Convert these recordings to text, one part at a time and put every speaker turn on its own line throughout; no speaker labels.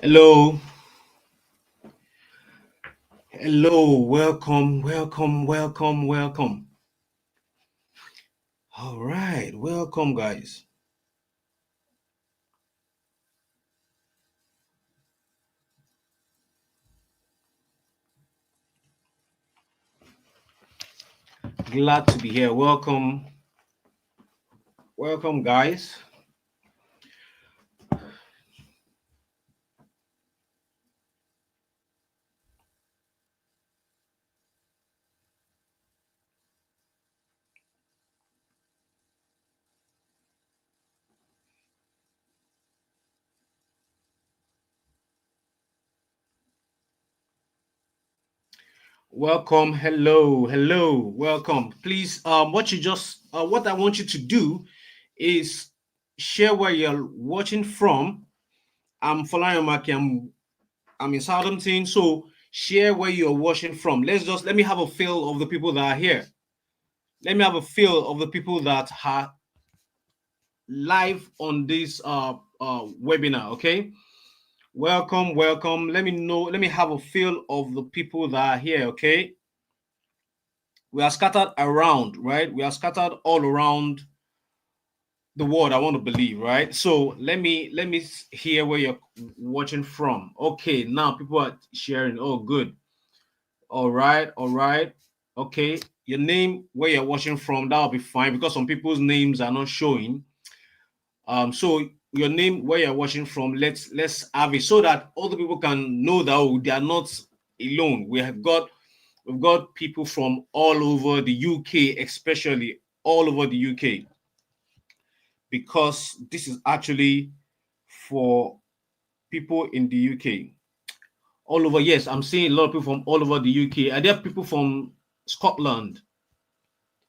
Hello, hello, welcome, welcome, welcome, welcome. All right, welcome, guys. Glad to be here. Welcome, welcome, guys. Welcome, hello, hello, welcome. Please, what I want you to do is share where you're watching from. I'm Folayomaki. I'm in Southampton, so share where you're watching from. Let me have a feel of the people that are here. Let me have a feel of the people that are live on this webinar. Okay, welcome, welcome. Let me know. Let me have a feel of the people that are here. Okay, we are scattered around, right? We are scattered all around the world. I want to believe, right? So let me hear where you're watching from. Okay, now people are sharing. Oh, good. All right, all right. Okay, your name, where you're watching from, that'll be fine because some people's names are not showing. So your name, where you're watching from, let's have it so that other people can know that they are not alone. We've got people from all over the UK, especially all over the UK, because this is actually for people in the UK. All over, yes, I'm seeing a lot of people from all over the UK. Are there people from Scotland?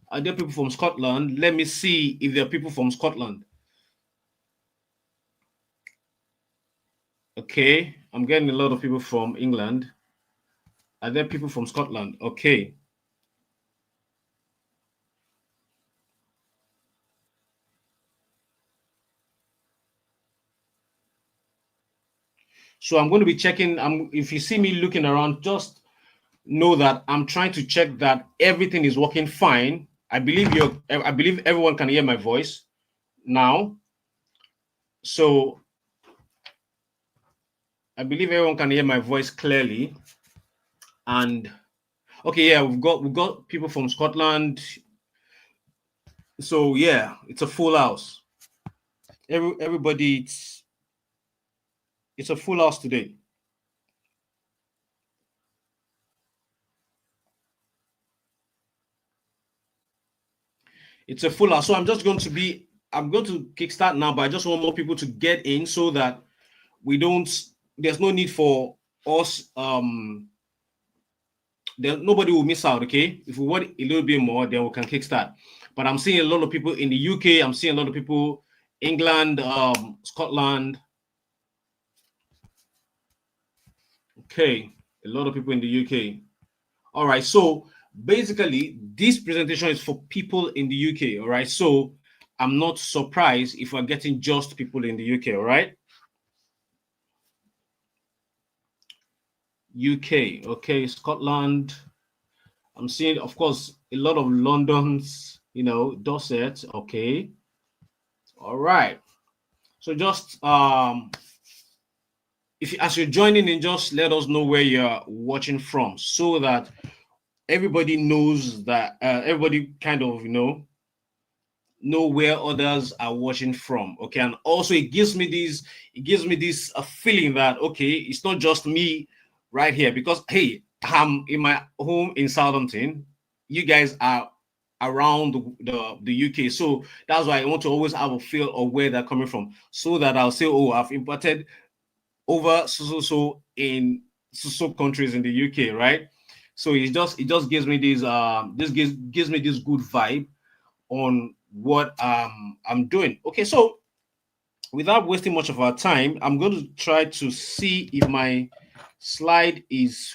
Are there people from Scotland? Let me see if there are people from Scotland. Okay, I'm getting a lot of people from England. Are there people from Scotland? Okay. So I'm going to be checking. If you see me looking around, just know that I'm trying to check that everything is working fine. I believe everyone can hear my voice now. So I believe everyone can hear my voice clearly. And okay, yeah, we've got people from Scotland. So yeah, it's a full house. Everybody, it's a full house today. It's a full house. So I'm going to kickstart now, but I just want more people to get in so that we don't, there's no need for us, nobody will miss out. Okay, if we want a little bit more, then we can kickstart. But I'm seeing a lot of people in the UK. I'm seeing a lot of people England, Scotland. Okay, a lot of people in the UK. All right, so basically this presentation is for people in the UK. All right, so I'm not surprised if we're getting just people in the UK. All right, UK. Okay, Scotland. I'm seeing, of course, a lot of London's, Dorset. Okay. All right. So just if as you're joining in, just let us know where you're watching from so that everybody knows that everybody kind of know where others are watching from. Okay. And also it gives me this feeling that okay, it's not just me right here because hey, I'm in my home in Southampton. You guys are around the UK. So that's why I want to always have a feel of where they're coming from. So that I'll say, oh, I've imported over so in so countries in the UK, right? So it just gives me this gives me this good vibe on what I'm doing. Okay, so without wasting much of our time, I'm going to try to see if my slide is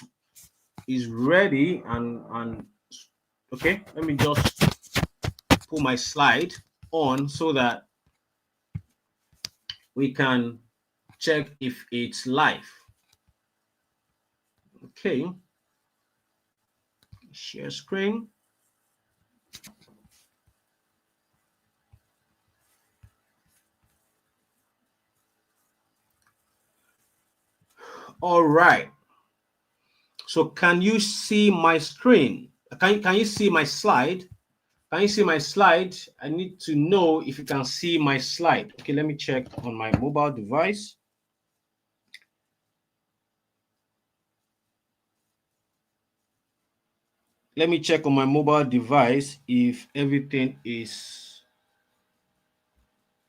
ready and okay, let me just put my slide on so that we can check if it's live. Okay. Share screen. All right. So can you see my screen? Can you see my slide? Can you see my slide? I need to know if you can see my slide. Okay, let me check on my mobile device. Let me check on my mobile device if everything is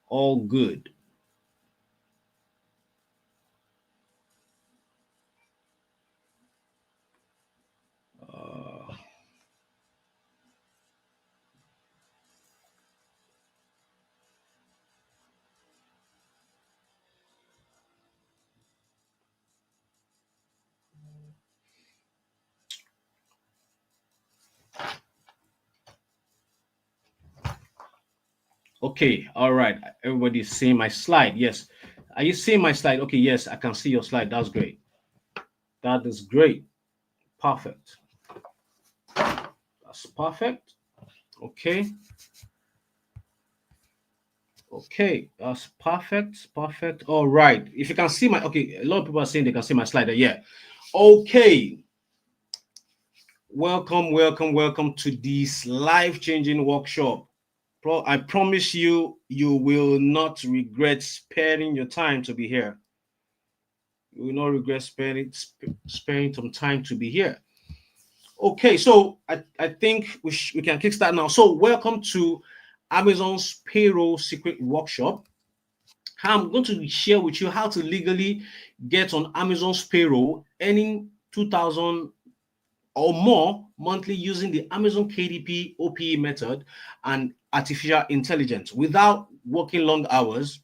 all good. Okay, all right. Everybody's seeing my slide. Yes. Are you seeing my slide? Okay, yes, I can see your slide. That's great. That is great. Perfect. That's perfect. Okay. Okay, that's perfect. Perfect. All right. If you can see my, okay, a lot of people are saying they can see my slide. Yeah. Okay. Welcome, welcome, welcome to this life-changing workshop. I promise you, you will not regret sparing your time to be here. You will not regret sparing some time to be here. Okay, so I think we can kickstart now. So welcome to Amazon's Payroll Secret Workshop. I'm going to share with you how to legally get on Amazon's payroll, earning 2,000 or more monthly using the Amazon KDP OPE method and artificial intelligence without working long hours,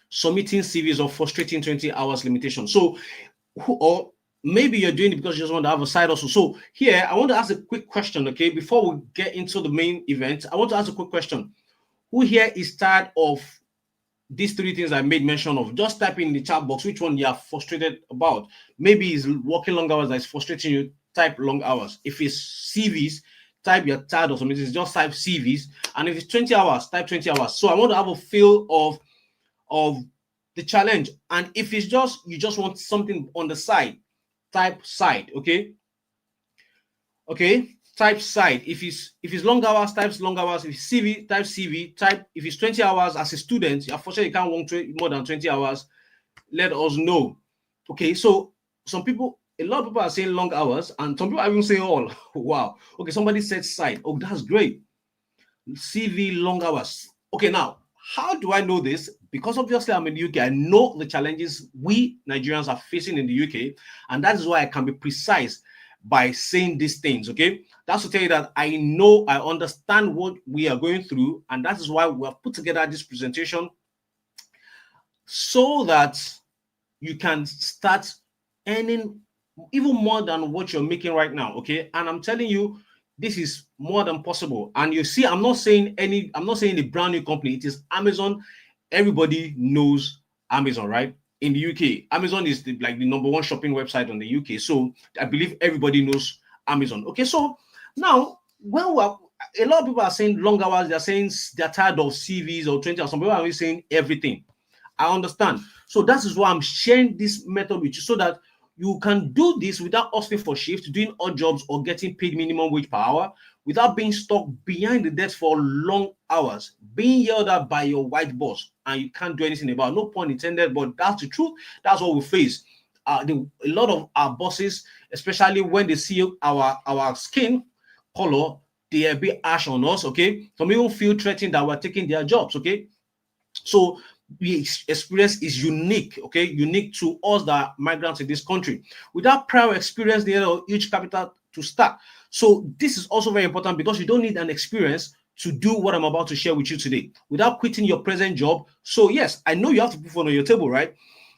submitting CVs, or frustrating 20 hours limitation. So, or maybe you're doing it because you just want to have a side hustle. So here, I want to ask a quick question, okay? Before we get into the main event, I want to ask a quick question. Who here is tired of these three things I made mention of? Just type in the chat box which one you are frustrated about. Maybe it's working long hours that is frustrating you. Type long hours. If it's CVs, type you're tired of something. Just type CVs. And if it's 20 hours, type 20 hours. So I want to have a feel of the challenge. And if it's just you just want something on the side, type side. Okay. Okay. Type side. If it's long hours, type long hours. If it's CV, type CV. Type if it's 20 hours as a student, unfortunately you can't work more than 20 hours. Let us know. Okay, so a lot of people are saying long hours, and some people are even saying all. Wow. Okay, somebody said side. Oh, that's great. CV long hours. Okay, now how do I know this? Because obviously I'm in the UK. I know the challenges we Nigerians are facing in the UK, and that is why I can be precise by saying these things. Okay, that's to tell you that I know, I understand what we are going through, and that is why we have put together this presentation so that you can start earning even more than what you're making right now. Okay, and I'm telling you, this is more than possible. And you see, I'm not saying a brand new company. It is Amazon. Everybody knows Amazon, right? In the UK, Amazon is like the number one shopping website on the UK. So I believe everybody knows Amazon. Okay, so now a lot of people are saying long hours. They're saying they're tired of CVs or 20 hours. Some people are really saying everything. I understand. So that is why I'm sharing this method with you so that you can do this without asking for shift, doing odd jobs, or getting paid minimum wage per hour, without being stuck behind the desk for long hours, being yelled at by your white boss, and you can't do anything about it. No pun intended, but that's the truth. That's what we face. A lot of our bosses, especially when they see our skin color, they are a bit harsh on us. Okay, some even feel threatened that we're taking their jobs. Okay, so the experience is unique, okay, unique to us that are migrants in this country without prior experience near a huge capital to start. So this is also very important because you don't need an experience to do what I'm about to share with you today without quitting your present job. So yes, I know you have to put food on your table, right?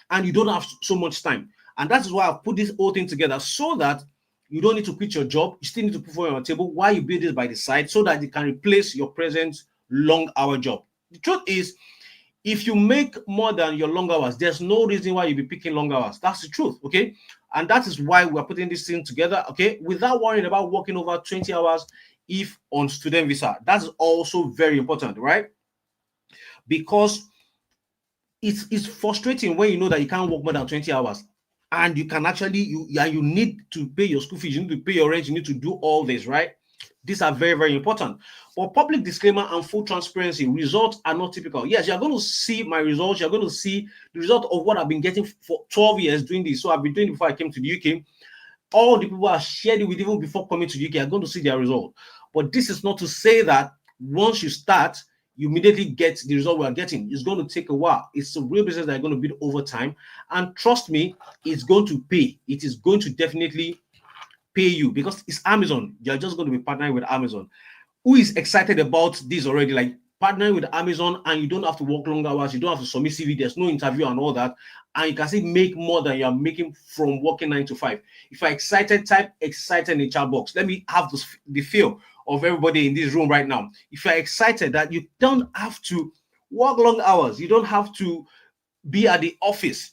And you don't have so much time. And that is why I've put this whole thing together so that you don't need to quit your job. You still need to put food on your table while you build this by the side so that you can replace your present long hour job. The truth is, If you make more than your long hours, there's no reason why you'll be picking long hours. That's the truth, okay? And that is why we're putting this thing together, okay? Without worrying about working over 20 hours if on student visa. That's also very important, right? Because it's frustrating when you know that you can't work more than 20 hours and you can actually you need to pay your school fees, you need to pay your rent, you need to do all this, right? These are very, very important. For public disclaimer and full transparency, results are not typical. Yes, you're going to see my results. You're going to see the result of what I've been getting for 12 years doing this. So I've been doing it before I came to the UK. All the people I shared it with even before coming to the UK are going to see their result. But this is not to say that once you start, you immediately get the result we are getting. It's going to take a while. It's a real business that are going to build over time. And trust me, it's going to pay. It is going to definitely pay you because it's Amazon. You're just going to be partnering with Amazon. Who is excited about this already? Like partnering with Amazon and you don't have to work long hours, you don't have to submit CV, there's no interview and all that, and you can still make more than you're making from working 9 to 5. If you're excited, type excited in the chat box. Let me have the feel of everybody in this room right now. If you're excited that you don't have to work long hours, you don't have to be at the office,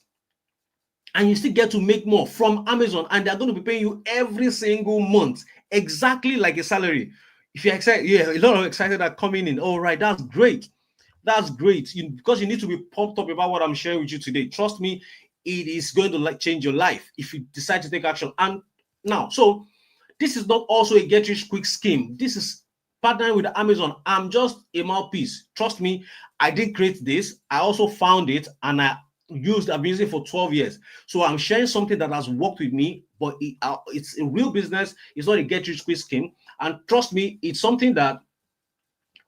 and you still get to make more from Amazon, and they're going to be paying you every single month, exactly like a salary. If you're excited, yeah, a lot of excited are coming in. All right, that's great. That's great. Because you need to be pumped up about what I'm sharing with you today. Trust me, it is going to change your life if you decide to take action. And now, so this is not also a get rich quick scheme. This is partnering with Amazon. I'm just a mouthpiece. Trust me, I did create this. I also found it and I've been using it for 12 years. So I'm sharing something that has worked with me, but it's a real business. It's not a get rich quick scheme. And trust me, it's something that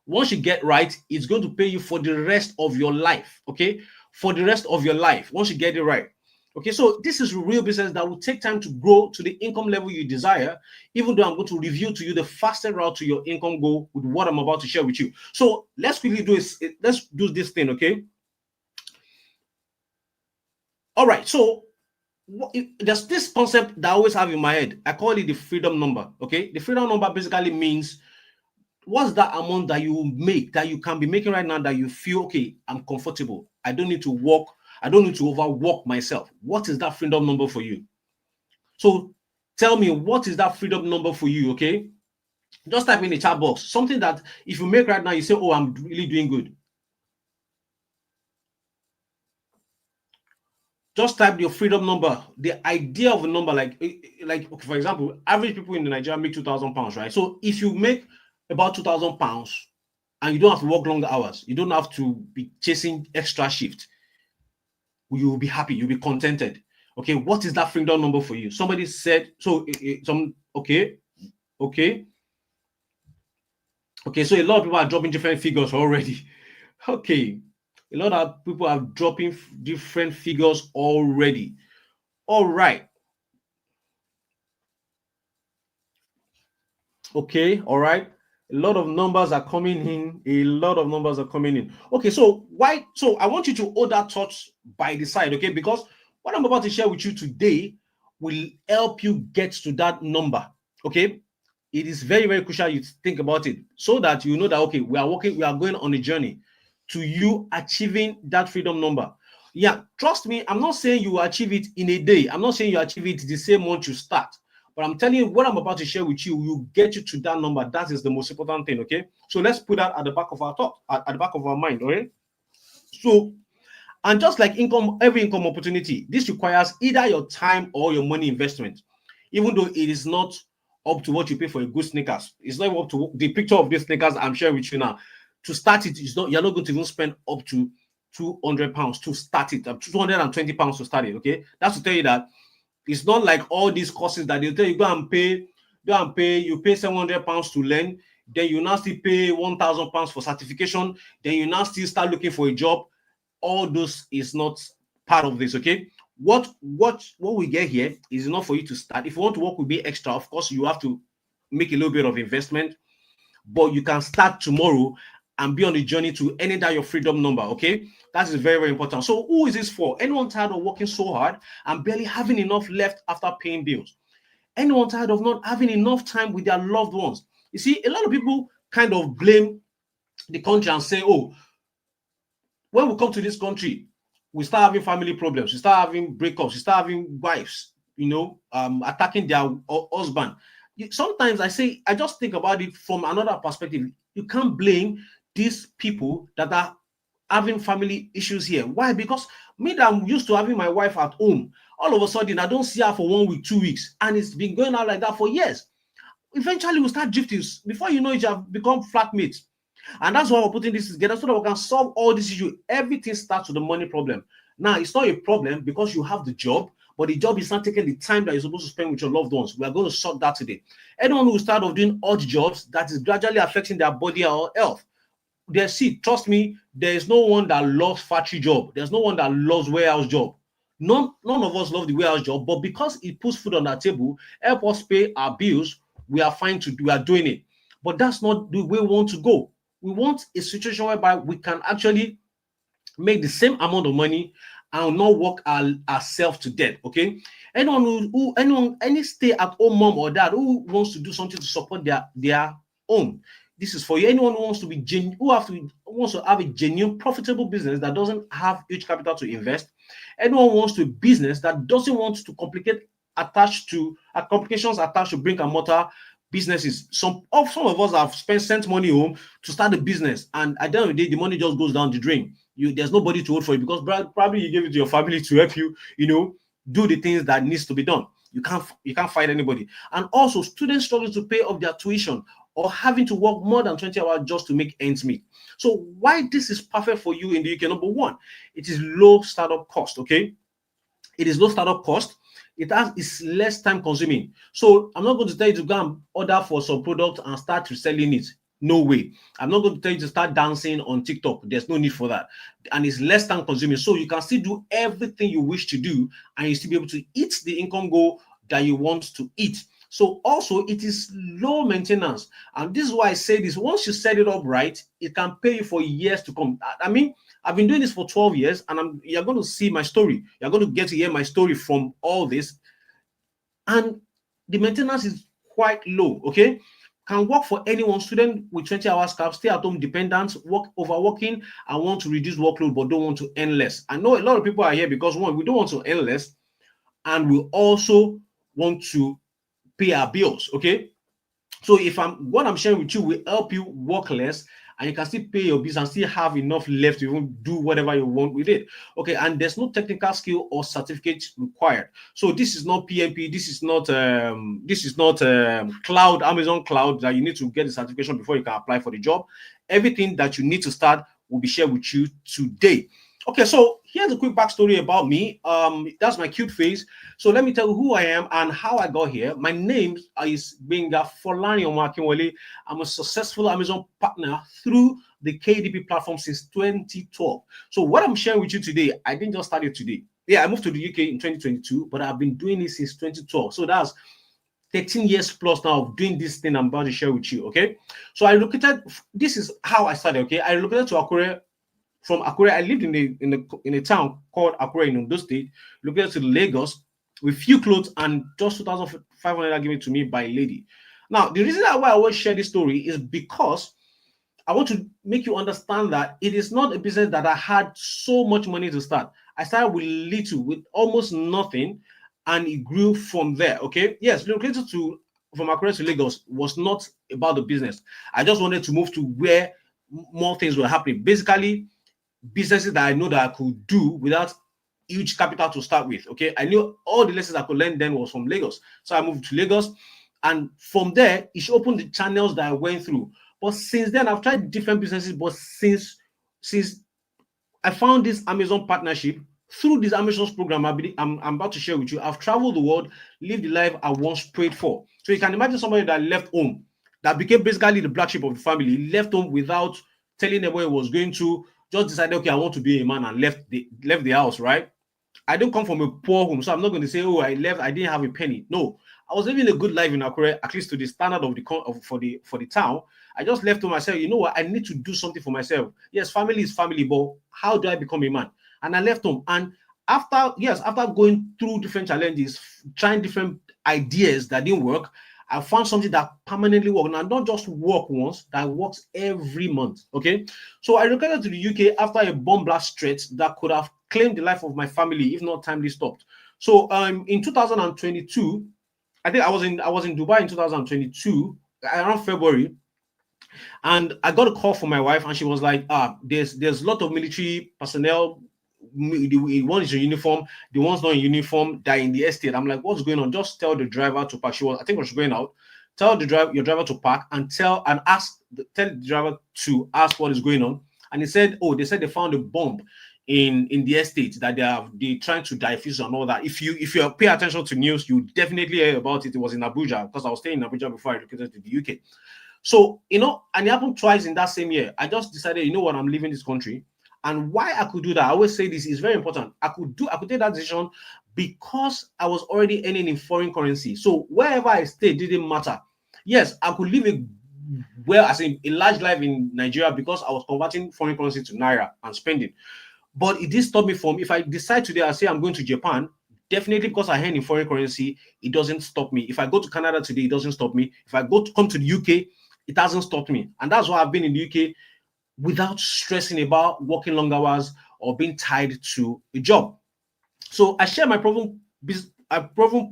once you get right, it's going to pay you for the rest of your life. Okay, for the rest of your life, once you get it right. Okay, so this is a real business that will take time to grow to the income level you desire, even though I'm going to review to you the fastest route to your income goal with what I'm about to share with you. So let's quickly do this. Let's do this thing, okay? All right, so there's this concept that I always have in my head. I call it the freedom number, okay? The freedom number basically means what's that amount that you make, that you can be making right now, that you feel, okay, I'm comfortable. I don't need to work. I don't need to overwork myself. What is that freedom number for you? So tell me, what is that freedom number for you, okay? Just type in the chat box. Something that if you make right now, you say, oh, I'm really doing good. Just type your freedom number, the idea of a number, like okay, for example, average people in Nigeria make £2,000, right? So if you make about £2,000 and you don't have to work longer hours, you don't have to be chasing extra shift, you will be happy, you'll be contented. Okay, what is that freedom number for you? Somebody said so. Okay. So a lot of people are dropping different figures already. Okay, a lot of people are dropping different figures already. All right. Okay, all right. A lot of numbers are coming in. A lot of numbers are coming in. Okay, so why? So I want you to hold that thought by the side, okay? Because what I'm about to share with you today will help you get to that number, okay? It is very, very crucial you think about it so that you know that, okay, we are going on a journey to you achieving that freedom number. Yeah, trust me, I'm not saying you will achieve it in a day. I'm not saying you achieve it the same month you start. But I'm telling you, what I'm about to share with you will get you to that number. That is the most important thing, okay? So let's put that at the back of our thought, at the back of our mind, okay? So, and just like every income opportunity, this requires either your time or your money investment. Even though it is not up to what you pay for a good sneakers, it's not up to the picture of these sneakers I'm sharing with you now. To start it, you're not going to even spend up to £200 to start it, £220 to start it, okay? That's to tell you that it's not like all these courses that they tell you go and pay, you pay £700 to learn, then you now still pay £1,000 for certification, then you now still start looking for a job. All those is not part of this, okay? What we get here is enough for you to start. If you want to work with me extra, of course, you have to make a little bit of investment, but you can start tomorrow and be on the journey to any that your freedom number, okay? That is very, very important. So who is this for? Anyone tired of working so hard and barely having enough left after paying bills? Anyone tired of not having enough time with their loved ones? You see, a lot of people kind of blame the country and say, oh, When we come to this country, we start having family problems, we start having breakups, we start having wives, attacking their husband. Sometimes I say, I just think about it from another perspective. You can't blame these people that are having family issues here. Why? Because me that I'm used to having my wife at home, all of a sudden I don't see her for 1 week, 2 weeks, and it's been going on like that for years. Eventually, we start drifting. Before you know it, you have become flatmates. And that's why we're putting this together so that we can solve all these issues. Everything starts with the money problem. Now, it's not a problem because you have the job, but the job is not taking the time that you're supposed to spend with your loved ones. We are going to sort that today. Anyone who start off doing odd jobs that is gradually affecting their body or health, trust me, there is no one that loves factory job. There's no one that loves warehouse job. None of us love the warehouse job, but because it puts food on our table, help us pay our bills, we are fine to do, we are doing it. But that's not the way we want to go. We want a situation whereby we can actually make the same amount of money and not work ourselves to death. Okay. Any stay-at-home mom or dad who wants to do something to support their home, this is for you. Anyone who wants to be wants to have a genuine profitable business that doesn't have huge capital to invest. Anyone wants to a business that doesn't want to complications attached to brick and mortar businesses. Some of us have sent money home to start a business, and at the end of the day, the money just goes down the drain. There's nobody to hold for you because probably you gave it to your family to help you, do the things that needs to be done. You can't fight anybody. And also, students struggling to pay off their tuition or having to work more than 20 hours just to make ends meet. So why this is perfect for you in the UK? Number one, it is low startup cost. Okay, it is low startup cost. It's less time consuming. So I'm not going to tell you to go and order for some product and start reselling it. No way. I'm not going to tell you to start dancing on TikTok. There's no need for that. And it's less time consuming. So you can still do everything you wish to do and you still be able to eat the income goal that you want to eat. So also it is low maintenance. And this is why I say this. Once you set it up right, it can pay you for years to come. I mean, I've been doing this for 12 years and you're going to see my story. You're going to get to hear my story from all this. And the maintenance is quite low, okay? Can work for anyone, student with 20 hours cap, stay at home dependents, overworking and want to reduce workload but don't want to earn less. I know a lot of people are here because one, we don't want to earn less and we also want to pay our bills, okay? So what I'm sharing with you will help you work less and you can still pay your bills and still have enough left to even do whatever you want with it. Okay, and there's no technical skill or certificate required. So this is not PMP, this is not cloud, Amazon cloud that you need to get the certification before you can apply for the job. Everything that you need to start will be shared with you today. Okay, so here's a quick backstory about me. That's my cute face. So let me tell you who I am and how I got here. My name is Benga Folani Omakinwale. I'm a successful Amazon partner through the KDP platform since 2012. So what I'm sharing with you today, I didn't just start it today. Yeah, I moved to the UK in 2022, but I've been doing it since 2012. So that's 13 years plus now of doing this thing I'm about to share with you, okay? So this is how I started, okay? I relocated to Akure. From Akure, I lived in a town called Akure in Ondo State, located to Lagos, with few clothes and just 2,500 given to me by a lady. Now, the reason why I always share this story is because I want to make you understand that it is not a business that I had so much money to start. I started with little, with almost nothing, and it grew from there. Okay, yes, relocated from Akure to Lagos was not about the business. I just wanted to move to where more things were happening. Basically, businesses that I know that I could do without huge capital to start with. Okay, I knew all the lessons I could learn then was from Lagos, so I moved to Lagos, and from there it opened the channels that I went through. But since then, I've tried different businesses. But since I found this Amazon partnership through this Amazon's program, I'm about to share with you. I've traveled the world, lived the life I once prayed for. So you can imagine somebody that left home, that became basically the black sheep of the family. He left home without telling them where he was going to. Just decided, okay, I want to be a man, and left the house, right? I don't come from a poor home, so I'm not going to say, oh, I didn't have a penny. No, I was living a good life in Akure, at least to the standard of for the town. I just left to myself, you know what, I need to do something for myself. Yes, family is family, but how do I become a man? And I left home. And after going through different challenges, trying different ideas that didn't work, I found something that permanently works, and not just work once, that works every month. Okay, so I relocated to the UK after a bomb blast threat that could have claimed the life of my family if not timely stopped. So in 2022, I think I was in Dubai in 2022 around February, and I got a call from my wife, and she was like, there's a lot of military personnel. The one is in uniform, the one's not in uniform, that in the estate. I'm like, what's going on? Just tell the driver to park. I think, was going out. Tell your driver to park, and tell the driver to ask what is going on. And he said, oh, they said they found a bomb in the estate that they trying to diffuse and all that. If you pay attention to news, you definitely hear about it. It was in Abuja, because I was staying in Abuja before I relocated to the UK. So, and it happened twice in that same year. I just decided, you know what, I'm leaving this country. And why I could do that, I always say this is very important. I could take that decision because I was already earning in foreign currency. So wherever I stayed didn't matter. Yes, I could live as in a large life in Nigeria because I was converting foreign currency to naira and spending. But it did stop me from, if I decide today, I say I'm going to Japan, definitely because I earn in foreign currency, it doesn't stop me. If I go to Canada today, it doesn't stop me. If I come to the UK, it hasn't stopped me. And that's why I've been in the UK without stressing about working long hours or being tied to a job. So I share my proven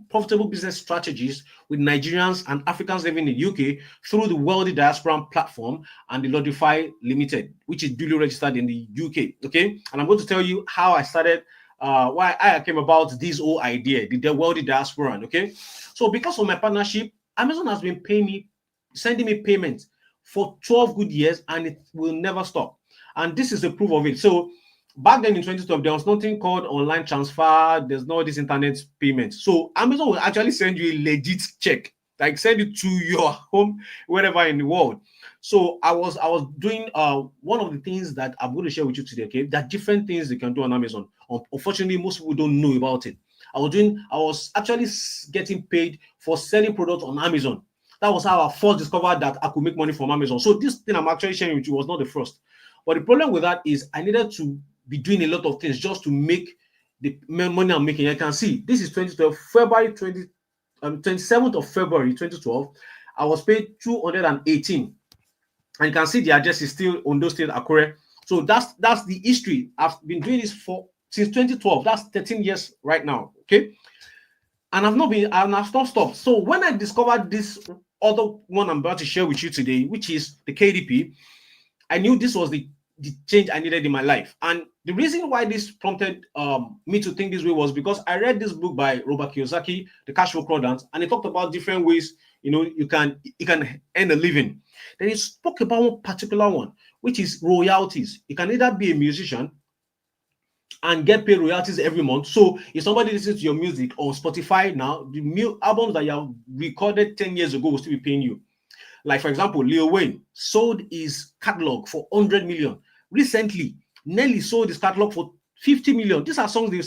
profitable business strategies with Nigerians and Africans living in the UK through the Wealthy Diaspora platform and the Lodify Limited, which is duly registered in the UK. Okay, and I'm going to tell you how I started, why I came about this whole idea, the Wealthy Diaspora. Okay, so because of my partnership, Amazon has been sending me payments for 12 good years, and it will never stop. And this is the proof of it. So back then in 2012, there was nothing called online transfer. There's no this internet payment. So Amazon will actually send you a legit check, like send it to your home, wherever in the world. So I was doing one of the things that I'm going to share with you today. Okay, there are different things you can do on Amazon. Unfortunately, most people don't know about it. I was actually getting paid for selling products on Amazon. That was how I first discovered that I could make money from Amazon. So this thing I'm actually sharing with you was not the first. But the problem with that is I needed to be doing a lot of things just to make the money I'm making. I can see this is 2012, 27th of February 2012. I was paid 218. And you can see the address is still Ondo State, Akure. So that's the history. I've been doing this since 2012. That's 13 years right now. Okay. And I've not stopped. So when I discovered this other one I'm about to share with you today, which is the KDP, I knew this was the change I needed in my life. And the reason why this prompted me to think this way was because I read this book by Robert Kiyosaki, The Cash Flow Quadrant, and he talked about different ways you can earn a living. Then he spoke about one particular one, which is royalties. You can either be a musician and get paid royalties every month. So if somebody listens to your music on Spotify now, the albums that you have recorded 10 years ago will still be paying you. Like, for example, Lil Wayne sold his catalog for 100 million. Recently, Nelly sold his catalog for 50 million. These are songs they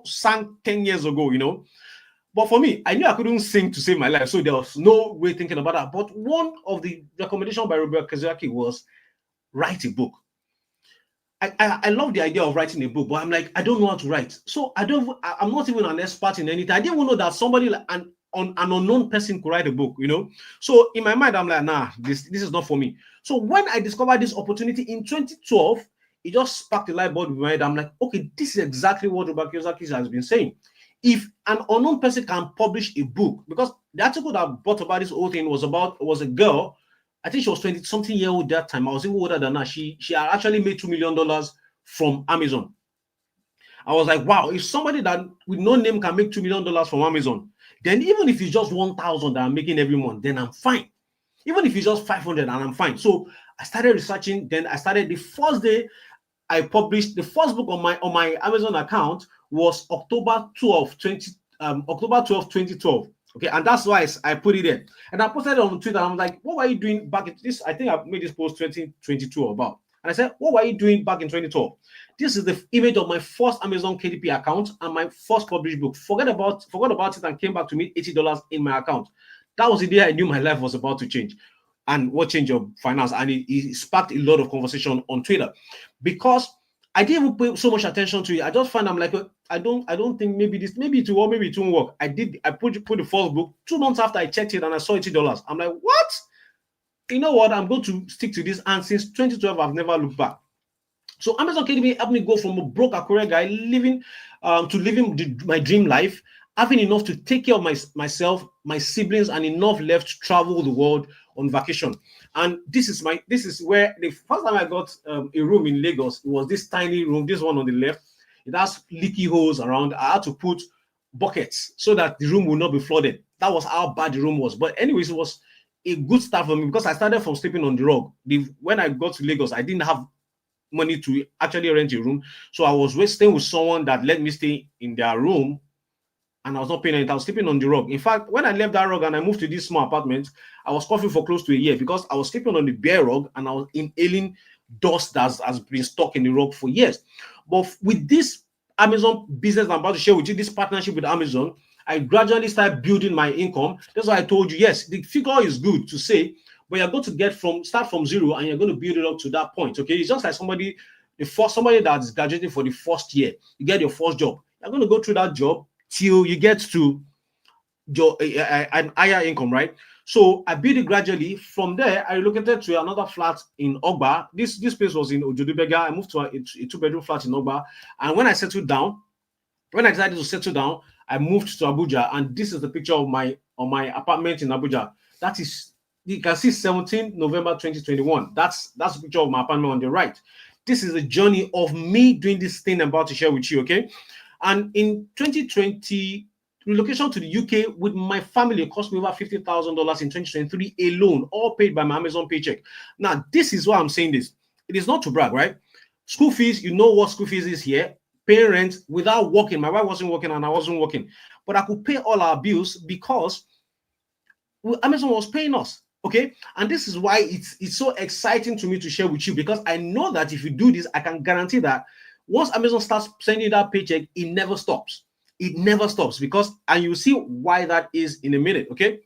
sang 10 years ago. But for me, I knew I couldn't sing to save my life, so there was no way thinking about that. But one of the recommendations by Robert Kiyosaki was write a book. I love the idea of writing a book, but I'm like, I don't know how to write. So I'm not even an expert in anything. I didn't even know that somebody an unknown person could write a book, So in my mind, I'm like, nah, this is not for me. So when I discovered this opportunity in 2012, it just sparked a light bulb in my head. I'm like, okay, this is exactly what Robert Kiyosaki has been saying. If an unknown person can publish a book, because the article that brought about this whole thing was a girl. I think she was 20-something year old that time. I was even older than her. She had actually made $2 million from Amazon. I was like, wow, if somebody that with no name can make $2 million from Amazon, then even if it's just 1,000 that I'm making every month, then I'm fine. Even if it's just 500 and I'm fine. So I started researching. Then I started the first day I published the first book on my Amazon account was October 12, 2012. Okay, and that's why I put it there. And I posted it on Twitter. I'm like, what were you doing back in this? I think I made this post 2022 about. And I said, what were you doing back in 2012? This is the image of my first Amazon KDP account and my first published book. Forgot about it and came back to me $80 in my account. That was the day I knew my life was about to change. And what changed your finance? And it sparked a lot of conversation on Twitter. Because I didn't even pay so much attention to it. I just found I'm like, I don't think maybe this, maybe it will work, maybe it won't work. I put the first book 2 months after I checked it and I saw $80. I'm like, what? You know what? I'm going to stick to this. And since 2012, I've never looked back. So Amazon Academy helped me go from a broke Akure guy living to living my dream life, having enough to take care of myself, my siblings, and enough left to travel the world on vacation. And this is where the first time I got a room in Lagos, it was this tiny room, this one on the left. It has leaky holes around. I had to put buckets so that the room will not be flooded. That was how bad the room was. But anyways, it was a good start for me because I started from sleeping on the rug. When I got to Lagos, I didn't have money to actually rent a room. So I was staying with someone that let me stay in their room, and I was not paying it. I was sleeping on the rug. In fact, when I left that rug and I moved to this small apartment, I was coughing for close to a year because I was sleeping on the bare rug and I was inhaling dust that has been stuck in the rug for years. But with this Amazon business I'm about to share with you, this partnership with Amazon, I gradually started building my income. That's why I told you, yes, the figure is good to say, but you're going to start from zero and you're going to build it up to that point. Okay, it's just like somebody that is graduating for the first year. You get your first job. You're going to go through that job till you get to your an higher income, right? So I built it gradually. From there, I relocated to another flat in Ogba. This place was in Ojodubega. I moved to a 2-bedroom flat in Ogba, and when I decided to settle down, I moved to Abuja, and this is the picture of my apartment in Abuja. That is, you can see 17 November 2021. That's the picture of my apartment on the right. This is the journey of me doing this thing I'm about to share with you, okay? And in 2020, relocation to the UK with my family cost me over $50,000 in 2023 alone, all paid by my Amazon paycheck. Now, this is why I'm saying this. It is not to brag, right? School fees, you know what school fees is here. Paying rent without working. My wife wasn't working and I wasn't working. But I could pay all our bills because Amazon was paying us. Okay. And this is why it's so exciting to me to share with you, because I know that if you do this, I can guarantee that once Amazon starts sending that paycheck, it never stops. It never stops and you'll see why that is in a minute. Okay.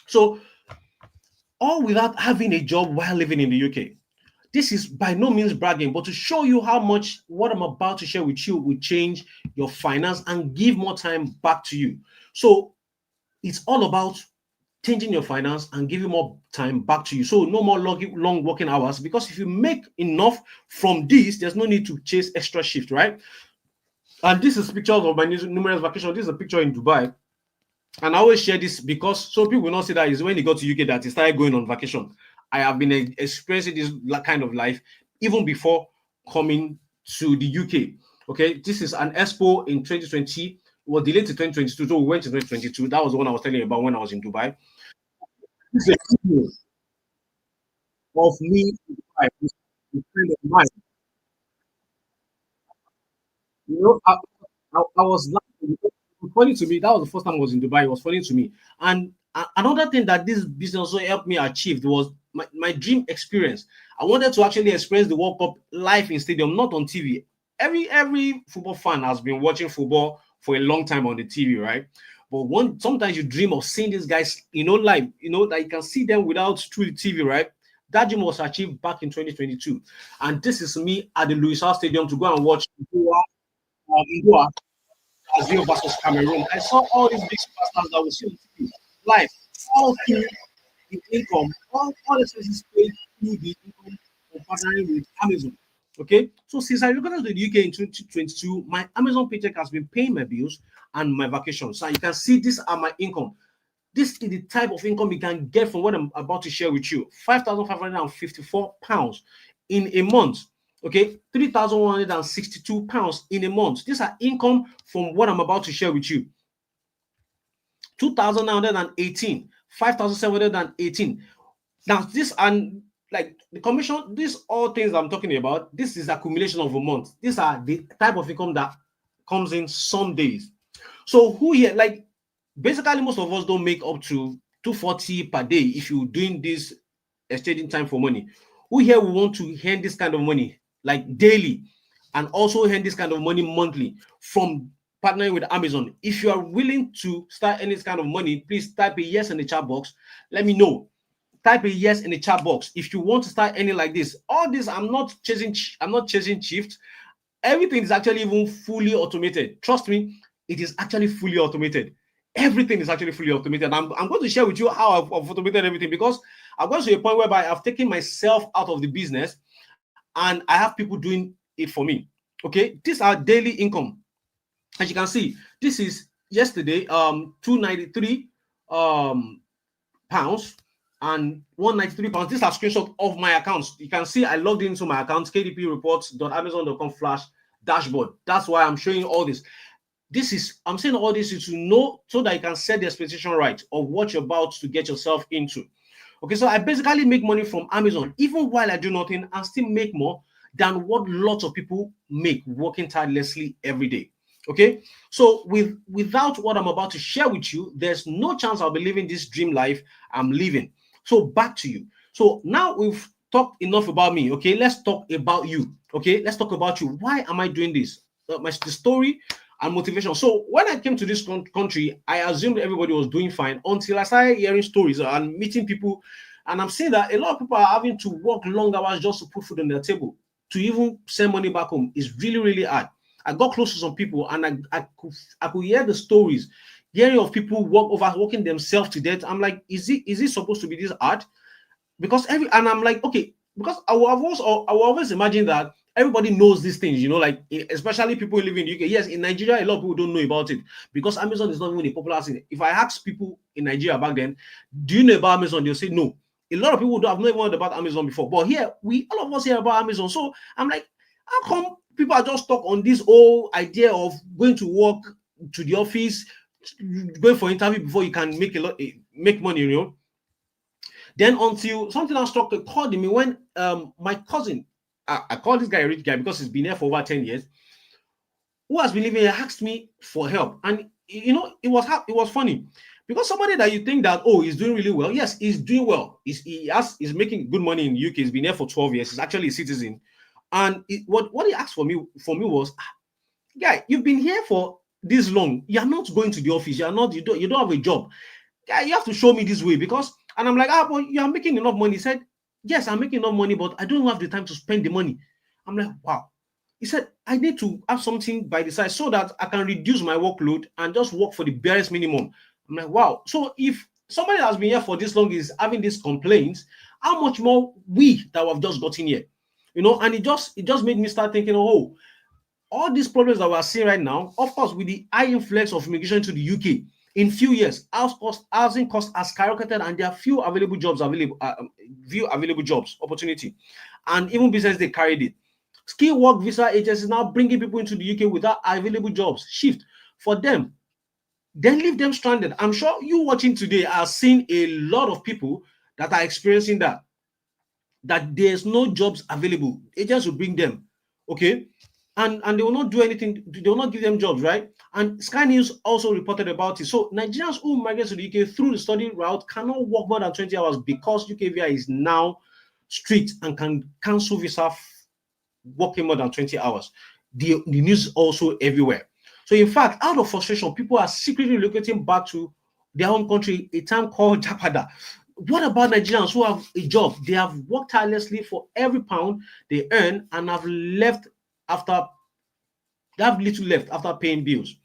So, all without having a job while living in the UK. This is by no means bragging, but to show you how much what I'm about to share with you will change your finance and give more time back to you. So it's all about changing your finance and giving more time back to you. So no more long working hours, because if you make enough from this, there's no need to chase extra shift, right? And this is pictures of my numerous vacations. This is a picture in Dubai. And I always share this because so people will not see that is when he got to UK that he started going on vacation. I have been experiencing this kind of life even before coming to the UK. Okay, this is an expo in 2020. It was delayed to 2022, so we went to 2022. That was the one I was telling you about when I was in Dubai. This is a video of me in Dubai. This is a friend of mine. You know, I was laughing. It was funny to me. That was the first time I was in Dubai. It was funny to me. And another thing that this business also helped me achieve was my dream experience. I wanted to actually experience the World Cup live in stadium, not on TV. Every football fan has been watching football for a long time on the TV, right? But sometimes you dream of seeing these guys, live, that you can see them without through the TV, right? That dream was achieved back in 2022. And this is me at the Louis Hart Stadium to go and watch Goa, Brazil versus Cameroon. I saw all these big superstars that was live, all through the income, all the expenses paid through the income of partnering with Amazon. Okay, so since I relocated to the UK in 2022, my Amazon paycheck has been paying my bills and my vacations. So you can see these are my income. This is the type of income you can get from what I'm about to share with you. £5,554 in a month. Okay, £3,162 in a month. These are income from what I'm about to share with you. 2,918, 5,718. Now, this and like the commission, these all things I'm talking about, this is accumulation of a month. These are the type of income that comes in some days. So who here, like basically most of us don't make up to 240 per day if you're doing this exchanging time for money. Who here will want to earn this kind of money like daily and also earn this kind of money monthly from partnering with Amazon? If you are willing to start earning this kind of money, please type a yes in the chat box. Let me know. Type a yes in the chat box if you want to start earning like this. All this, I'm not chasing shift. Everything is actually even fully automated. Trust me, it is actually fully automated. Everything is actually fully automated. I'm going to share with you how I've automated everything, because I've got to a point whereby I've taken myself out of the business and I have people doing it for me. Okay, these are daily income. As you can see, this is yesterday, 293 pounds and 193 pounds. These are screenshots of my accounts. You can see I logged into my account, kdpreports.amazon.com/dashboard. That's why I'm showing you all this. I'm saying all this is to know, so that you can set the expectation right of what you're about to get yourself into. Okay, so I basically make money from Amazon even while I do nothing, and still make more than what lots of people make working tirelessly every day. Okay, so without what I'm about to share with you, there's no chance I'll be living this dream life I'm living. So back to you. So now we've talked enough about me. Okay, let's talk about you. Okay, let's talk about you. Why am I doing this? The story and motivation. So when I came to this country, I assumed everybody was doing fine until I started hearing stories and meeting people. And I'm seeing that a lot of people are having to work long hours just to put food on their table. To even send money back home is really, really hard. I got close to some people, and I could hear the stories, hearing of people overworking themselves to death. I'm like, is it supposed to be this hard? Because and I'm like, okay, because I will always imagine that everybody knows these things, like especially people who live in the UK. Yes, in Nigeria, a lot of people don't know about it because Amazon is not even a popular thing. If I ask people in Nigeria back then, do you know about Amazon? They'll say no. A lot of people have not even heard about Amazon before. But here, all of us hear about Amazon. So I'm like, how come people are just stuck on this whole idea of going to work to the office, going for interview before you can make money? Then until something else struck a chord in me when my cousin, I call this guy a rich guy because he's been here for over 10 years, who has been living here, asked me for help. And it was funny because somebody that you think that, oh, he's doing really well. Yes, he's doing well. He's making good money in the UK. He's been here for 12 years. He's actually a citizen. And what he asked for me was, guy, you've been here for this long. You're not going to the office. You don't have a job. Guy, you have to show me this way because. And I'm like, but you are making enough money. He said, yes, I'm making enough money, but I don't have the time to spend the money. I'm like, wow. He said, I need to have something by the side so that I can reduce my workload and just work for the barest minimum. I'm like, wow. So if somebody that has been here for this long is having these complaints, how much more we that have just gotten here? And it just made me start thinking, oh, all these problems that we're seeing right now, of course, with the high influx of immigration to the UK, in few years, housing costs has skyrocketed, and there are few available jobs opportunity, and even business they carried it. Skill work visa agencies now bringing people into the UK without available jobs. Shift for them, then leave them stranded. I'm sure you watching today are seeing a lot of people that are experiencing that there's no jobs available. Agents will bring them, okay, and they will not do anything. They will not give them jobs, right? And Sky News also reported about it. So Nigerians who migrate to the UK through the study route cannot work more than 20 hours because UK visa is now strict and can cancel visa working more than 20 hours. The news also everywhere. So in fact, out of frustration, people are secretly relocating back to their home country, a town called Japada. What about Nigerians who have a job? They have worked tirelessly for every pound they earn and have little left after paying bills.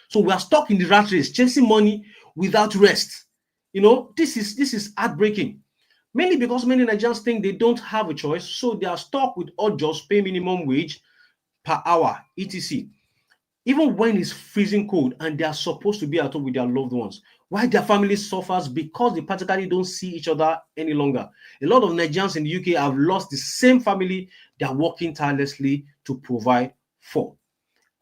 So we are stuck in the rat race, chasing money without rest. This is heartbreaking. Mainly because many Nigerians think they don't have a choice, so they are stuck with odd jobs, pay minimum wage per hour, etc. Even when it's freezing cold and they are supposed to be at home with their loved ones, why their family suffers because they practically don't see each other any longer. A lot of Nigerians in the UK have lost the same family they are working tirelessly to provide for.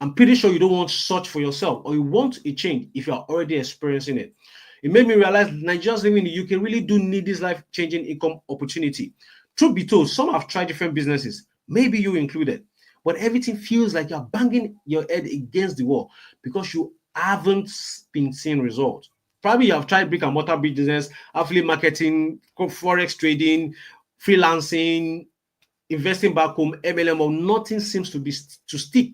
I'm pretty sure you don't want such for yourself, or you want a change if you are already experiencing it. It made me realize Nigerians living in the UK really do need this life-changing income opportunity. Truth be told, some have tried different businesses, maybe you included, but everything feels like you're banging your head against the wall because you haven't been seeing results. Probably you have tried brick and mortar business, affiliate marketing, forex trading, freelancing, investing back home, MLM, or nothing seems to stick.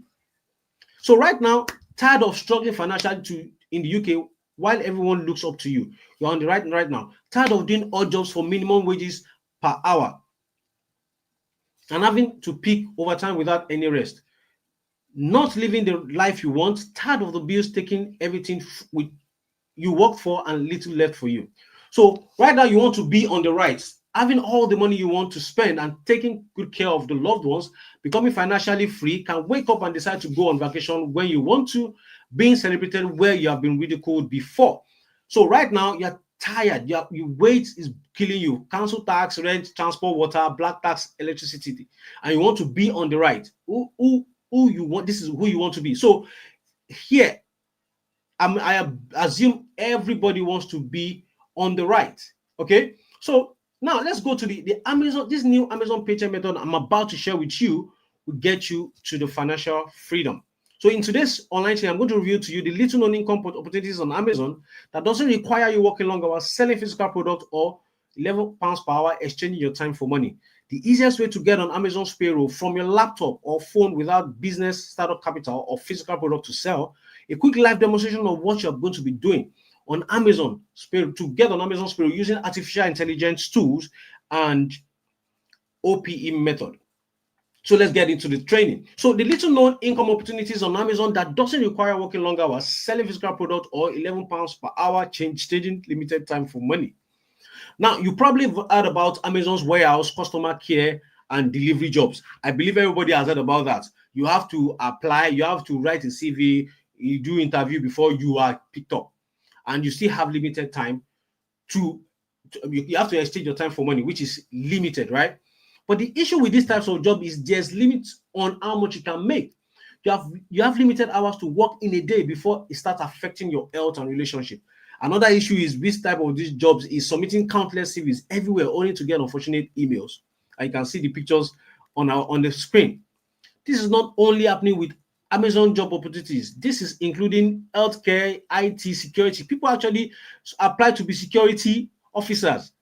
So right now, tired of struggling financially in the UK while everyone looks up to you. You're on the right now. Tired of doing odd jobs for minimum wages per hour and having to pick overtime without any rest. not living the life you want, tired of the bills taking everything with you worked for and little left for you. So right now you want to be on the right, having all the money you want to spend and taking good care of the loved ones, becoming financially free, can wake up and decide to go on vacation when you want to, being celebrated where you have been ridiculed before. So right now you're tired, your weight is killing you, council tax, rent, transport, water, black tax, electricity, and you want to be on the right. Who you want, this is who you want to be. So here I assume everybody wants to be on the right. Okay, so now let's go to the Amazon. This new Amazon paycheck method I'm about to share with you will get you to the financial freedom. So in today's online training, I'm going to reveal to you the little known income opportunities on Amazon that doesn't require you working long hours, selling physical product, or £11 per hour, exchanging your time for money. The easiest way to get on Amazon's payroll from your laptop or phone without business startup capital or physical product to sell. A quick live demonstration of what you're going to be doing on Amazon to get on Amazon's payroll using artificial intelligence tools and OPE method. So let's get into the training. So the little known income opportunities on Amazon that doesn't require working long hours, selling physical product, or £11 per hour, changing limited time for money. Now, you probably have heard about Amazon's warehouse, customer care, and delivery jobs. I believe everybody has heard about that. You have to apply, you have to write a CV, you do interview before you are picked up, and you still have limited time you have to exchange your time for money, which is limited, right? But the issue with these types of job is there's limits on how much you can make. You have limited hours to work in a day before it starts affecting your health and relationship. Another issue is this type of these jobs is submitting countless CVs everywhere only to get unfortunate emails. And you can see the pictures on the screen. This is not only happening with Amazon job opportunities. This is including healthcare, IT, security. People actually apply to be security officers,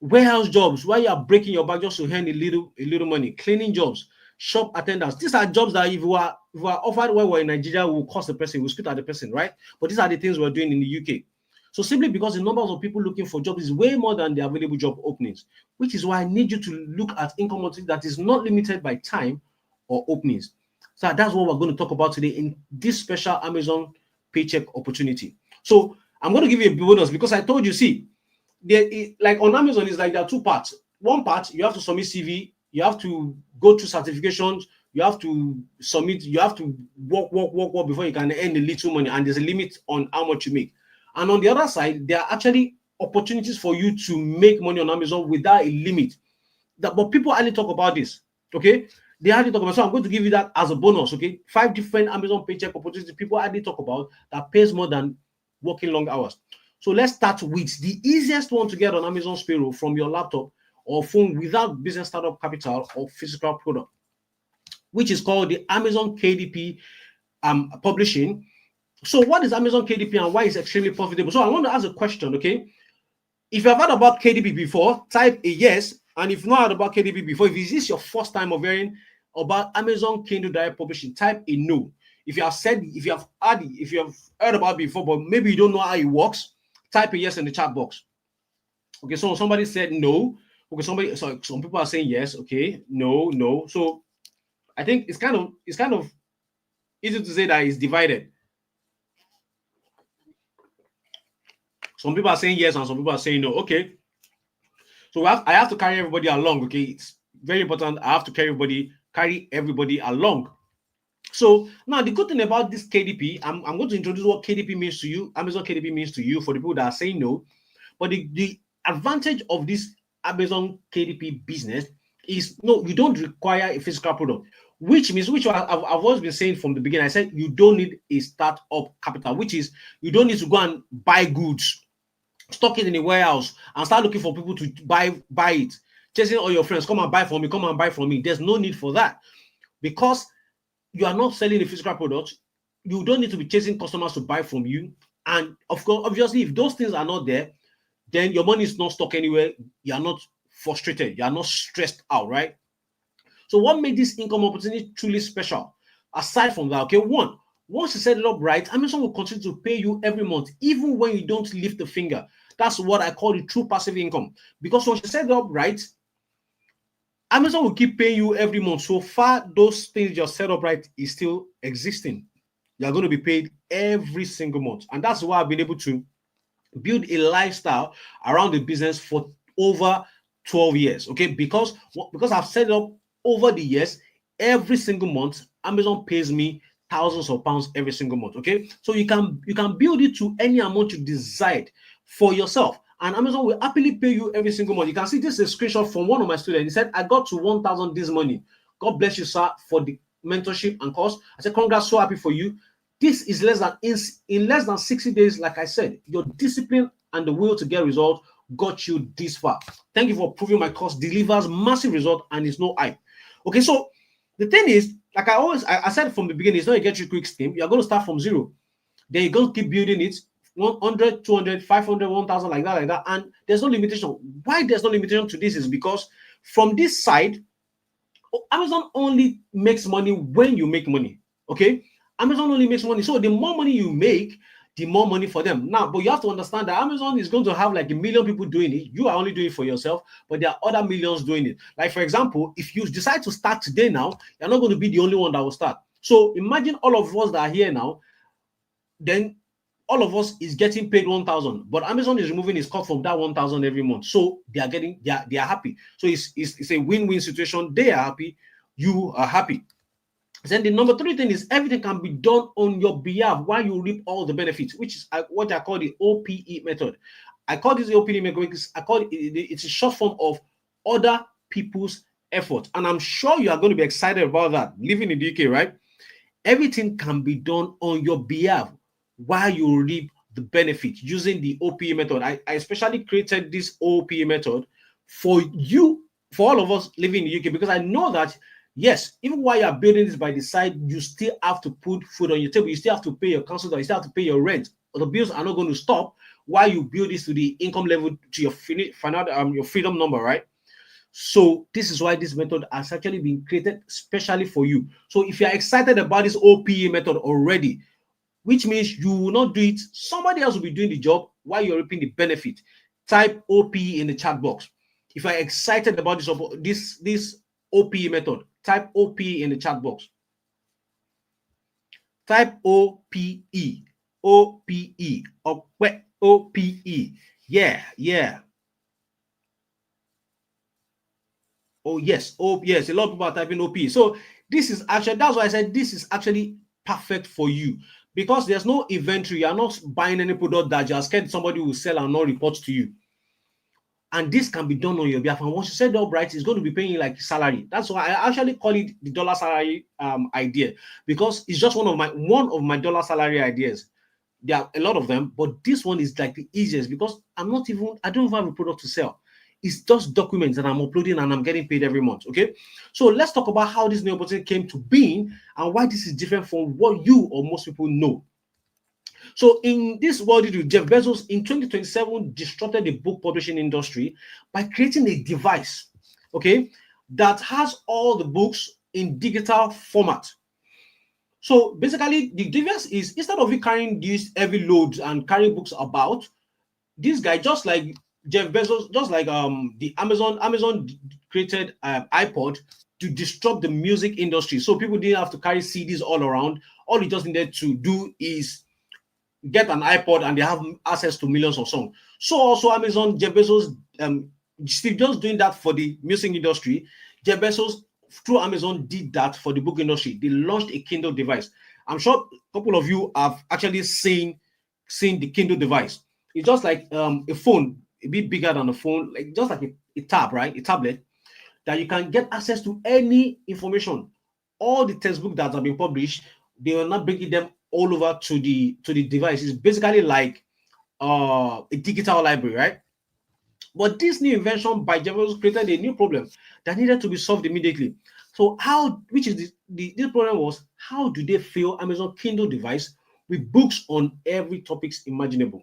warehouse jobs where you are breaking your back just to earn a little money, cleaning jobs, shop attendants. These are jobs that if we are offered while we're in Nigeria, we'll cost the person, we'll spit at the person, right? But these are the things we're doing in the UK. So simply because the numbers of people looking for jobs is way more than the available job openings, which is why I need you to look at income opportunity that is not limited by time or openings. So that's what we're going to talk about today in this special Amazon paycheck opportunity. So I'm going to give you a bonus because I told you, see, like on Amazon, it's like there are two parts. One part, you have to submit CV, you have to go through certifications, you have to submit, you have to work before you can earn a little money, and there's a limit on how much you make. And on the other side, there are actually opportunities for you to make money on Amazon without a limit. But people hardly talk about this, okay? They hardly talk about. So I'm going to give you that as a bonus, okay? 5 different Amazon paycheck opportunities people hardly talk about that pays more than working long hours. So let's start with the easiest one to get on Amazon's payroll from your laptop or phone without business startup capital or physical product, which is called the Amazon KDP publishing. So what is Amazon KDP and why is it extremely profitable? So I want to ask a question, okay? If you've heard about KDP before, type a yes. And if you've not heard about KDP before, if this is your first time of hearing about Amazon Kindle Direct Publishing, type a no. If you have heard about it before, but maybe you don't know how it works, type a yes in the chat box. Okay, so somebody said no. Okay, some people are saying yes. Okay, no. So I think it's kind of easy to say that it's divided. Some people are saying yes and some people are saying no. Okay. So I have to carry everybody along. Okay. It's very important. I have to carry everybody along. So now the good thing about this KDP, I'm going to introduce what KDP means to you, Amazon KDP means to you for the people that are saying no. But the advantage of this Amazon KDP business is no, you don't require a physical product, which means, I've always been saying from the beginning, I said you don't need a startup capital, which is you don't need to go and buy goods, stock it in a warehouse, and start looking for people to buy it, chasing all your friends, come and buy from me. There's no need for that because you are not selling a physical product. You don't need to be chasing customers to buy from you. And of course, obviously, if those things are not there, then your money is not stuck anywhere. You are not frustrated. You are not stressed out, right? So what made this income opportunity truly special? Aside from that, okay, once you set it up right, Amazon will continue to pay you every month, even when you don't lift a finger. That's what I call the true passive income. Because once you set it up right, Amazon will keep paying you every month. So far, those things you're set up right is still existing. You're going to be paid every single month. And that's why I've been able to build a lifestyle around the business for over 12 years. Okay, because I've set it up over the years. Every single month Amazon pays me thousands of pounds every single month. Okay, so you can build it to any amount you decide for yourself, and Amazon will happily pay you every single month. You can see this is a screenshot from one of my students. He said, I got to 1,000 this morning. God bless you, sir, for the mentorship and course. I said, congrats, so happy for you. This is in less than 60 days. Like I said, your discipline and the will to get results got you this far. Thank you for proving my course delivers massive result and it's no hype. Okay, so the thing is, like I said from the beginning, it's not a get you quick scheme. You're going to start from zero. Then you're going to keep building it 100, 200, 500, 1,000, like that. And there's no limitation. Why there's no limitation to this is because from this side, Amazon only makes money when you make money. Okay, Amazon only makes money. So the more money you make, the more money for them. Now, but you have to understand that Amazon is going to have like 1,000,000 people doing it. You are only doing it for yourself, but there are other millions doing it. Like, for example, if you decide to start today now, you're not going to be the only one that will start. So imagine all of us that are here now, then all of us is getting paid 1,000, but Amazon is removing its cut from that 1,000 every month. So they are happy. So it's a win-win situation. They are happy, you are happy. Then the number 3 thing is everything can be done on your behalf while you reap all the benefits, which is what I call the OPE method. I call this the OPE method because it's a short form of other people's effort. And I'm sure you are going to be excited about that. Living in the UK, right? Everything can be done on your behalf while you reap the benefit using the OPE method. I especially created this OPE method for you, for all of us living in the UK, because I know that yes, even while you're building this by the side, you still have to put food on your table. You still have to pay your council, you still have to pay your rent. The bills are not going to stop while you build this to the income level to your your freedom number, right? So this is why this method has actually been created specially for you. So if you're excited about this OPE method already, which means you will not do it, somebody else will be doing the job while you're reaping the benefit, type OPE in the chat box. If you're excited about this OPE method, type OPE in the chat box. Type OPE. OPE. OPE. Yeah. Oh, yes. Oh, yes. A lot of people are typing OP. So this is actually, that's why I said this is actually perfect for you, because there's no inventory. You're not buying any product that you're scared somebody will sell and not report to you. And this can be done on your behalf. And once you set it up right, it's going to be paying you like salary. That's why I actually call it the dollar salary idea, because it's just one of my dollar salary ideas. There are a lot of them, but this one is like the easiest because I don't even have a product to sell. It's just documents that I'm uploading and I'm getting paid every month. Okay, so let's talk about how this new opportunity came to being and why this is different from what you or most people know. So in this world, Jeff Bezos in 2027 disrupted the book publishing industry by creating a device, okay, that has all the books in digital format. So basically, the device is, instead of you carrying these heavy loads and carrying books about, this guy, just like Jeff Bezos, just like the Amazon created iPod to disrupt the music industry. So people didn't have to carry CDs all around. All you just needed to do is get an iPod and they have access to millions of songs. So also Amazon, Jeff Bezos, Steve Jobs doing that for the music industry. Jeff Bezos through Amazon did that for the book industry. They launched a Kindle device. I'm sure a couple of you have actually seen the Kindle device. It's just like a phone, a bit bigger than a phone, like just like a tab, right? A tablet that you can get access to any information. All the textbooks that have been published, they are not bringing them all over to the device. It's basically like a digital library, right? But this new invention by Jeff Bezos created a new problem that needed to be solved immediately. So this problem was, how do they fill Amazon Kindle device with books on every topics imaginable?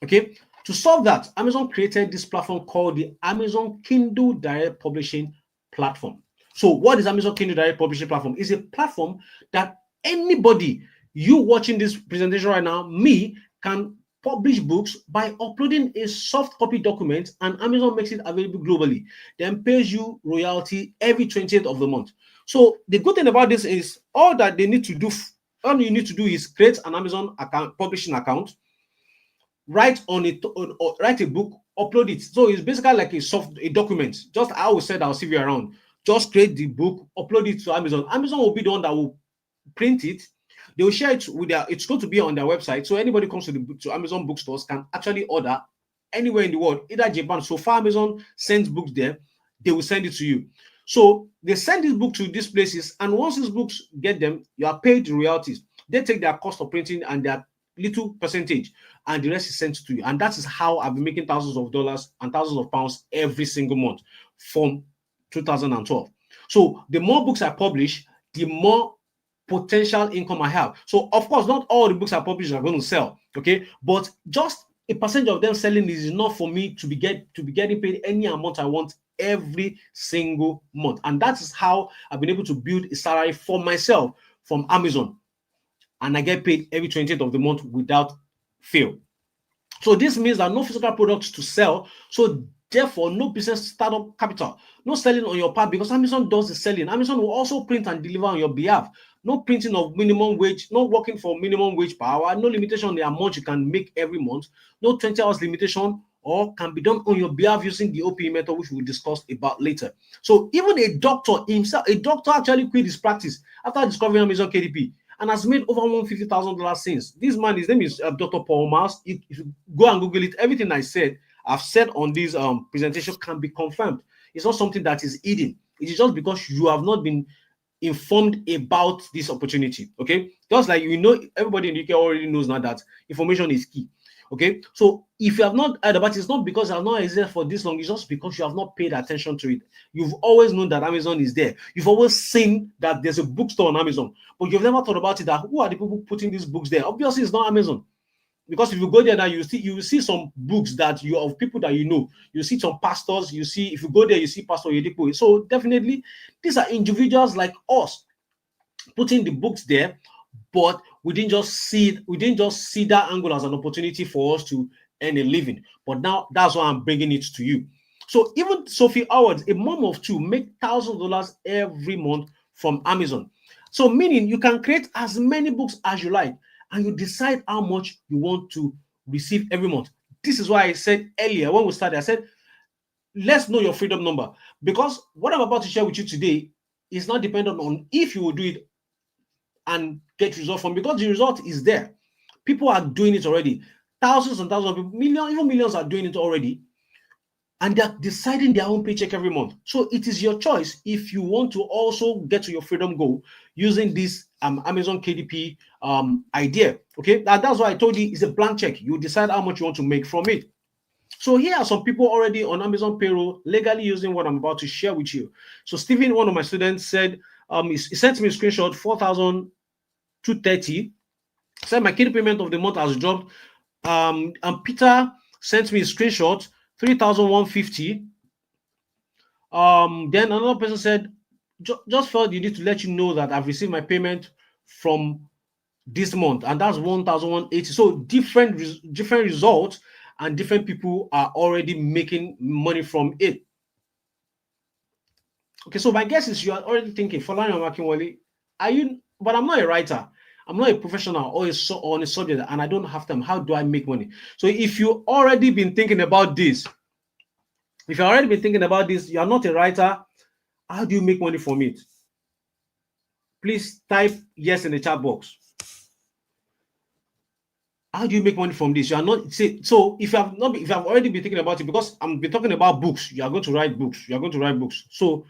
Okay, to solve that, Amazon created this platform called the Amazon Kindle Direct Publishing Platform. So what is Amazon Kindle Direct Publishing Platform? It's a platform that anybody, you watching this presentation right now, me, can publish books by uploading a soft copy document, and Amazon makes it available globally, then pays you royalty every 20th of the month. So the good thing about this is all that they need to do, all you need to do is create an Amazon account, publishing account, write on it, write a book, upload it. So it's basically like a document. Just I will send our CV around. Just create the book, upload it to Amazon. Amazon will be the one that will print it. They will share it with their. It's going to be on their website, so anybody comes to Amazon bookstores can actually order anywhere in the world, either Japan. So far, Amazon sends books there, they will send it to you. So they send this book to these places, and once these books get them, you are paid royalties. They take their cost of printing and their little percentage, and the rest is sent to you. And that is how I've been making thousands of dollars and thousands of pounds every single month from 2012. So the more books I publish, the more potential income I have. So of course, not all the books I publish are going to sell, okay, but just a percentage of them selling is enough for me to be getting paid any amount I want every single month. And that is how I've been able to build a salary for myself from Amazon, and I get paid every 20th of the month without fail. So this means that no physical products to sell, so therefore no business startup capital, no selling on your part, because Amazon does the selling. Amazon will also print and deliver on your behalf. No printing of minimum wage, no working for minimum wage per hour, no limitation on the amount you can make every month, no 20 hours limitation, or can be done on your behalf using the OPE method, which we'll discuss about later. So even a doctor himself, a doctor actually quit his practice after discovering Amazon KDP and has made over $150,000 since. This man, his name is Dr. Paul Miles. If you go and Google it, everything I've said on this presentation can be confirmed. It's not something that is hidden. It is just because you have not been informed about this opportunity. Okay, just like everybody in the UK already knows now that information is key. Okay, so if you have not heard about it, it's not because it has not existed for this long, it's just because you have not paid attention to it. You've always known that Amazon is there. You've always seen that there's a bookstore on Amazon, but you've never thought about it, that who are the people putting these books there? Obviously, it's not Amazon. Because if you go there now, you will see some books that you of people that you know. You see some pastors. You see, if you go there, you see Pastor Yedipo. So definitely, these are individuals like us putting the books there, but we didn't just see that angle as an opportunity for us to earn a living. But now that's why I'm bringing it to you. So even Sophie Howard, a mom of two, make $1,000 every month from Amazon. So meaning you can create as many books as you like, and you decide how much you want to receive every month. This is why I said earlier when we started, I said, let's know your freedom number, because what I'm about to share with you today is not dependent on if you will do it and get result from, because the result is there. People are doing it already. Thousands and thousands of people, millions, even millions are doing it already. And they're deciding their own paycheck every month. So it is your choice if you want to also get to your freedom goal using this Amazon KDP idea. Okay, that's why I told you it's a blank check. You decide how much you want to make from it. So here are some people already on Amazon Payroll legally using what I'm about to share with you. So Stephen, one of my students, said he sent me a screenshot, 4,230. Said my KDP payment of the month has dropped. And Peter sent me a screenshot, 3,150. Then another person said, just felt you need to let you know that I've received my payment from this month, and that's 1,180. So different results, and different people are already making money from it. Okay, so my guess is you are already thinking, Falani Amakinwale, are you? But I'm not a writer. I'm not a professional or on a subject, and I don't have time. How do I make money? So if you already been thinking about this, you are not a writer, how do you make money from it? Please type yes in the chat box. How do you make money from this? You are not so if you have already been thinking about it, because I'm been talking about books, you are going to write books. So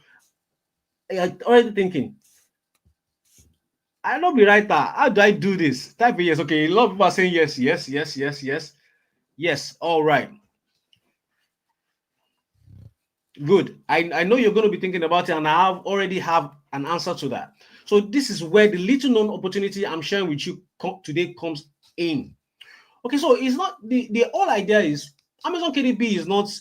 you're already thinking, I don't be writer. How do I do this? Type yes. Okay, a lot of people are saying yes. Yes. All right. Good. I know you're going to be thinking about it, and I already have an answer to that. So this is where the little known opportunity I'm sharing with you today comes in. Okay, so it's not the whole idea is Amazon KDP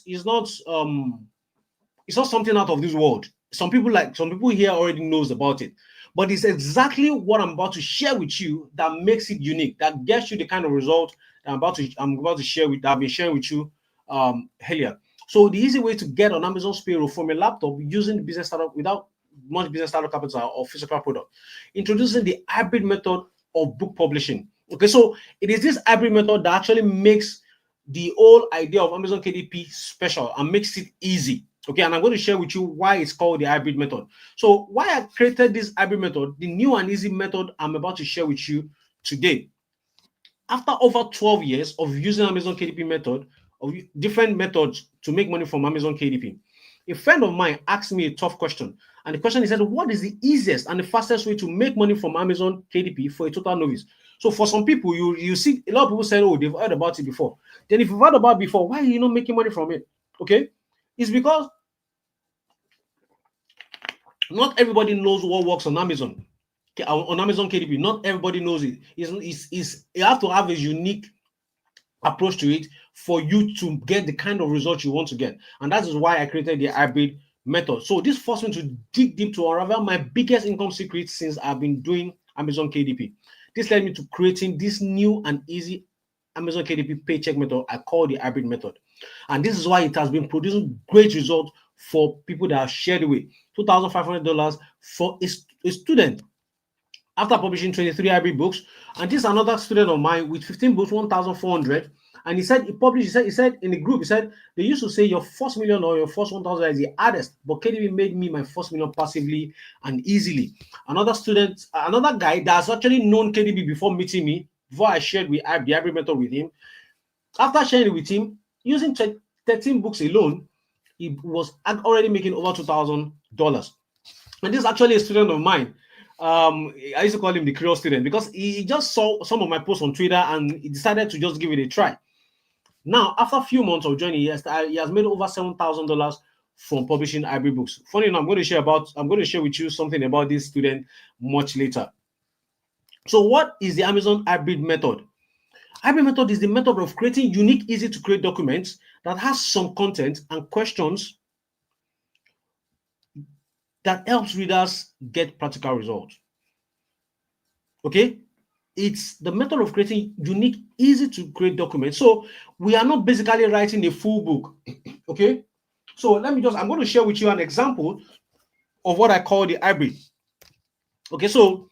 is not something out of this world. Some people here already knows about it, but it's exactly what I'm about to share with you that makes it unique, that gets you the kind of result I'm about to share with I've been sharing with you earlier. So the easy way to get on Amazon's payroll from a laptop using business startup without much business startup capital or physical product. Introducing the hybrid method of book publishing. Okay, so it is this hybrid method that actually makes the whole idea of Amazon KDP special and makes it easy. Okay, and I'm going to share with you why it's called the hybrid method. So why I created this hybrid method, the new and easy method I'm about to share with you today. After over 12 years of using Amazon KDP method, of different methods to make money from Amazon KDP, a friend of mine asked me a tough question. And the question, he said, what is the easiest and the fastest way to make money from Amazon KDP for a total novice? So for some people, you see a lot of people say, oh, they've heard about it before. Then if you've heard about it before, why are you not making money from it? Okay, it's because not everybody knows what works on Amazon. On Amazon KDP, not everybody knows it. You have to have a unique approach to it for you to get the kind of results you want to get. And that is why I created the hybrid method. So this forced me to dig deep to unravel my biggest income secret since I've been doing Amazon KDP. This led me to creating this new and easy Amazon KDP paycheck method I call the hybrid method. And this is why it has been producing great results for people that have shared away $2,500 for a student after publishing 23 hybrid books. And this is another student of mine with 15 books, 1,400. And he said he published, he said in the group, he said they used to say your first million or your first 1,000 is the hardest, but KDP made me my first million passively and easily. Another student, another guy that's actually known KDP before meeting me, before I shared the hybrid method with him, after sharing it with him, using 13 books alone, he was already making over $2,000. And this is actually a student of mine. I used to call him the curious student because he just saw some of my posts on Twitter and he decided to just give it a try. Now, after a few months of joining, he has made over $7,000 from publishing hybrid books. Funny enough, I'm going to share with you something about this student much later. So, what is the Amazon hybrid method? Hybrid method is the method of creating unique, easy to create documents that has some content and questions that helps readers get practical results. Okay, it's the method of creating unique, easy to create documents. So we are not basically writing a full book. Okay, so I'm going to share with you an example of what I call the hybrid. Okay, so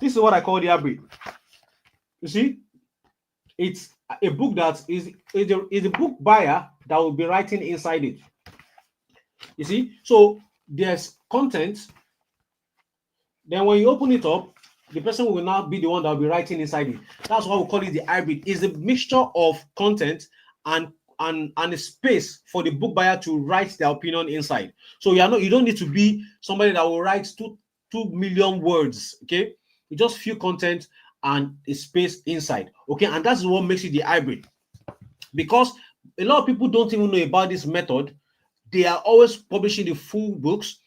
this is what I call the hybrid. You see, it's a book that is a book buyer that will be writing inside it. You see, so there's content. Then when you open it up, the person will now be the one that will be writing inside it. That's why we call it the hybrid. It's a mixture of content and a space for the book buyer to write their opinion inside. So you don't need to be somebody that will write 2 million words. Okay, you just few content and a space inside. Okay, and that's what makes it the hybrid. Because a lot of people don't even know about this method. They are always publishing the full books,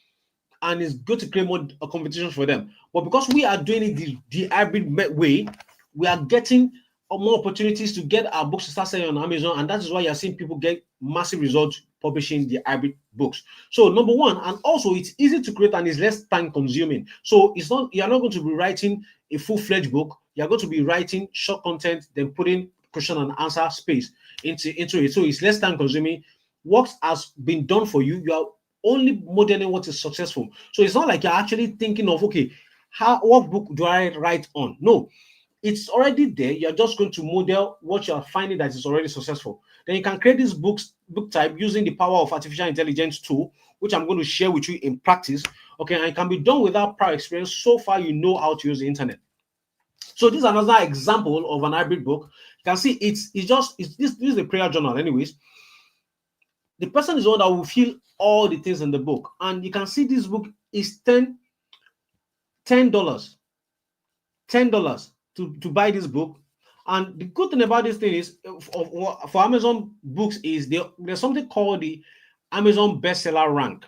and it's good to create more competitions for them. But because we are doing it the hybrid way, we are getting more opportunities to get our books to start selling on Amazon, and that is why you're seeing people get massive results publishing the hybrid books. So number one, and also it's easy to create and it's less time consuming. So you're not going to be writing a full-fledged book. You're going to be writing short content, then putting question and answer space into it. So it's less time consuming. What has been done for you, you are only modeling what is successful. So it's not like you're actually thinking of, okay, what book do I write on? No, it's already there. You're just going to model what you're finding that is already successful. Then you can create this book type using the power of artificial intelligence tool, which I'm going to share with you in practice. Okay, and it can be done without prior experience. So far, you know how to use the internet. So this is another example of an hybrid book. You can see this is a prayer journal, anyways. The person is the one that will feel all the things in the book, and you can see this book is $10 to buy this book. And the good thing about this thing is for Amazon books is there's something called the Amazon bestseller rank.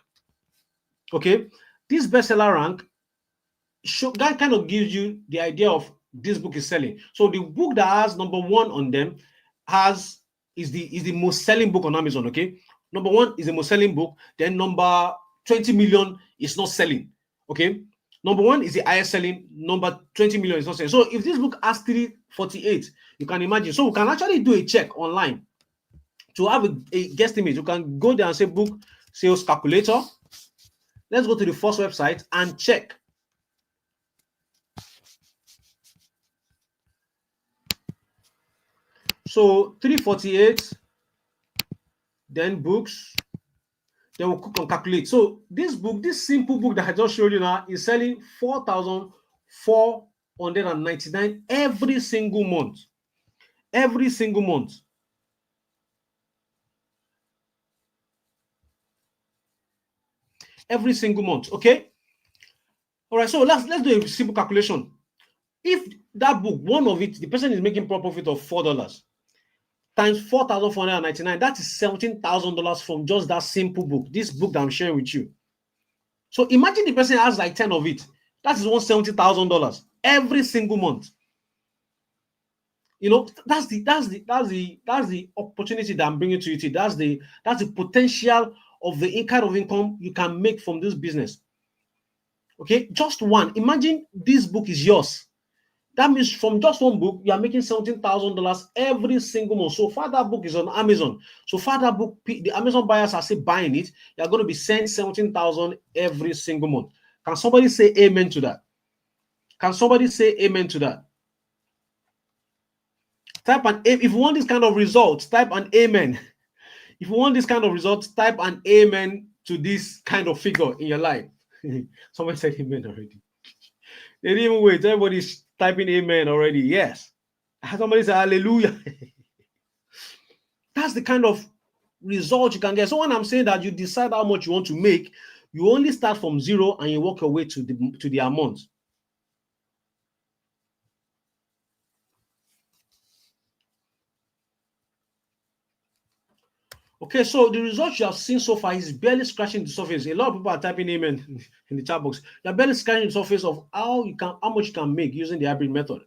Okay, this bestseller rank that kind of gives you the idea of this book is selling. So the book that has number one on them is the most selling book on Amazon. Okay, number one is the most selling book. Then number 20 million is not selling. Okay, Number one is the highest selling. Number 20 million is not selling. So if this book has 348, you can imagine. So we can actually do a check online to have a guesstimate. You can go there and say book sales calculator. Let's go to the first website and check. So 348, then books, then we'll click on calculate. So this book, this simple book that I just showed you now, is selling 4,499 every single month. Every single month. Every single month. Okay. All right. So let's do a simple calculation. If that book, one of it, the person is making profit of $4 times 4,499, that is $17,000 from just that simple book. This book that I'm sharing with you. So imagine the person has like 10 of it. That is $170,000 every single month. You know, that's the opportunity that I'm bringing to you. That's the potential of the kind of income you can make from this business. Okay, just one. Imagine this book is yours. That means from just one book, you are making $17,000 every single month. So far, that book is on Amazon. So far, that book, the Amazon buyers are still buying it. You are going to be sending $17,000 every single month. Can somebody say amen to that? Can somebody say amen to that? Type an if you want this kind of results, type an amen. If you want this kind of results, type an amen to this kind of figure in your life. Somebody said amen already. They didn't even wait. Everybody's typing amen already. Yes. Somebody said hallelujah. That's the kind of result you can get. So when I'm saying that you decide how much you want to make, you only start from zero and you work your way to the amount. Okay, so the results you have seen so far is barely scratching the surface. A lot of people are typing amen in the chat box. You're barely scratching the surface of how much you can make using the hybrid method.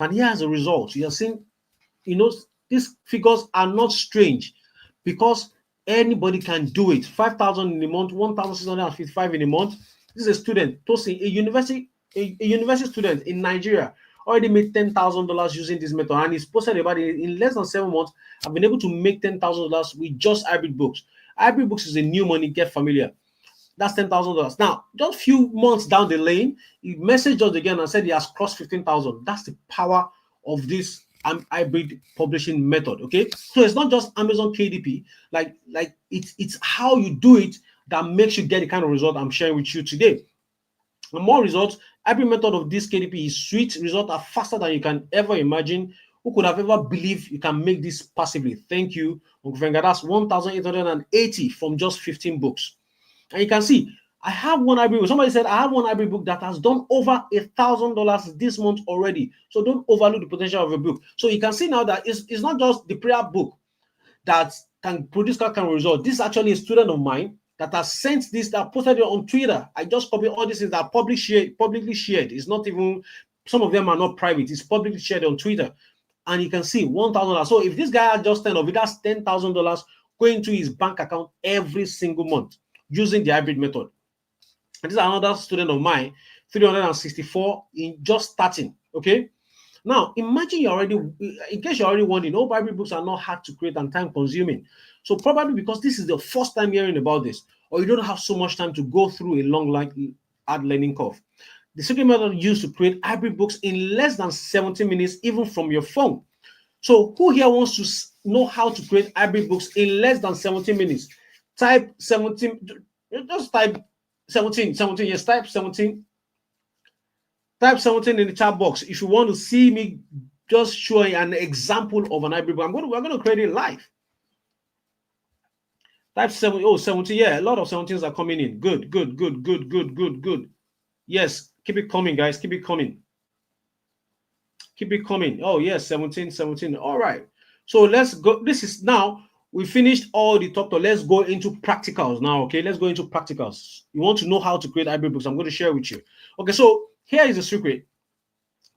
And here's the results. You're seeing, you know, these figures are not strange because anybody can do it. 5,000 in a month, 1,655 in a month. This is a student, Tosin, a university student in Nigeria, already made $10,000 using this method, and he's posted about it in less than 7 months. I've been able to make $10,000 with just hybrid books. Hybrid books is a new money. Get familiar. That's $10,000. Now, just a few months down the lane, he messaged us again and said he has crossed 15,000. That's the power of this hybrid publishing method. Okay, so it's not just Amazon KDP. Like it's how you do it that makes you get the kind of result I'm sharing with you today. And more results. Every method of this KDP is sweet. Results are faster than you can ever imagine. Who could have ever believed you can make this passively? Thank you, Uncle Venga. That's 1,880 from just 15 books. And you can see, I have one hybrid book. Somebody said, I have one hybrid book that has done over $1,000 this month already. So don't overlook the potential of a book. So you can see now that it's not just the prayer book that can produce that kind of result. This is actually a student of mine that has sent this, that posted it on Twitter. I just copied all these things that are publicly shared. It's not even, some of them are not private. It's publicly shared on Twitter. And you can see $1,000. So if this guy has just 10 of it, that's $10,000 going to his bank account every single month using the hybrid method. And this is another student of mine, 364 in just starting. Okay. Now, imagine you already, in case you're already wondering, all hybrid books are not hard to create and time consuming. So probably because this is the first time hearing about this, or you don't have so much time to go through a long, hard learning curve. The secret method used to create hybrid books in less than 70 minutes, even from your phone. So who here wants to know how to create hybrid books in less than 70 minutes? Type 17, just type 17, yes, type 17. Type 17 in the chat box if you want to see me just showing an example of an hybrid book. We're going to create it live. Type 17, yeah, a lot of 17s are coming in. Good. Yes, keep it coming, guys. Keep it coming. Oh, yes, 17. All right. So let's go. This is now, we finished all the top. Let's go into practicals now, okay? Let's go into practicals. You want to know how to create hybrid books. I'm going to share with you. Okay, so here is the secret.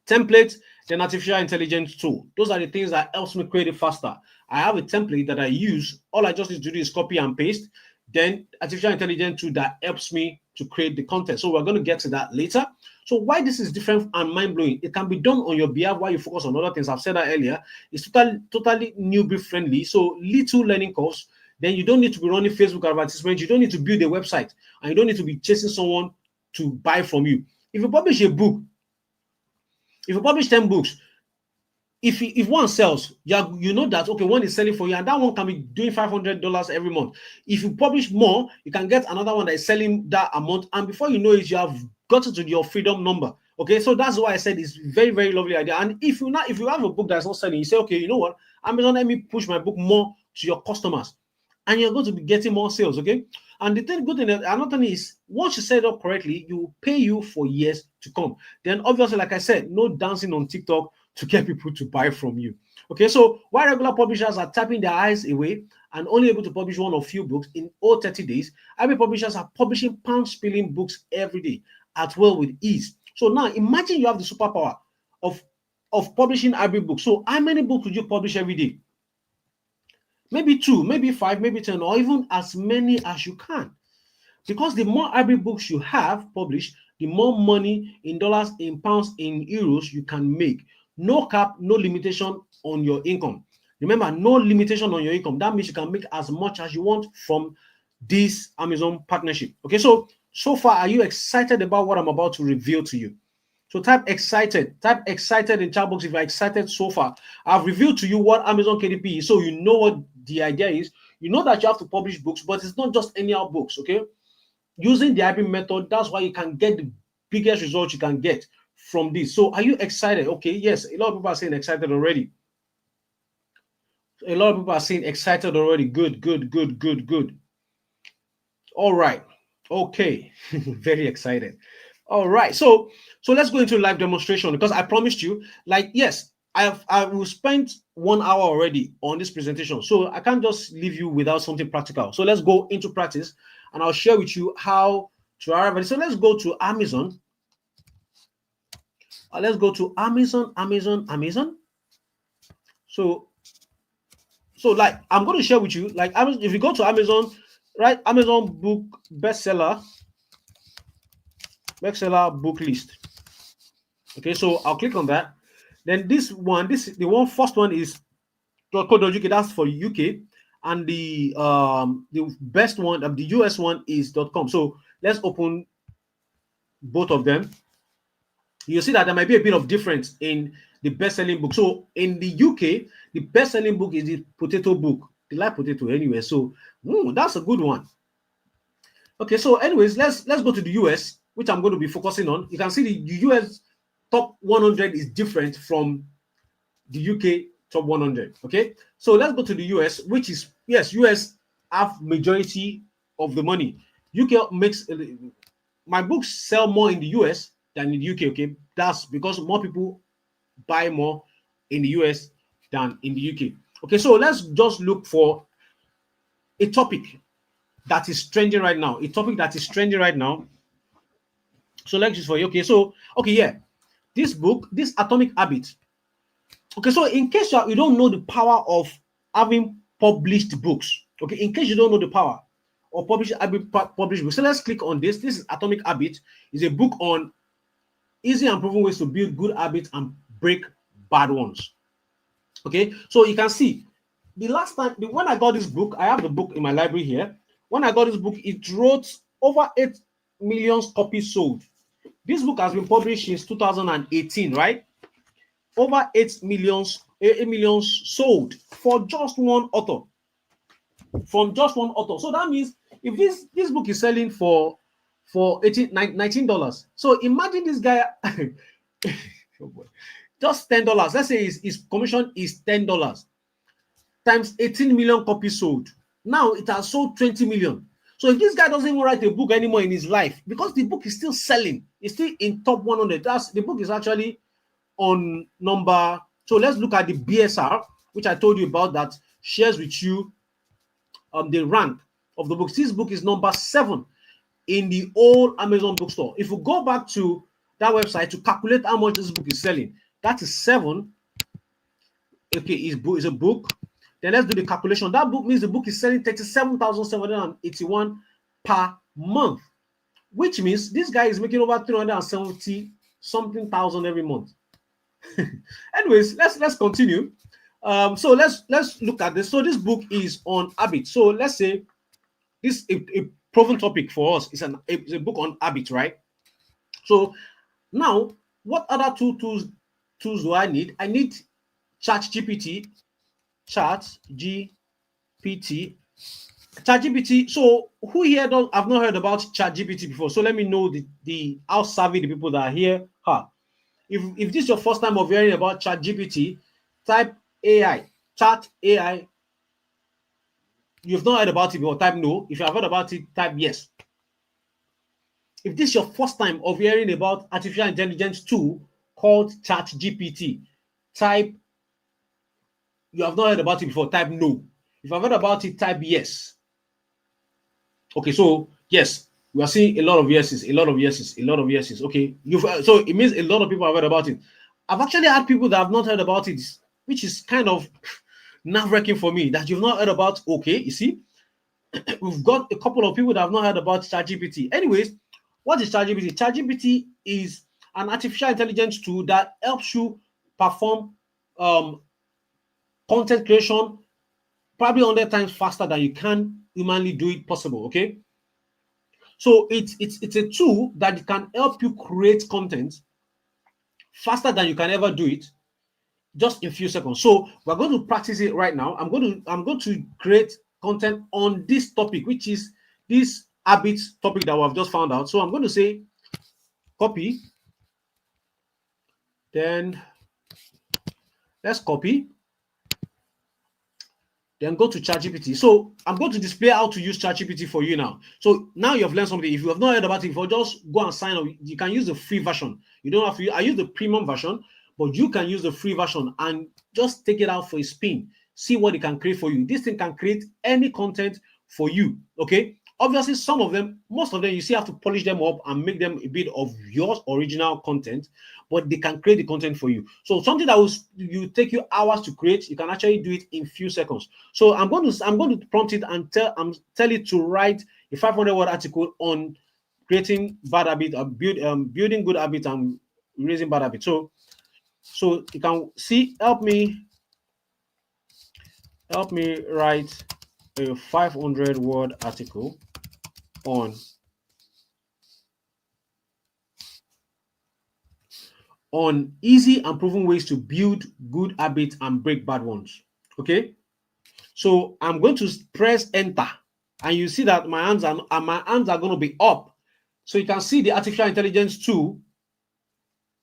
Template, then artificial intelligence tool. Those are the things that helps me create it faster. I have a template that I use. All I just need to do is copy and paste. Then artificial intelligence tool that helps me to create the content. So we're going to get to that later. So why this is different and mind-blowing, it can be done on your behalf while you focus on other things. I've said that earlier. It's totally newbie friendly. So little learning curves. Then you don't need to be running Facebook advertisements. You don't need to build a website, and you don't need to be chasing someone to buy from you. If you publish a book, if you publish 10 books, if one sells, you know that, okay, one is selling for you, and that one can be doing $500 every month. If you publish more, you can get another one that is selling that amount, and before you know it, you have gotten to your freedom number. Okay, so that's why I said it's very, very lovely idea. And if you have a book that's not selling, you say, okay, you know what, Amazon, let me push my book more to your customers, and you're going to be getting more sales. Okay, and the good thing, another thing is, once you set it up correctly, you will pay you for years to come. Then obviously, like I said, no dancing on TikTok to get people to buy from you. Okay, so while regular publishers are tapping their eyes away and only able to publish one or few books in all 30 days, IB publishers are publishing pound-spilling books every day at will with ease. So now imagine you have the superpower of publishing IB books. So how many books would you publish every day? Maybe 2, maybe 5, maybe 10, or even as many as you can. Because the more IB books you have published, the more money in dollars, in pounds, in euros you can make. No cap, no limitation on your income. Remember, no limitation on your income. That means you can make as much as you want from this Amazon partnership. Okay, so far, are you excited about what I'm about to reveal to you? So type excited in chat box if you're excited so far. I've revealed to you what Amazon KDP is, so you know what the idea is. You know that you have to publish books, but it's not just any other books, okay? Using the IB method, that's why you can get the biggest results you can get from this. So are you excited? Okay, yes, a lot of people are saying excited already. A lot of people are saying excited already. Good. All right. Okay. Very excited. All right. So let's go into live demonstration, because I promised you, like, yes, I will spend 1 hour already on this presentation. So I can't just leave you without something practical. So let's go into practice, and I'll share with you how to arrive at it. So let's go to Amazon. Let's go to Amazon. So like, I'm going to share with you, like, if you go to Amazon, right? Amazon book bestseller book list. Okay, so I'll click on that. Then the first one is .co.uk. That's for UK, and the best one, the US one, is .com. So let's open both of them. You see that there might be a bit of difference in the best-selling book. So in the UK, the best-selling book is the potato book. They like potato anyway, so that's a good one. Okay, so anyways, let's go to the US, which I'm going to be focusing on. You can see the US top 100 is different from the UK top 100. Okay, so let's go to the US, which is, yes, US have majority of the money. UK makes my books sell more in the US than in the UK. Okay, that's because more people buy more in the US than in the UK. Okay, so let's just look for a topic that is trending right now. So let's just for you. Okay, so yeah, this book, this Atomic Habit. Okay, so in case you don't know the power of having published books, okay, in case you don't know the power of published books, so let's click on this. This is Atomic Habit. It's a book on easy and proven ways to build good habits and break bad ones. Okay, so you can see the last time when I got this book, I have the book in my library here. When I got this book, it wrote over 8 million copies sold. This book has been published since 2018, right? Over 8 million sold for just one author. From just one author. So that means if this book is selling for $19, so imagine this guy oh boy, just $10. Let's say his commission is $10 times 18 million copies sold. Now it has sold 20 million. So if this guy doesn't even write a book anymore in his life, because the book is still selling, it's still in top 100. The book is actually on number. So let's look at the BSR, which I told you about, that shares with you the rank of the books. This book is number 7 in the whole Amazon bookstore. If you go back to that website to calculate how much this book is selling, that is 7. Okay, is a book. Then let's do the calculation. That book means the book is selling 37,781 per month. which means this guy is making over 370 something thousand every month. Anyways, let's continue. So let's look at this. So this book is on habit. So let's say this a proven topic for us is it's a book on habit, right? So now, what other two tools do I need? I need Chat GPT, Chat GPT, Chat GPT. So who here don't I've not heard about Chat GPT before? So let me know the how savvy the people that are here are. If this is your first time of hearing about Chat GPT, type AI, Chat AI. You've not heard about it before, type no. If you have heard about it, type yes. If this is your first time of hearing about artificial intelligence tool called Chat GPT, type you have not heard about it before, type no. If I've heard about it, type yes. Okay, so yes, we are seeing a lot of yeses, a lot of yeses, a lot of yeses. Okay, so it means a lot of people have heard about it. I've actually had people that have not heard about it, which is kind of nerve-wracking for me that you've not heard about. Okay, you see, we've got a couple of people that have not heard about ChatGPT. Anyways, what is ChatGPT? ChatGPT is an artificial intelligence tool that helps you perform content creation probably 100 times faster than you can humanly do it possible. Okay, so it's a tool that can help you create content faster than you can ever do it, just in a few seconds. So we're going to practice it right now. I'm going to create content on this topic, which is this habit topic that we've just found out. So I'm going to say copy, then let's copy, then go to ChatGPT. So I'm going to display how to use ChatGPT for you now. So now you've learned something. If you have not heard about it before, just go and sign up. You can use the free version. You don't have to. I use the premium version, but you can use the free version and just take it out for a spin. See what it can create for you. This thing can create any content for you. Okay. Obviously, some of them, most of them, you still have to polish them up and make them a bit of your original content, but they can create the content for you. So something that will take you hours to create, you can actually do it in few seconds. So I'm going to prompt it and tell it to write a 500-word article on creating bad habit, building good habits and raising bad habits. So you can see, help me write a 500-word article on easy and proven ways to build good habits and break bad ones. Okay, so I'm going to press enter, and you see that my hands are going to be up. So you can see the artificial intelligence tool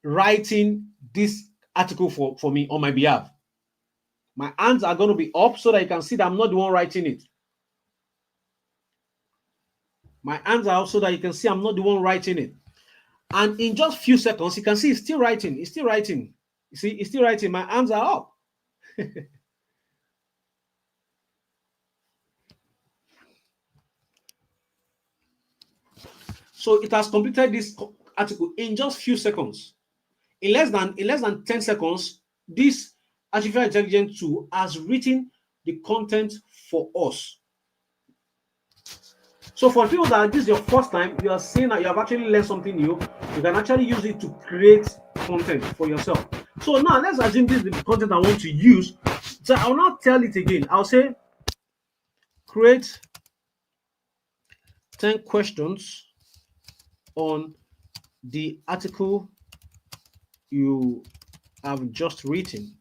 writing this article for me on my behalf. My hands are going to be up so that you can see that I'm not the one writing it. My hands are up so that you can see I'm not the one writing it. And in just few seconds, you can see it's still writing. It's still writing. You see, it's still writing. My hands are up. So it has completed this article in just few seconds. In less than 10 seconds, this artificial intelligence tool has written the content for us. So for people that this is your first time, you are saying that you have actually learned something new, you can actually use it to create content for yourself. So now let's assume this is the content I want to use. So I'll not tell it again. I'll say create 10 questions on the article you have just written.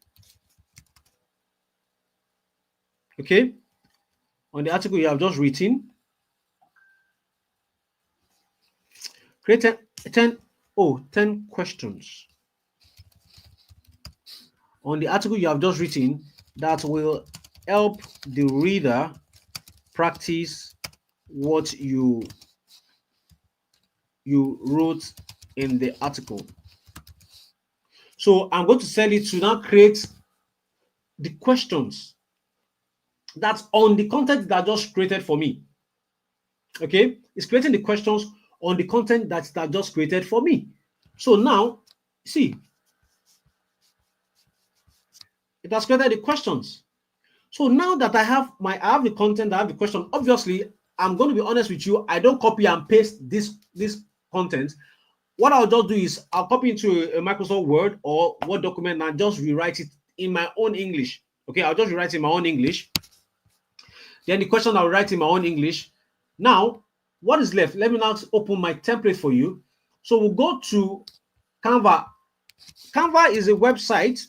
Okay, on the article you have just written, create 10 questions on the article you have just written that will help the reader practice what you wrote in the article. So I'm going to tell it to now create the questions that's on the content that just created for me. Okay, it's creating the questions on the content that just created for me. So now, see, it has created the questions. So now that I have the content, I have the question. Obviously, I'm going to be honest with you, I don't copy and paste this content. What I'll just do is I'll copy into a Microsoft Word or Word document and just rewrite it in my own English. Okay, I'll just rewrite in my own English. Then the question I'll write in my own English. Now, what is left? Let me now open my template for you. So we'll go to Canva. Canva is a website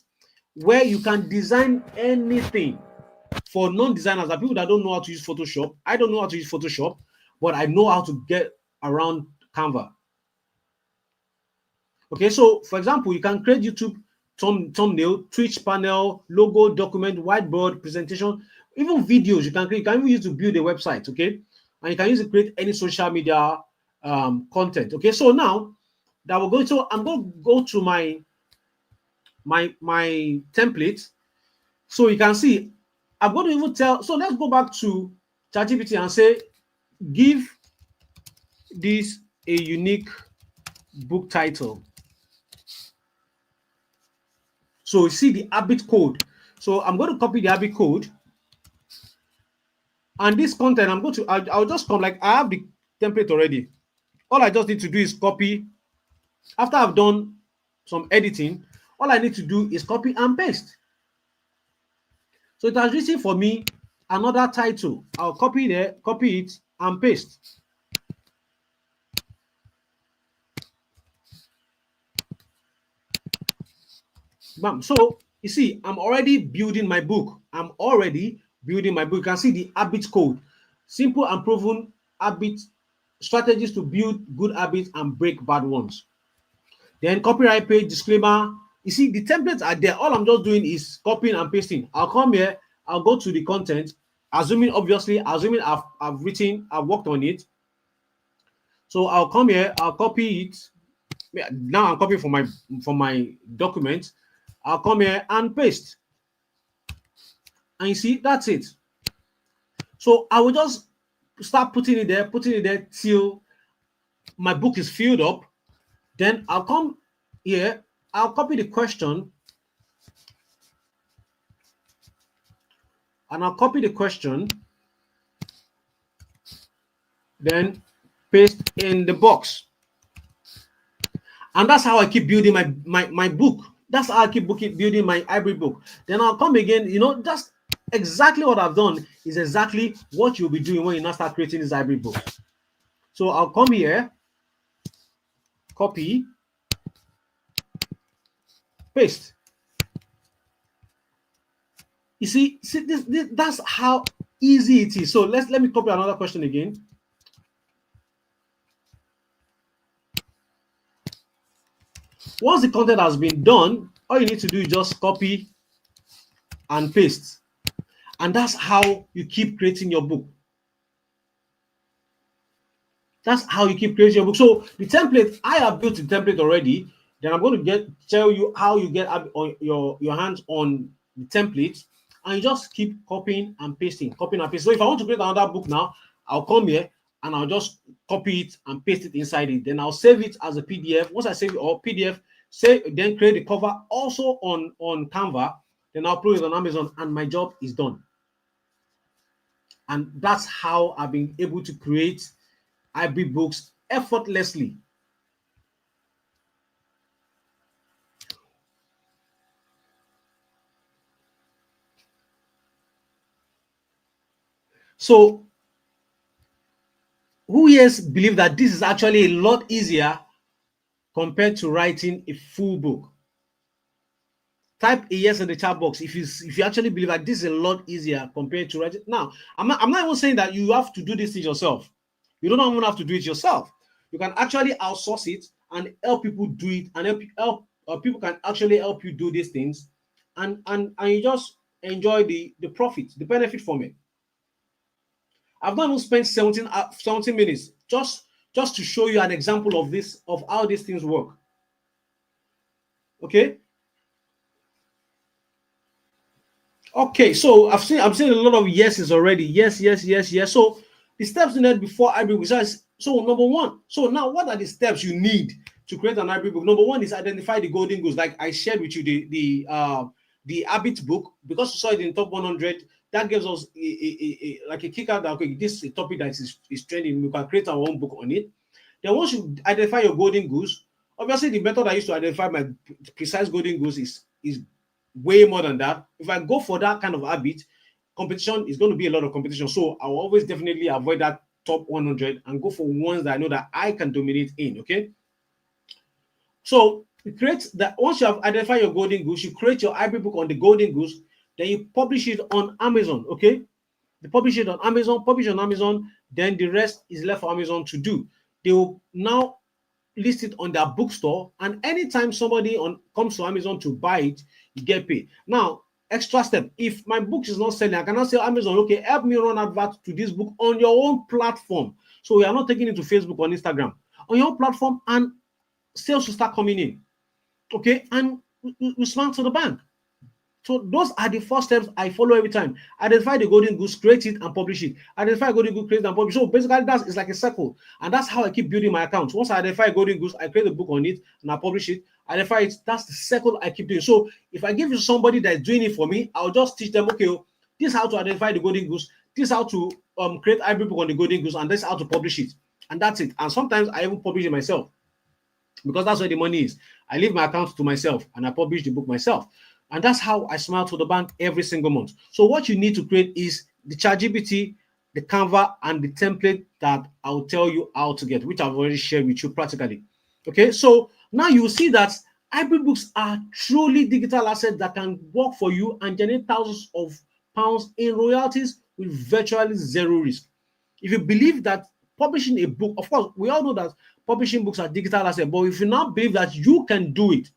where you can design anything. For non-designers, are people that don't know how to use Photoshop. I don't know how to use Photoshop, but I know how to get around Canva. Okay, so for example, you can create YouTube thumbnail, Twitch panel, logo, document, whiteboard, presentation, even videos. You can create. You can even use to build a website. Okay, and you can use to create any social media content. Okay, so now that we're going to, I'm going to go to my template, so you can see I'm going to even tell. So let's go back to ChatGPT and say, give this a unique book title. So you see the habit code. So I'm going to copy the habit code. And this content, I'm going to, I'll just come, like I have the template already. All I just need to do is copy. After I've done some editing, all I need to do is copy and paste. So it has written for me another title. I'll copy it and paste. Bam. So you see, I'm already building my book. You can see the habit code. Simple and proven habit strategies to build good habits and break bad ones. Then copyright page, disclaimer. You see, the templates are there. All I'm just doing is copying and pasting. I'll come here, I'll go to the content, assuming I've worked on it. So I'll come here, I'll copy it. Now I'm copying from my document. I'll come here and paste. And you see, that's it. So I will just start putting it there till my book is filled up. Then I'll come here, I'll copy the question, and I'll copy the question, then paste in the box. And that's how I keep building my book. That's how I keep building my hybrid book. Then I'll come again, just exactly what I've done is exactly what you'll be doing when you now start creating this hybrid book. So I'll come here, copy, paste. You see this, that's how easy it is. So let me copy another question again. Once the content has been done, all you need to do is just copy and paste. And that's how you keep creating your book. That's how you keep creating your book. So the template, I have built the template already. Then I'm going to tell you how you get on your hands on the template, and you just keep copying and pasting. So if I want to create another book now, I'll come here and I'll just copy it and paste it inside it. Then I'll save it as a PDF. Once I save it or PDF, then create the cover also on Canva. Then I'll upload it on Amazon, and my job is done. And that's how I've been able to create hybrid books effortlessly. So who yes believe that this is actually a lot easier compared to writing a full book? Type a yes in the chat box if you actually believe that this is a lot easier compared to writing. Now, I'm not even saying that you have to do this thing yourself. You don't even have to do it yourself. You can actually outsource it and help people do it, and people can actually help you do these things, and you just enjoy the profit, the benefit from it. I've not even spent 17 minutes just to show you an example of how these things work. Okay, so I'm seeing a lot of yeses already. Yes. So the steps needed before hybrid book. So number one. So now, what are the steps you need to create an hybrid book? Number one is identify the golden goals. Like I shared with you the habit book, because you saw it in top 100. that gives us like a kick out that, okay, this is a topic that is trending. We can create our own book on it. Then once you identify your golden goose, obviously the method I used to identify my precise golden goose is way more than that. If I go for that kind of habit, competition is going to be a lot of competition. So I will always definitely avoid that top 100 and go for ones that I know that I can dominate in. Okay. So you create that. Once you have identified your golden goose, you create your hybrid book on the golden goose, then you publish it on Amazon. Okay. You publish it on Amazon, then the rest is left for Amazon to do. They will now list it on their bookstore, and anytime somebody comes to Amazon to buy it, you get paid. Now, extra step, if my book is not selling, I cannot say Amazon, okay, help me run advert to this book on your own platform. So we are not taking it to Facebook or Instagram. On your own platform, and sales will start coming in. Okay, and we smile to the bank. So those are the first steps I follow every time. Identify the golden goose, create it, and publish it. Identify golden goose, create it, and publish. So basically, it's like a circle, and that's how I keep building my account. Once I identify golden goose, I create a book on it and I publish it. Identify it. That's the circle I keep doing. So if I give you somebody that's doing it for me, I'll just teach them. Okay, this is how to identify the golden goose. This is how to create hybrid book on the golden goose, and this is how to publish it. And that's it. And sometimes I even publish it myself because that's where the money is. I leave my account to myself and I publish the book myself. And that's how I smile to the bank every single month. So what you need to create is the ChatGPT, the Canva, and the template that I'll tell you how to get, which I've already shared with you practically. Okay, so now you will see that hybrid books are truly digital assets that can work for you and generate thousands of pounds in royalties with virtually zero risk. If you believe that publishing a book, of course, we all know that publishing books are digital assets, but if you now believe that you can do it,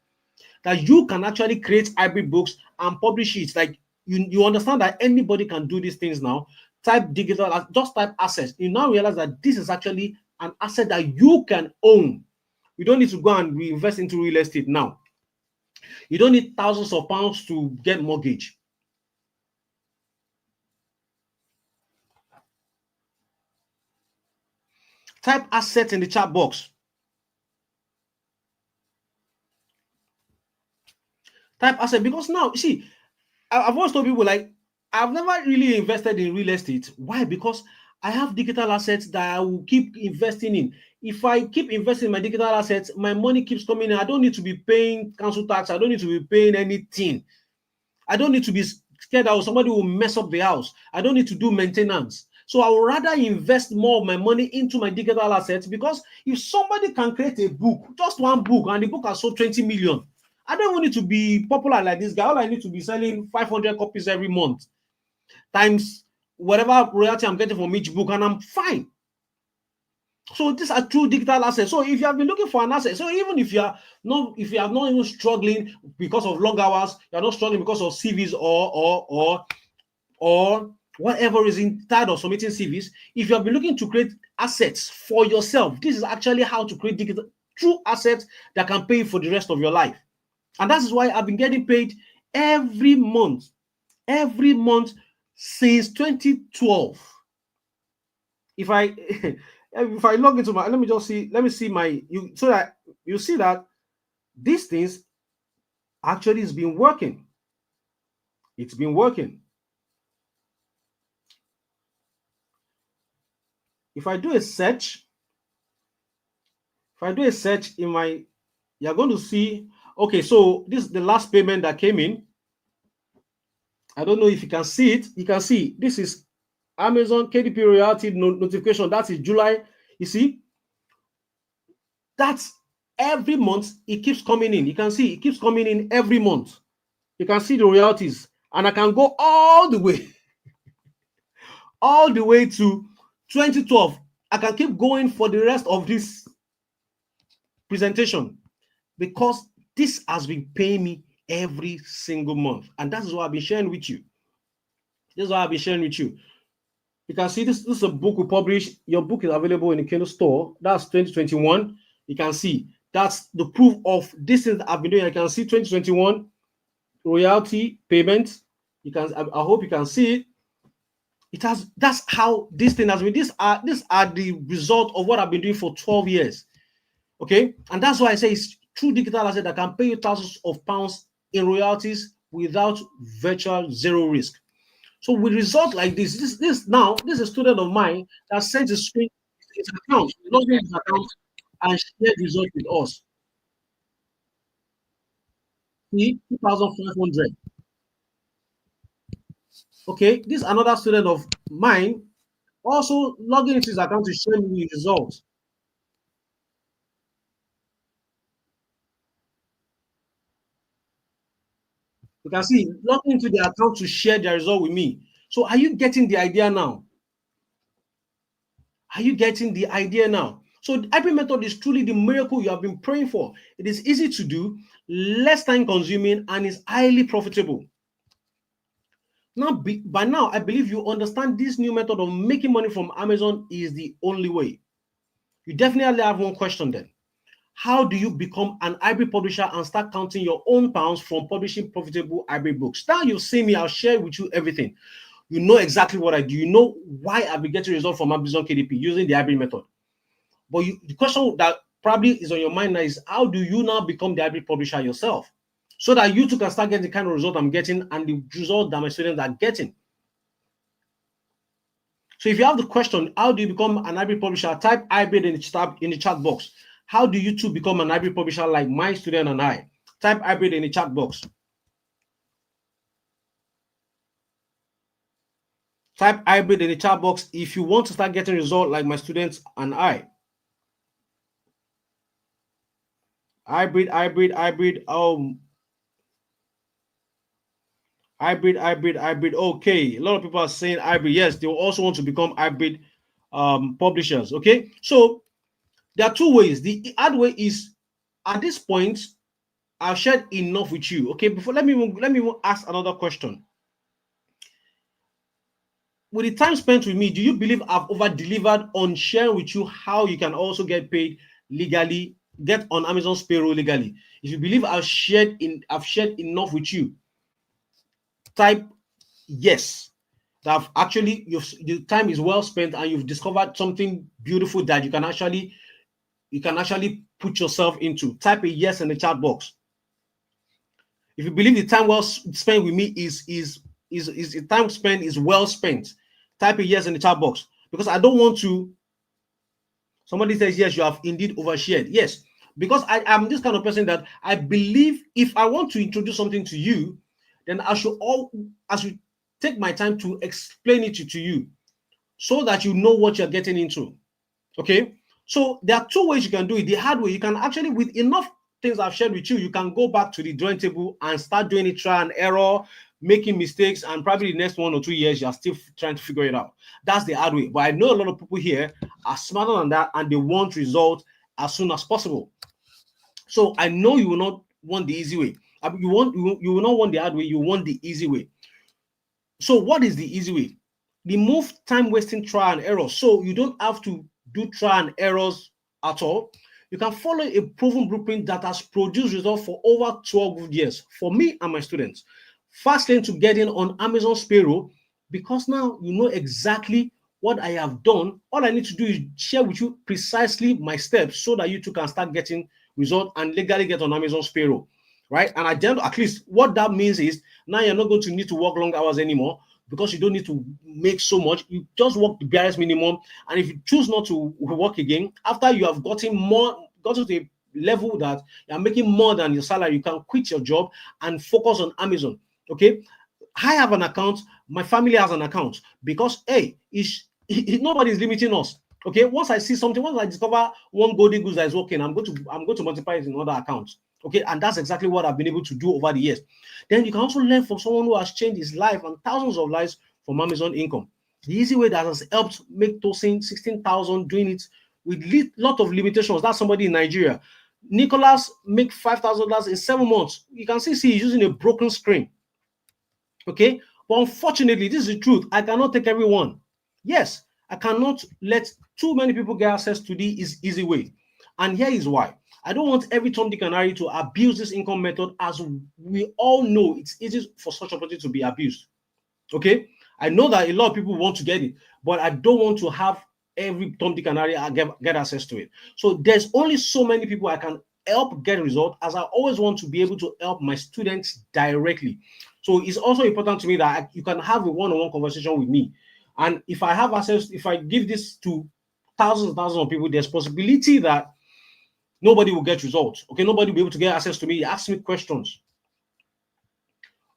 that you can actually create hybrid books and publish it, like you understand that anybody can do these things now. Type digital, just type assets. You now realize that this is actually an asset that you can own. You don't need to go and reinvest into real estate now. You don't need thousands of pounds to get mortgage. Type assets in the chat box. Type asset, because now, you see, I've always told people, like, I've never really invested in real estate. Why? Because I have digital assets that I will keep investing in. If I keep investing in my digital assets, my money keeps coming in. I don't need to be paying council tax. I don't need to be paying anything. I don't need to be scared that somebody will mess up the house. I don't need to do maintenance. So I would rather invest more of my money into my digital assets, because if somebody can create a book, just one book, and the book has sold 20 million, I don't want it to be popular like this guy. All I need to be selling 500 copies every month times whatever royalty I'm getting from each book, and I'm fine. So these are true digital assets. So if you have been looking for an asset, so even if you are not even struggling because of long hours, you're not struggling because of CVs or whatever reason, tired of submitting CVs, if you have been looking to create assets for yourself, this is actually how to create digital true assets that can pay you for the rest of your life. And that is why I've been getting paid every month since 2012. If I log into my, let me see my, so that you see that these things actually has been working. It's been working. If I do a search, in my, you're going to see, okay, so this is the last payment that came in. I don't know if you can see it. You can see this is Amazon KDP royalty notification. That is July. You see, that's every month it keeps coming in. You can see it keeps coming in every month. You can see the royalties, and I can go all the way to 2012. I can keep going for the rest of this presentation, because this has been paying me every single month, and that is what I've been sharing with you. You can see this is a book we published. Your book is available in the Kindle store. That's 2021. You can see that's the proof of this thing that I've been doing. I can see 2021 royalty payment. You can, I hope you can see it. It has, that's how this thing has been. These are the result of what I've been doing for 12 years. Okay, and that's why I say it's true digital asset that can pay you thousands of pounds in royalties without virtual zero risk. So with result like this is a student of mine that sent his account, logged in his account and shared the result with us. See, 2,500. Okay, this another student of mine also logging into his account to share me the results. You can see logging into the account to share the result with me. So are you getting the idea now? Are you getting the idea now? So the hybrid method is truly the miracle you have been praying for. It is easy to do, less time consuming, and is highly profitable. By now, I believe you understand this new method of making money from Amazon is the only way. You definitely have one question then. How do you become an hybrid publisher and start counting your own pounds from publishing profitable hybrid books? Now you've seen me, I'll share with you everything. You know exactly what I do. You know why I've been getting results from Amazon KDP using the hybrid method. But the question that probably is on your mind now is how do you now become the hybrid publisher yourself? So that you too can start getting the kind of result I'm getting and the result that my students are getting. So if you have the question, how do you become an hybrid publisher? Type hybrid in the chat box. How do you too become an hybrid publisher like my student and I? Type hybrid in the chat box. Type hybrid in the chat box if you want to start getting results like my students and I. Hybrid. Hybrid. Okay, a lot of people are saying hybrid. Yes, they will also want to become hybrid publishers. Okay, so there are two ways. The hard way is at this point, I've shared enough with you. Okay, before let me ask another question. With the time spent with me, do you believe I've over-delivered on sharing with you how you can also get paid legally, get on Amazon's payroll legally? If you believe I've shared enough with you, type yes. That actually the time is well spent and you've discovered something beautiful that you can actually put yourself into. Type a yes in the chat box. If you believe the time well spent with me is the time spent is well spent, type a yes in the chat box, because I don't want to. Somebody says yes, you have indeed overshared. Yes, because I am this kind of person that I believe if I want to introduce something to you, then I should take my time to explain it to you so that you know what you're getting into. Okay, so there are two ways you can do it. The hard way, you can actually, with enough things I've shared with you, you can go back to the drawing table and start doing it, trial and error, making mistakes, and probably the next 1 or 2 years you're still trying to figure it out. That's the hard way. But I know a lot of people here are smarter than that and they want results as soon as possible. So I know you will not want the easy way. You will not want the hard way, you want the easy way. So what is the easy way? Remove time wasting trial and error. So you don't have to do trial and errors at all. You can follow a proven blueprint that has produced results for over 12 years for me and my students. Fast lane to get in on Amazon's payroll, because now you know exactly what I have done. All I need to do is share with you precisely my steps so that you too can start getting results and legally get on Amazon's payroll, right? And at least what that means is now you're not going to need to work long hours anymore, because you don't need to make so much. You just work the barest minimum. And if you choose not to work again, after you have gotten to the level that you're making more than your salary, you can quit your job and focus on Amazon. Okay. I have an account. My family has an account, because hey, nobody is limiting us. Okay. Once I see something, once I discover one golden goose that is working, I'm going to multiply it in other accounts. Okay, and that's exactly what I've been able to do over the years. Then you can also learn from someone who has changed his life and thousands of lives from Amazon income. The easy way that has helped make Tosin 16,000 doing it with lot of limitations. That's somebody in Nigeria. Nicholas make $5,000 in 7 months. You can see he's using a broken screen. Okay, but unfortunately, this is the truth. I cannot take everyone. Yes, I cannot let too many people get access to the easy way. And here is why. I don't want every Tom, Dick, and Harry to abuse this income method, as we all know it's easy for such opportunity to be abused. Okay, I know that a lot of people want to get it, but I don't want to have every Tom, Dick, and Harry get access to it. So there's only so many people I can help get a result, as I always want to be able to help my students directly. So it's also important to me that you can have a one-on-one conversation with me. And if I have access, if I give this to thousands and thousands of people, there's possibility that nobody will get results. Okay, nobody will be able to get access to me. Ask me questions.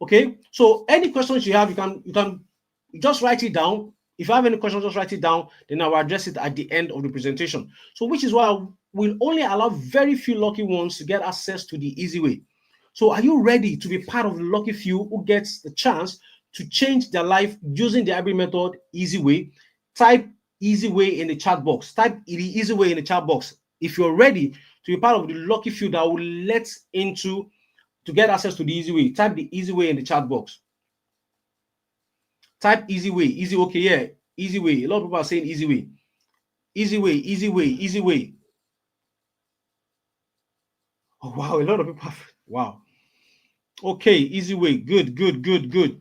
Okay, so any questions you have, you can just write it down. If you have any questions, just write it down. Then I will address it at the end of the presentation. So, which is why we'll only allow very few lucky ones to get access to the easy way. So, are you ready to be part of the lucky few who gets the chance to change their life using the hybrid method, easy way? Type easy way in the chat box. Type the easy way in the chat box. If you're ready to be part of the lucky few that will let into to get access to the easy way, type the easy way in the chat box. Type easy way, easy, okay, yeah, easy way. A lot of people are saying easy way. Easy way, easy way, easy way. Oh, wow, a lot of people have, wow. Okay, easy way, good, good, good, good.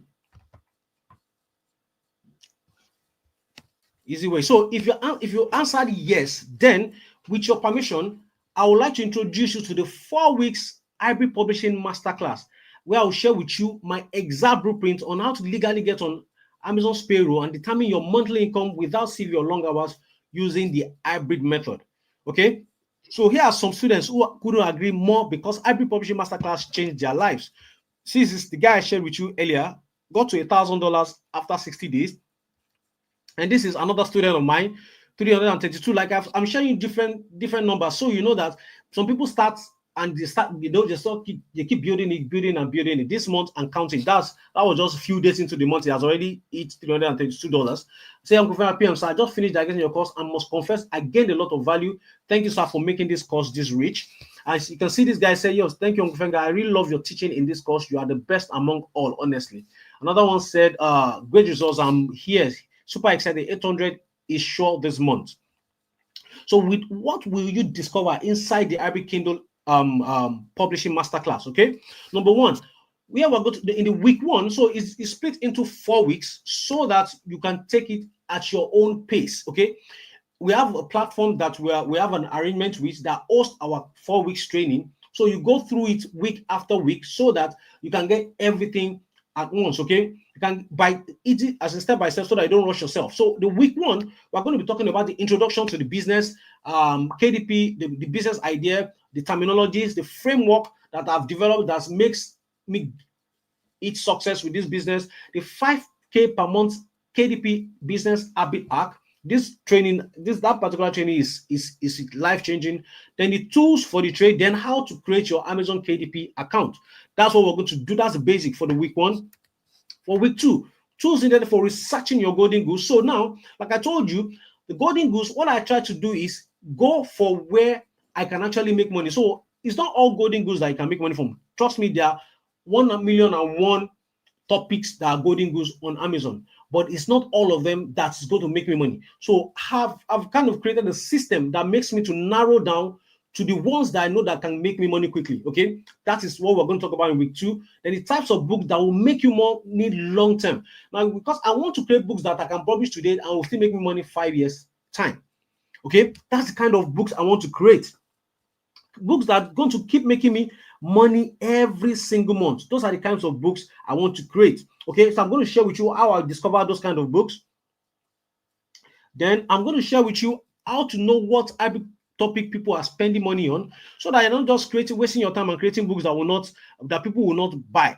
Easy way. So if you answered yes, then with your permission, I would like to introduce you to the 4 weeks hybrid publishing masterclass, where I'll share with you my exact blueprint on how to legally get on Amazon's payroll and determine your monthly income without CV or long hours using the hybrid method. Okay. So here are some students who couldn't agree more because hybrid publishing masterclass changed their lives. See, this is the guy I shared with you earlier, got to $1,000 after 60 days. And this is another student of mine, 332. Like I'm showing you different numbers, so you know that some people start and they start, they keep building it this month and counting. That was just a few days into the month. He has already hit $332. Say, Uncle Fema PM, sir, I just finished digesting your course and must confess I gained a lot of value. Thank you, sir, for making this course this rich. As you can see, this guy say, yes, thank you, Uncle Fenga. I really love your teaching in this course. You are the best among all, honestly. Another one said, great results. I'm here. Super excited. 800 is sure this month. So, with what will you discover inside the Arabic Kindle publishing masterclass? Okay, number one, we are going to in the week one. So it's split into 4 weeks so that you can take it at your own pace. Okay, we have a platform that we have an arrangement with that hosts our 4 weeks training. So you go through it week after week so that you can get everything at once. Okay, you can by it as a step by step so that you don't rush yourself. So the week one, we're going to be talking about the introduction to the business, KDP, the business idea, the terminologies, the framework that I've developed that makes me each success with this business, the 5K per month KDP business habit arc. This training, that particular training is life-changing. Then the tools for the trade, then how to create your Amazon KDP account. That's what we're going to do. That's the basic for the week one. For week two, tools needed for researching your golden goose. So now, like I told you, the golden goose, what I try to do is go for where I can actually make money. So it's not all golden goose that you can make money from. Trust me, there are 1,000,001 topics that are golden goose on Amazon, but it's not all of them that's going to make me money. So I've kind of created a system that makes me to narrow down to the ones that I know that can make me money quickly. Okay, that is what we're going to talk about in week two. Then the types of books that will make you more need long term. Now, because I want to create books that I can publish today and will still make me money 5 years time. Okay, that's the kind of books I want to create. Books that are going to keep making me money every single month. Those are the kinds of books I want to create. Okay, so I'm going to share with you how I discover those kind of books. Then I'm going to share with you how to know what topic people are spending money on, so that you're not just wasting your time and creating books that people will not buy.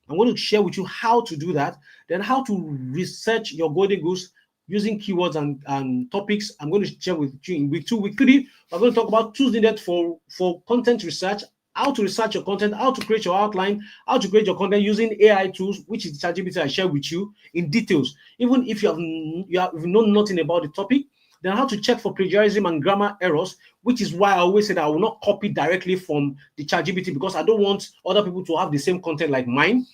I'm going to share with you how to do that, then how to research your golden goose using keywords and topics. I'm going to share with you in week two. Week three, we're going to talk about tools needed for content research, how to research your content, how to create your outline, how to create your content using AI tools, which is ChatGPT I share with you in details. Even if you have known nothing about the topic, then how to check for plagiarism and grammar errors, which is why I always say that I will not copy directly from the ChatGPT, because I don't want other people to have the same content like mine,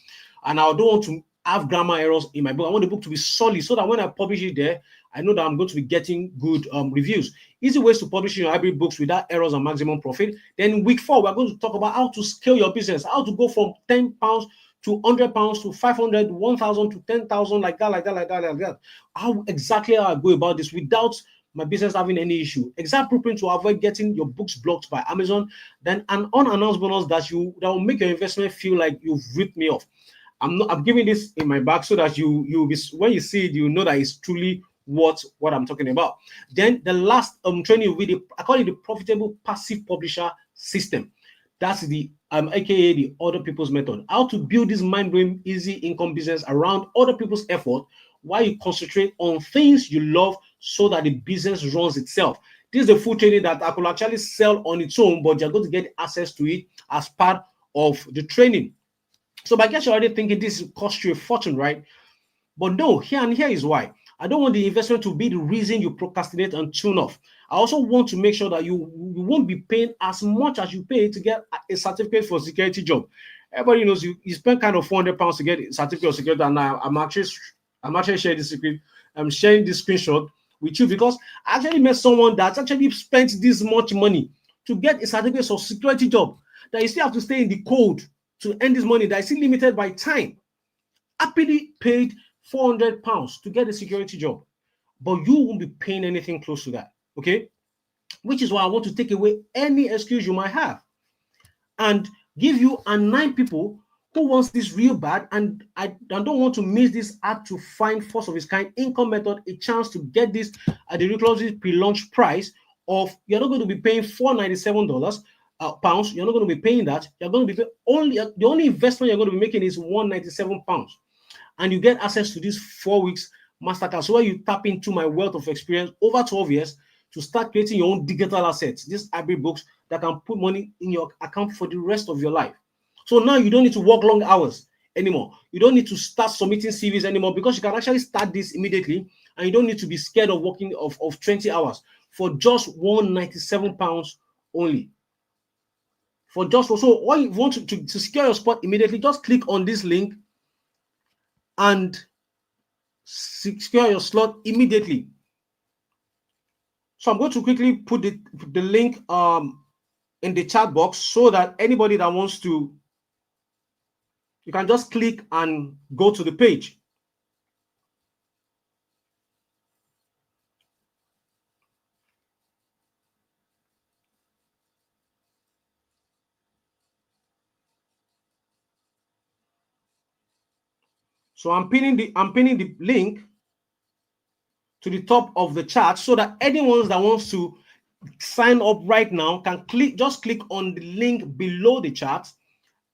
and I don't want to have grammar errors in my book. I want the book to be solid so that when I publish it there, I know that I'm going to be getting good reviews. Easy ways to publish your hybrid books without errors and maximum profit. Then in week four, we're going to talk about how to scale your business, how to go from £10 to £100 to 500, 1,000 to 10,000, like that. How exactly I go about this without my business having any issue. Exact blueprint to avoid getting your books blocked by Amazon. Then an unannounced bonus that will make your investment feel like you've ripped me off. I'm giving this in my bag so that you be, when you see it, you know that it's truly what I'm talking about. Then the last training will be I call it the profitable passive publisher system. That's the aka the other people's method. How to build this mind-blowing easy income business around other people's effort while you concentrate on things you love so that the business runs itself. This is the full training that I could actually sell on its own, but you're going to get access to it as part of the training. So I guess you're already thinking this cost you a fortune, right? But no, here is why. I don't want the investment to be the reason you procrastinate and tune off. I also want to make sure that you won't be paying as much as you pay to get a certificate for a security job. Everybody knows you spend kind of £400 to get a certificate of security, and now I'm actually sharing this secret. I'm sharing this screenshot with you because I actually met someone that's actually spent this much money to get a certificate of security job that you still have to stay in the cold to earn this money that is still limited by time. Happily paid £400 to get a security job, but you won't be paying anything close to that. Okay, which is why I want to take away any excuse you might have and give you a 9 people who wants this real bad, and I don't want to miss this hard to find first of its kind income method a chance to get this at the ridiculously pre-launch price of you're not going to be paying $497 pounds. You're not going to be paying that. You're going to be only the only investment you're going to be making is £197, and you get access to this 4 weeks masterclass where you tap into my wealth of experience over 12 years to start creating your own digital assets, these hybrid books that can put money in your account for the rest of your life. So now you don't need to work long hours anymore. You don't need to start submitting CVs anymore because you can actually start this immediately, and you don't need to be scared of working of 20 hours for just £197 only. For just so all you want to secure your spot immediately, just click on this link and secure your slot immediately. So I'm going to quickly put the link in the chat box so that anybody that wants to, you can just click and go to the page. So I'm pinning the link to the top of the chat so that anyone that wants to sign up right now can just click on the link below the chat,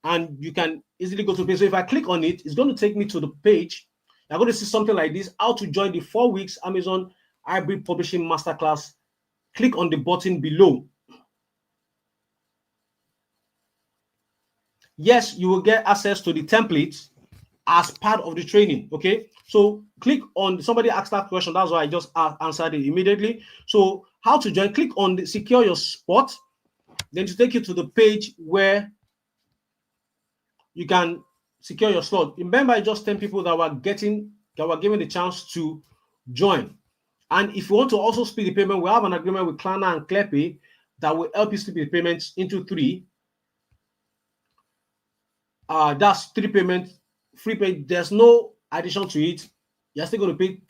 and you can easily go to the page. So if I click on it, it's going to take me to the page. You're going to see something like this: how to join the 4 weeks Amazon Hybrid Publishing Masterclass. Click on the button below. Yes, you will get access to the templates as part of the training. Okay, so click on, somebody asked that question, that's why I just answered it immediately. So how to join? Click on the secure your spot, then to take you to the page where you can secure your slot. Remember, just 10 people that were given the chance to join. And if you want to also split the payment, we have an agreement with Klarna and ClearPay that will help you split the payments into 3. That's 3 payments, free pay. There's no addition to it. You're still going to pay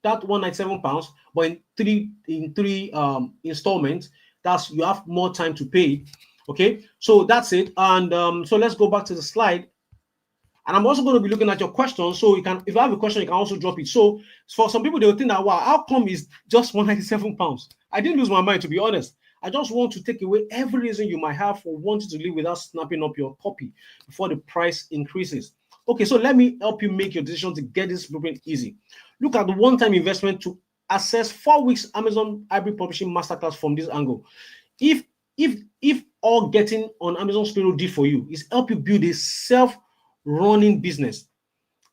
that £197, but in three installments. That's, you have more time to pay. Okay, so that's it. And so let's go back to the slide. And I'm also going to be looking at your questions. So you can, if you have a question, you can also drop it. So for some people, they will think that, wow, how come is just £197? I didn't lose my mind, to be honest. I just want to take away every reason you might have for wanting to live without snapping up your copy before the price increases. Okay, so let me help you make your decision to get this blueprint easy. Look at the one-time investment to access 4 weeks Amazon Hybrid Publishing Masterclass from this angle. If all getting on Amazon's payroll did for you is help you build a self-running business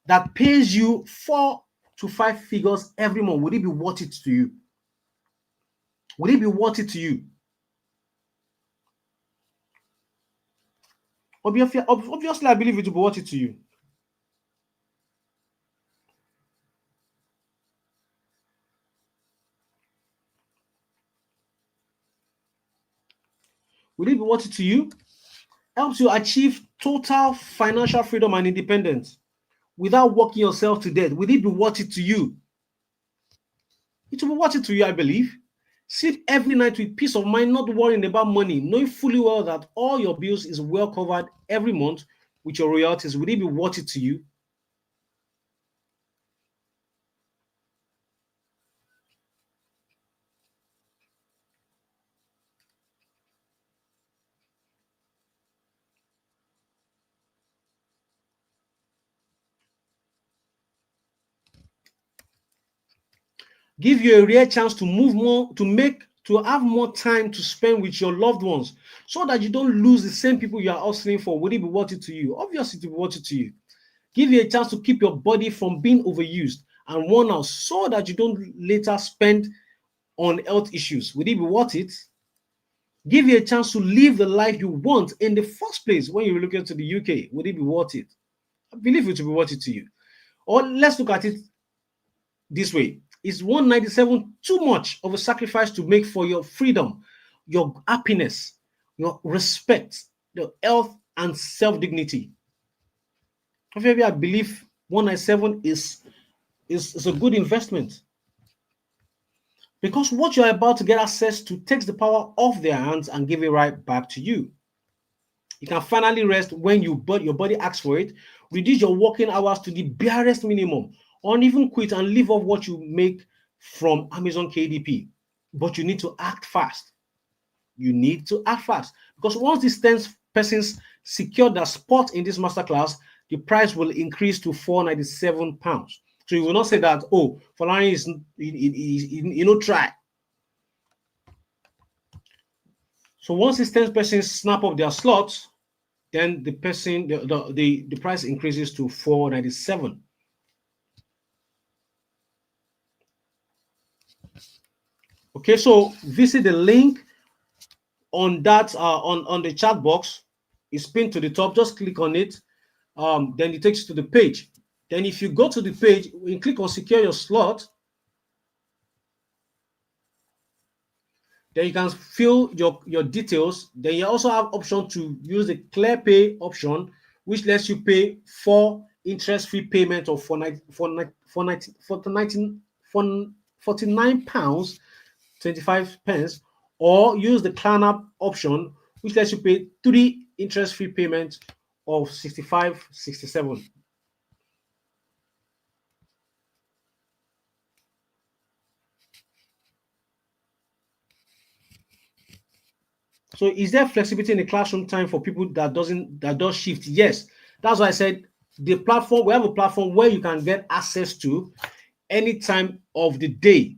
that pays you 4 to 5 figures every month, would it be worth it to you? Would it be worth it to you? Obviously, I believe it will be worth it to you. Will it be worth it to you? Helps you achieve total financial freedom and independence without working yourself to death. Will it be worth it to you? It will be worth it to you, I believe. Sleep every night with peace of mind, not worrying about money, knowing fully well that all your bills is well covered every month with your royalties, would it be worth it to you? Give you a rare chance to move more, to have more time to spend with your loved ones, so that you don't lose the same people you are hustling for. Would it be worth it to you? Obviously, it will be worth it to you. Give you a chance to keep your body from being overused and worn out, so that you don't later spend on health issues. Would it be worth it? Give you a chance to live the life you want in the first place when you relocate to the UK. Would it be worth it? I believe it will be worth it to you. Or let's look at it this way. Is 197 too much of a sacrifice to make for your freedom, your happiness, your respect, your health, and self dignity? I believe 197 is a good investment, because what you're about to get access to takes the power off their hands and give it right back to you. You can finally rest when your body asks for it, reduce your working hours to the barest minimum, or even quit and live off what you make from Amazon KDP. But you need to act fast. You need to act fast, because once these 10 persons secure their spot in this masterclass, the price will increase to £497. So you will not say that, oh, Falani is try. So once these 10 persons snap up their slots, then the price increases to 497. Okay, so visit the link on that on the chat box. It's pinned to the top. Just click on it. Then it takes you to the page. Then if you go to the page, you click on secure your slot. Then you can fill your details. Then you also have option to use the clear pay option, which lets you pay 4 interest-free payment of 49 pounds 25 pence, or use the Klarna option, which lets you pay 3 interest-free payments of 65.67. So is there flexibility in the classroom time for people that does shift? Yes. That's why I said we have a platform where you can get access to any time of the day.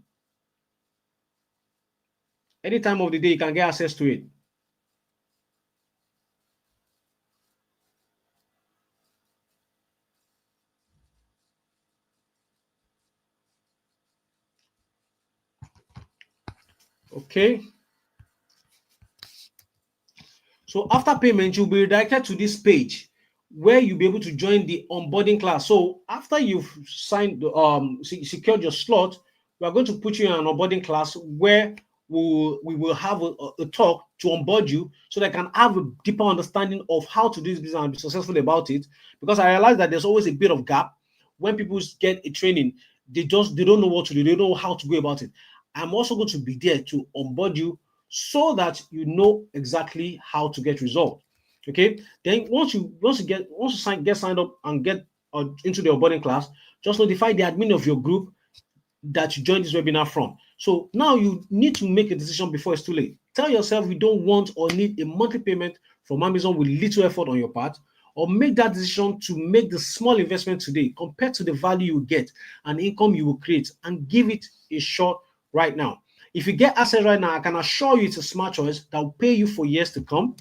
Any time of the day, you can get access to it. Okay. So after payment, you'll be redirected to this page where you'll be able to join the onboarding class. So after you've secured your slot, we are going to put you in an onboarding class where we will have a talk to onboard you, so they can have a deeper understanding of how to do this business and be successful about it. Because I realize that there's always a bit of gap when people get a training, they don't know what to do, they don't know how to go about it. I'm also going to be there to onboard you so that you know exactly how to get results. Okay. Then once you get signed up and get into the onboarding class, just notify the admin of your group that you joined this webinar from. So now you need to make a decision before it's too late. Tell yourself you don't want or need a monthly payment from Amazon with little effort on your part, or make that decision to make the small investment today compared to the value you get and income you will create, and give it a shot right now. If you get access right now, I can assure you it's a smart choice that will pay you for years to come.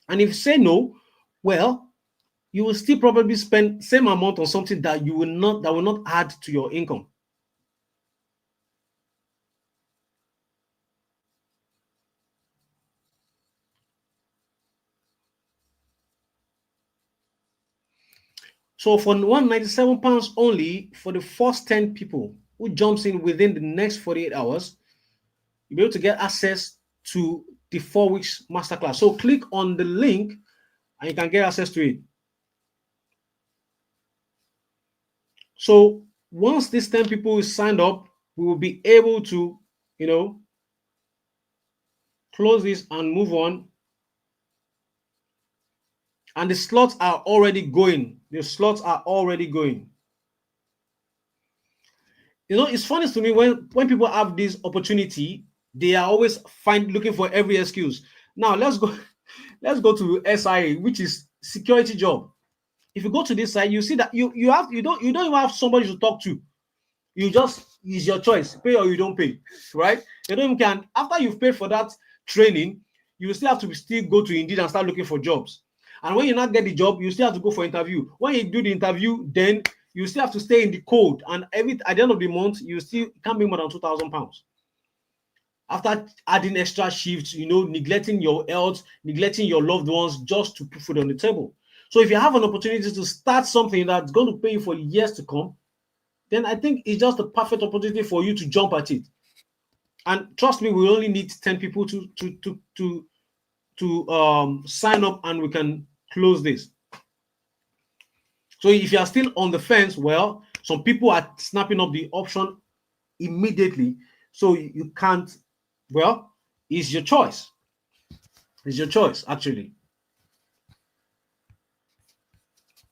And if you say no, well, you will still probably spend same amount on something that will not add to your income. So for £197 only for the first 10 people who jumps in within the next 48 hours, you'll be able to get access to the 4 weeks masterclass. So click on the link and you can get access to it. So once these 10 people is signed up, we will be able to, close this and move on. And the slots are already going. The slots are already going. You know, it's funny to me when people have this opportunity, they are always looking for every excuse. Now let's go let's go to SIA, which is security job. If you go to this side, you see that you don't even have somebody to talk to. You just, it's your choice, pay or you don't pay, right? You don't even can, after you've paid for that training, you still have to still go to Indeed and start looking for jobs. And when you not get the job, you still have to go for interview. When you do the interview, then you still have to stay in the code, and at the end of the month you still can't make more than £2,000 after adding extra shifts, neglecting your health, neglecting your loved ones just to put food on the table. So if you have an opportunity to start something that's going to pay you for years to come, then I think it's just a perfect opportunity for you to jump at it. And trust me, we only need 10 people to sign up, and we can close this. So if you are still on the fence, well, some people are snapping up the option immediately. So you can't, well, it's your choice. It's your choice, actually.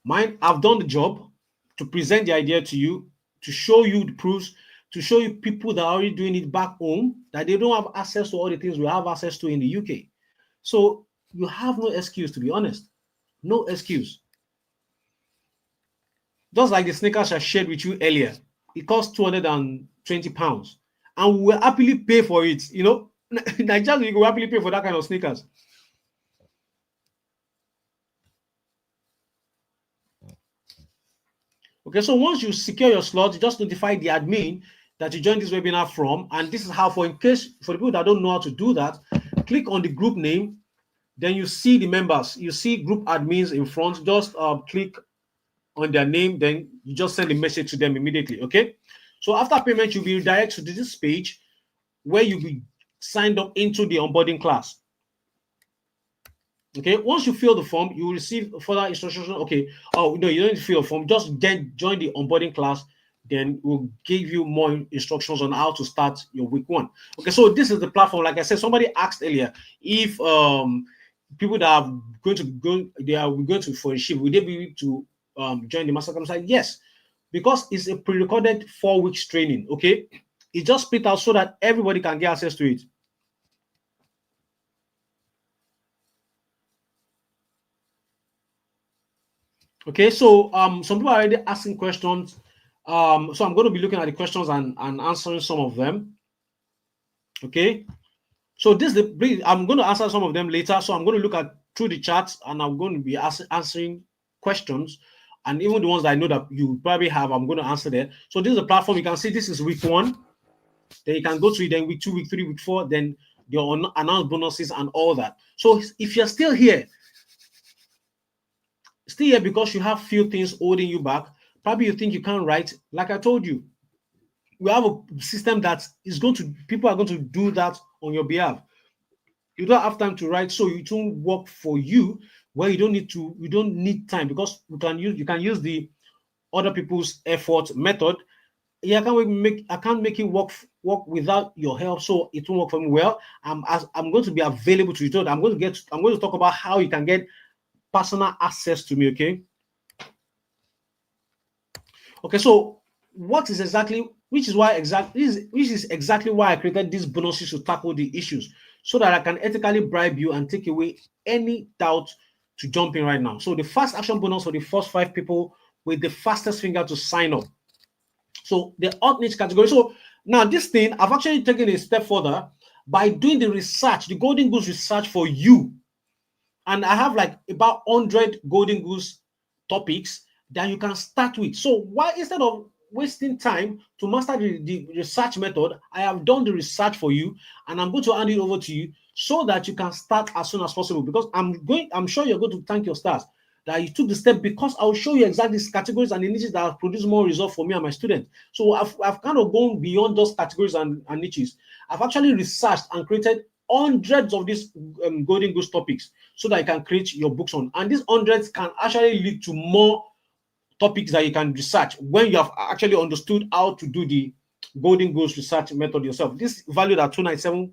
Mine, I've done the job to present the idea to you, to show you the proofs, to show you people that are already doing it back home, that they don't have access to all the things we have access to in the UK. So you have no excuse, to be honest. No excuse. Just like the sneakers I shared with you earlier, it cost £220, and we will happily pay for it. Nigerians, you will happily pay for that kind of sneakers. Okay, so once you secure your slot, you just notify the admin that you joined this webinar from, and this is how, for the people that don't know how to do that, click on the group name, then you see the members, you see group admins in front, just click on their name, then you just send a message to them immediately. Okay, so after payment, you'll be redirected to this page where you'll be signed up into the onboarding class. Okay, once you fill the form, you will receive further instructions. Okay, oh no, you don't need to fill a form, just join the onboarding class, then we'll give you more instructions on how to start your week 1. Okay, so this is the platform. Like I said, somebody asked earlier if people that are going to for a shift, will they be able to join the master camp? Yes, because it's a pre-recorded 4 weeks training. Okay, it's just split out so that everybody can get access to it. Okay, so some people are already asking questions. So I'm going to be looking at the questions and answering some of them. Okay, so I'm going to answer some of them later. So I'm going to look at through the chats, and I'm going to be answering questions, and even the ones that I know that you probably have, I'm going to answer there. So this is the platform. You can see this is week 1. Then you can go to it. Then week 2, week 3, week 4. Then your announced bonuses and all that. So if you're still here because you have few things holding you back, probably you think you can't write. Like I told you, we have a system that is people are going to do that on your behalf. You don't have time to write, so it won't work for you where you don't need time, because you can use the other people's effort method. Yeah, I can't make it work without your help, so it won't work for me. Well, I'm going to be available to you. I'm going to talk about how you can get personal access to me. Okay, so which is exactly why I created these bonuses to tackle the issues, so that I can ethically bribe you and take away any doubt to jump in right now. So the fast action bonus for the first 5 people with the fastest finger to sign up. So the hot niche category. So now this thing, I've actually taken a step further by doing the research, the Golden Goose research for you. And I have like about 100 Golden Goose topics that you can start with. So why, instead of wasting time to master the research method, I have done the research for you, and I'm going to hand it over to you so that you can start as soon as possible. Because I'm sure you're going to thank your stars that you took the step, because I'll show you exactly these categories and the niches that have produced more results for me and my students. So I've kind of gone beyond those categories and niches. I've actually researched and created hundreds of these Golden Goose topics so that you can create your books on. And these hundreds can actually lead to more topics that you can research when you have actually understood how to do the Golden Goose research method yourself. This is valued at £297,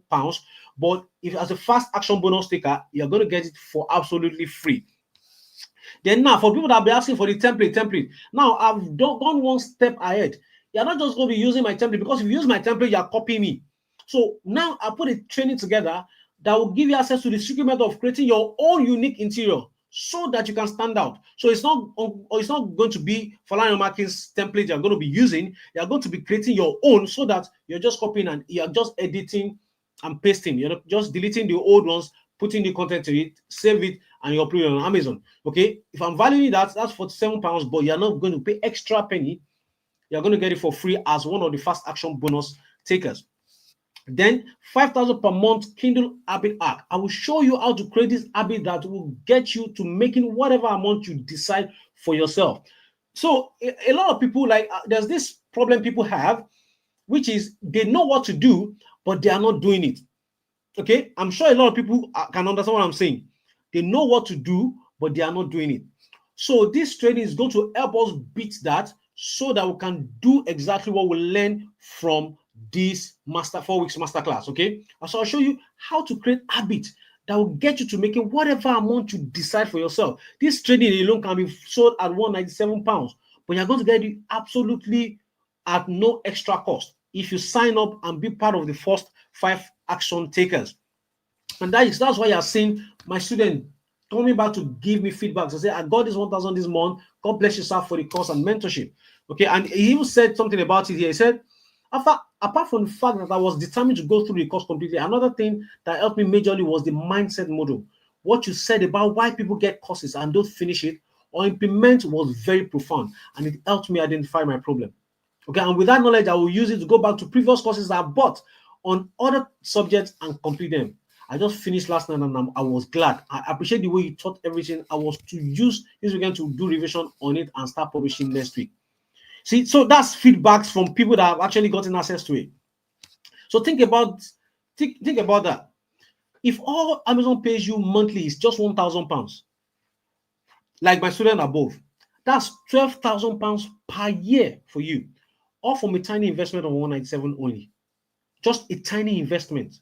but if as a fast action bonus taker, you're going to get it for absolutely free. Then now, for people that be asking for the template. Now I've gone one step ahead. You're not just going to be using my template, because if you use my template, you're copying me. So now I put a training together that will give you access to the secret method of creating your own unique interior, so that you can stand out. So it's not going to be Falana Markins template you're going to be using. You're going to be creating your own, so that you're just copying and you're just editing and pasting. You're just deleting the old ones, putting the content to it, save it, and you upload it on Amazon. Okay, if I'm valuing that, that's £47, but you're not going to pay extra penny. You're going to get it for free as one of the fast action bonus takers. Then 5,000 per month Kindle habit hack. I will show you how to create this habit that will get you to making whatever amount you decide for yourself. So a lot of people, like, there's this problem people have, which is they know what to do, but they are not doing it. Okay, I'm sure a lot of people can understand what I'm saying. They know what to do, but they are not doing it. So this training is going to help us beat that, so that we can do exactly what we learn from this 4 weeks masterclass. Okay, so I'll show you how to create habits that will get you to making whatever amount you decide for yourself. This training alone can be sold at £197, but you're going to get it absolutely at no extra cost if you sign up and be part of the first 5 action takers. And that's why you're seeing my student coming back to give me feedback to say, I got this 1,000 this month. God bless you, sir, for the course and mentorship. Okay, and he even said something about it here. He said, apart from the fact that I was determined to go through the course completely, another thing that helped me majorly was the mindset model. What you said about why people get courses and don't finish it or implement was very profound, and it helped me identify my problem. Okay, and with that knowledge, I will use it to go back to previous courses that I bought on other subjects and complete them. I just finished last night and I was glad. I appreciate the way you taught everything. I was to use this weekend to do revision on it and start publishing next week. See, so that's feedbacks from people that have actually gotten access to it. So think about that. If all Amazon pays you monthly is just £1,000, like my student above, that's £12,000 per year for you, all from a tiny investment of 197 only. Just a tiny investment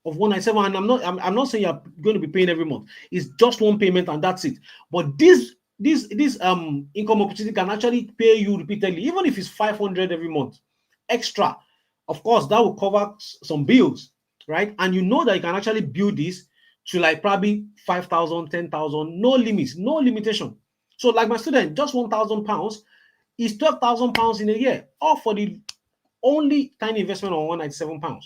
of 197, and I'm not saying you're going to be paying every month. It's just one payment and that's it. But this income opportunity can actually pay you repeatedly, even if it's 500 every month extra. Of course, that will cover some bills, right? And you know that you can actually build this to like probably 5,000, 10,000, no limits, no limitation. So like my student, just £1,000 is £12,000 in a year, all for the only tiny investment of £197.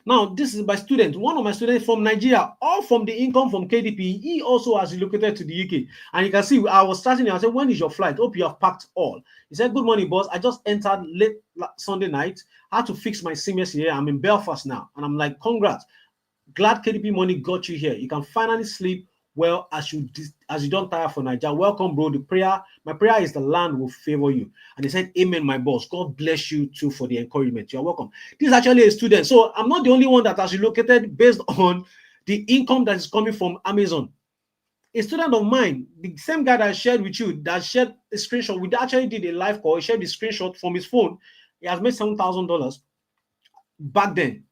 Now, this is my student, one of my students from Nigeria, all from the income from KDP. He also has relocated to the UK. And you can see, I was starting, I said, when is your flight? Hope you have packed all. He said, good morning, boss. I just entered late Sunday night. I had to fix my CMS here. I'm in Belfast now. And I'm like, congrats. Glad KDP money got you here. You can finally sleep well as you don't tire for Nigeria. Welcome, bro. My prayer is the land will favor you. And he said, amen, my boss. God bless you too for the encouragement. You're welcome. This is actually a student. So I'm not the only one that has relocated based on the income that is coming from Amazon. A student of mine, the same guy that I shared with you, that shared a screenshot, we actually did a live call. He shared the screenshot from his phone. He has made $7,000 back then.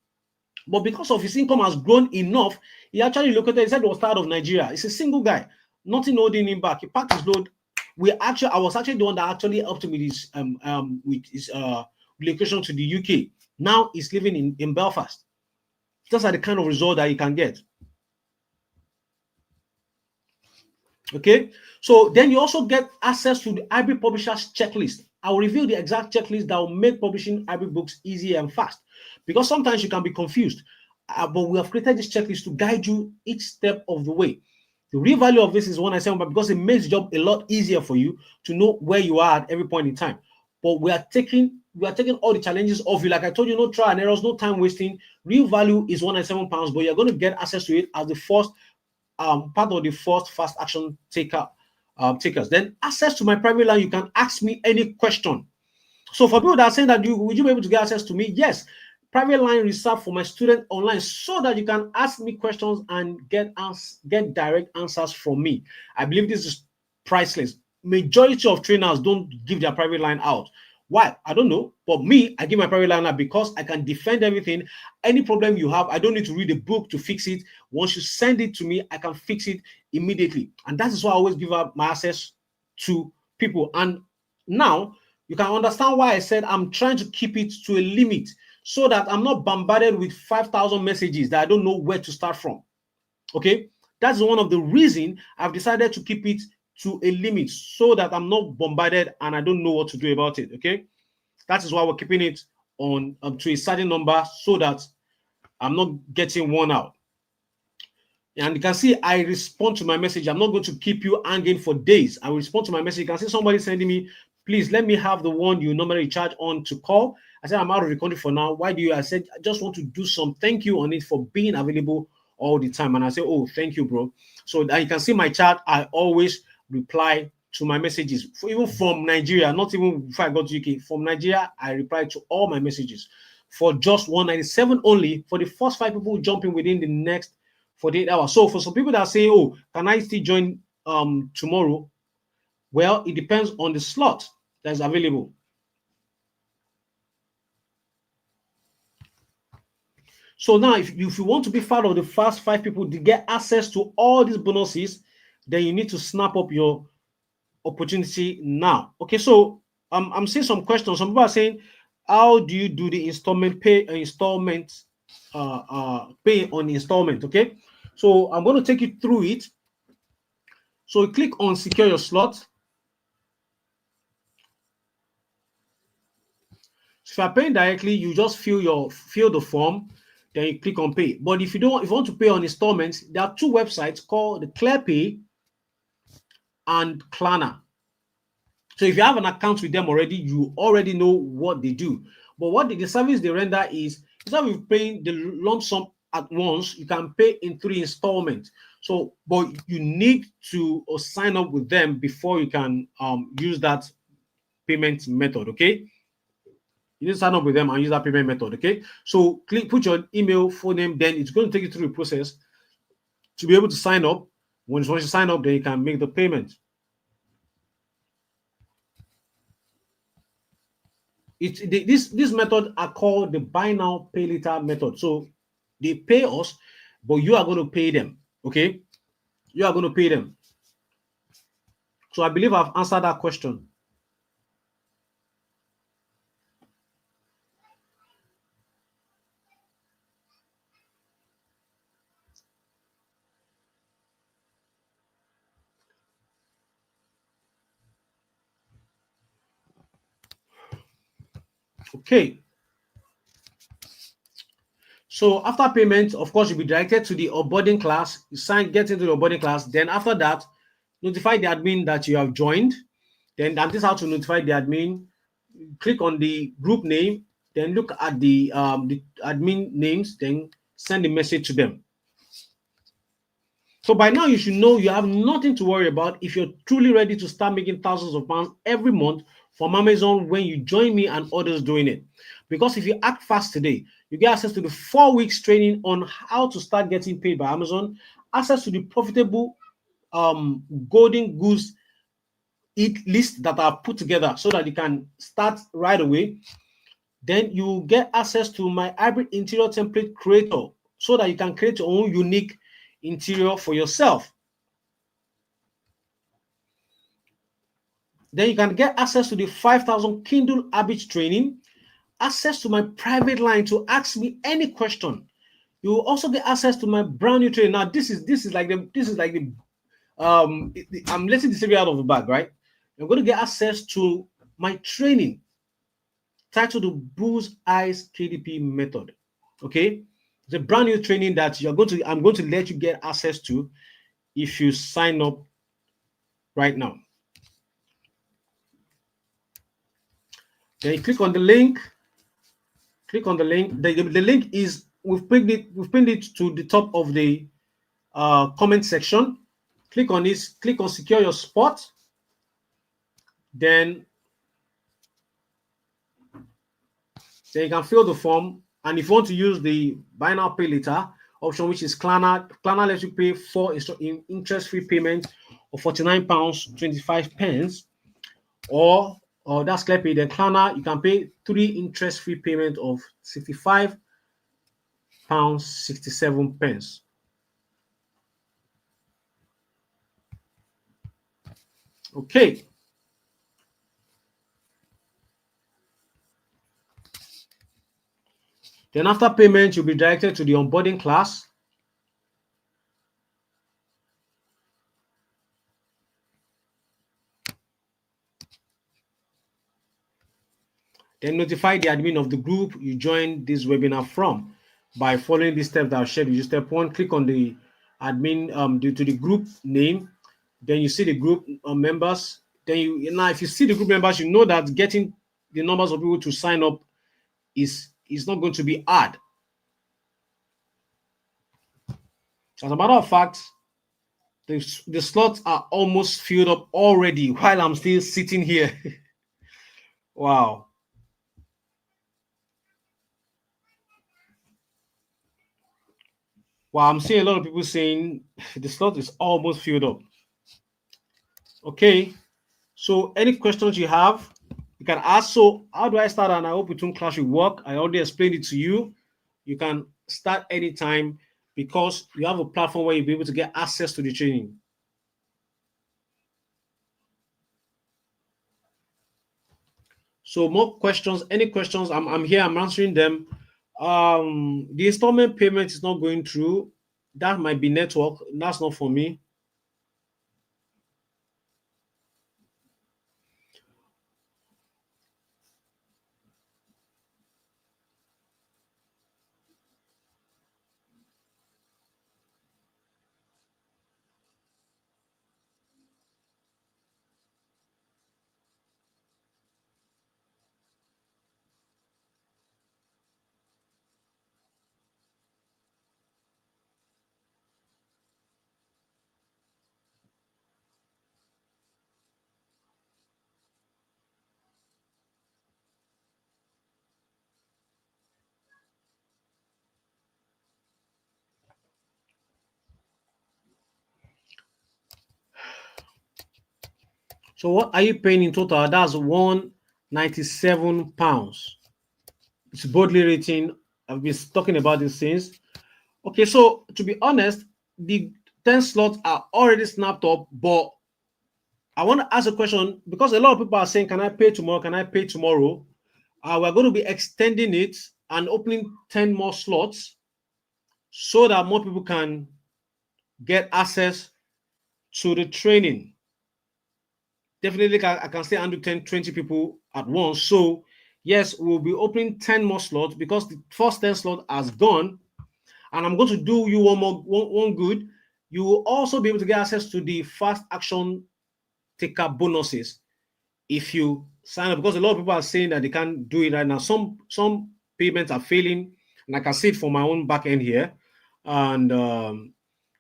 But because of his income has grown enough, he actually located, he said he was tired of Nigeria. He's a single guy, nothing holding him back. He packed his load. I was actually the one that actually helped him with his relocation to the UK. Now he's living in Belfast. Those are the kind of result that you can get. Okay, so then you also get access to the hybrid publishers checklist. I will reveal the exact checklist that will make publishing hybrid books easy and fast, because sometimes you can be confused. But we have created this checklist to guide you each step of the way. The real value of this is 197, but because it makes the job a lot easier for you to know where you are at every point in time. But we are taking all the challenges off you. Like I told you, no trial and errors, no time wasting. Real value is £197, but you're going to get access to it as the first part of the first fast action takers. Then access to my private line, you can ask me any question. So for people that are saying that would you be able to get access to me? Yes, private line reserved for my student online, so that you can ask me questions and get direct answers from me. I believe this is priceless. Majority of trainers don't give their private line out. Why? I don't know. But me, I give my private line now because I can defend everything. Any problem you have, I don't need to read a book to fix it. Once you send it to me, I can fix it immediately. And that is why I always give up my access to people. And now you can understand why I said I'm trying to keep it to a limit so that I'm not bombarded with 5,000 messages that I don't know where to start from. Okay, that's one of the reason I've decided to keep it to a limit so that I'm not bombarded and I don't know what to do about it. Okay, that is why we're keeping it on to a certain number so that I'm not getting worn out. And you can see I respond to my message. I'm not going to keep you hanging for days. I will respond to my message. You can see somebody sending me, please let me have the one you normally charge on to call. I said, I'm out of the country for now. Why do you? I said, I just want to do some thank you on it for being available all the time. And I say, oh, thank you, bro. So that you can see my chat. I always reply to my messages, even from Nigeria, not even before I got to UK. From Nigeria, I reply to all my messages for just 197 only for the first 5 people jumping within the next 48 hours. So for some people that say, oh, can I still join tomorrow? Well, it depends on the slot that's available. So now, if you want to be part of the first 5 people to get access to all these bonuses, then you need to snap up your opportunity now. Okay, so I'm seeing some questions. Some people are saying, how do you do the installment pay on installment? Okay, so I'm going to take you through it. So you click on secure your slot. So if you're paying directly, you just fill the form, then you click on pay. But if you want to pay on installments, there are 2 websites called the ClearPay and Klarna. So if you have an account with them already, you already know what they do. But what the service they render is, instead of paying the lump sum at once, you can pay in 3 installments. So, but you need to sign up with them before you can use that payment method. Okay, you need to sign up with them and use that payment method. Okay, so put your email, phone name, then it's going to take you through the process to be able to sign up. Once you sign up, then you can make the payment. This method are called the buy now pay later method. So they pay us, but you are going to pay them. Okay, you are going to pay them. So I believe I've answered that question. Okay. So after payment, of course, you'll be directed to the onboarding class. You get into the onboarding class. Then after that, notify the admin that you have joined. Then that is how to notify the admin. Click on the group name. Then look at the admin names. Then send a message to them. So by now, you should know you have nothing to worry about if you're truly ready to start making thousands of pounds every month from Amazon when you join me and others doing it. Because if you act fast today, you get access to the 4 weeks training on how to start getting paid by Amazon, access to the profitable golden goose list that are put together so that you can start right away. Then you get access to my hybrid interior template creator so that you can create your own unique interior for yourself. Then you can get access to the 5,000 Kindle habits training, access to my private line to ask me any question. You will also get access to my brand new training. Now, this is like the I'm letting the secret out of the bag, right? You're going to get access to my training titled the Bull's Eyes KDP method. Okay, it's a brand new training that I'm going to let you get access to if you sign up right now. Then you click on the link. Click on the link. The link is we've pinned it to the top of the comment section. Click on this. Click on secure your spot. Then you can fill the form. And if you want to use the buy now pay later option, which is Klarna lets you pay for interest-free payment of £49.25, or or that's clear pay. Then Klarna, you can pay 3 interest-free payment of £65 67 pence. Okay. Then after payment, you'll be directed to the onboarding class. Then notify the admin of the group you joined this webinar from by following these steps that I've shared with you. Step one, click on the admin due to the group name. Then you see the group members. Then now if you see the group members, you know that getting the numbers of people to sign up is not going to be hard. As a matter of fact, the slots are almost filled up already while I'm still sitting here. Wow. Well, I'm seeing a lot of people saying the slot is almost filled up. Okay. So any questions you have, you can ask. So how do I start? And I hope it won't clash with work. I already explained it to you. You can start anytime because you have a platform where you'll be able to get access to the training. So more questions, any questions, I'm here, I'm answering them. The installment payment is not going through. That might be network. That's not for me. So what are you paying in total? That's £197. It's boldly written. I've been talking about these things. Okay, so to be honest, the 10 slots are already snapped up, but I want to ask a question because a lot of people are saying, can I pay tomorrow? Can I pay tomorrow? We're going to be extending it and opening 10 more slots so that more people can get access to the training. Definitely, I can still handle 10, 20 people at once. So, yes, we'll be opening 10 more slots because the first 10 slot has gone. And I'm going to do you one good. You will also be able to get access to the fast action taker bonuses if you sign up, because a lot of people are saying that they can't do it right now. Some payments are failing, and I can see it for my own back end here. And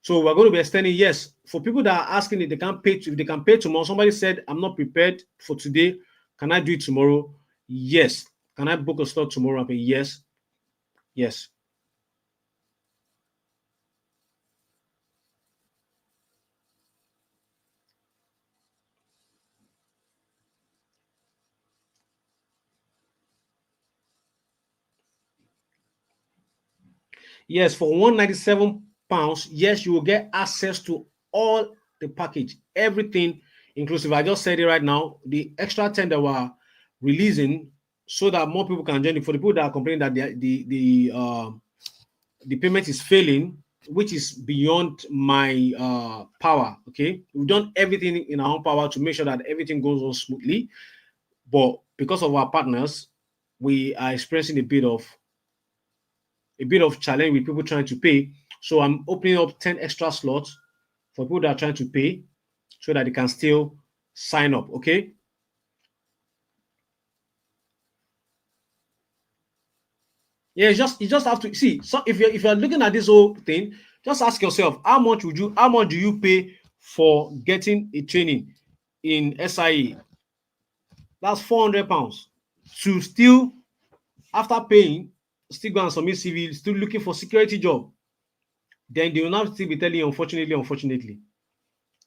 so we're going to be extending. Yes, for people that are asking if they can pay, if they can pay tomorrow. Somebody said, "I'm not prepared for today. Can I do it tomorrow?" Yes. Can I book a slot tomorrow? I pay yes, yes. Yes, for £197, yes, you will get access to all the package, everything inclusive. I just said it right now. The extra 10 that we're releasing so that more people can join it. For the people that are complaining that the payment is failing, which is beyond my power. Okay, we've done everything in our own power to make sure that everything goes on smoothly. But because of our partners, we are experiencing a bit of challenge with people trying to pay. So I'm opening up 10 extra slots for people that are trying to pay so that they can still sign up. Okay. Yeah, you just have to see. So if you're looking at this whole thing, just ask yourself how much do you pay for getting a training in SIE? That's £400 to still, after paying, still go and submit CV, still looking for security job. Then they will not still be telling you, unfortunately.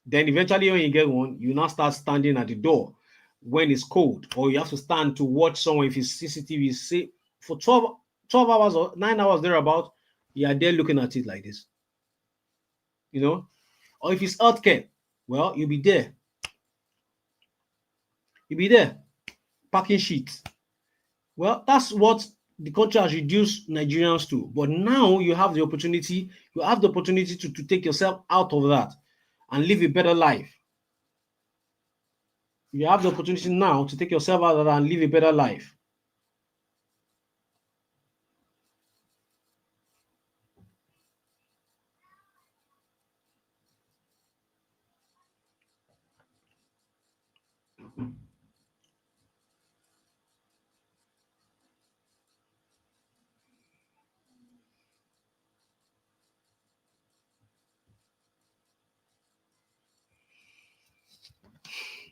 Then eventually when you get one, you now start standing at the door. when it's cold, or you have to stand to watch someone if it's CCTV, say for 12 hours or 9 hours thereabout, you are there looking at it like this, you know. Or if it's healthcare, well, you'll be there packing sheets. Well, that's what the country has reduced Nigerians to. But now you have the opportunity to take yourself out of that and live a better life. You have the opportunity now to take yourself out of that and live a better life.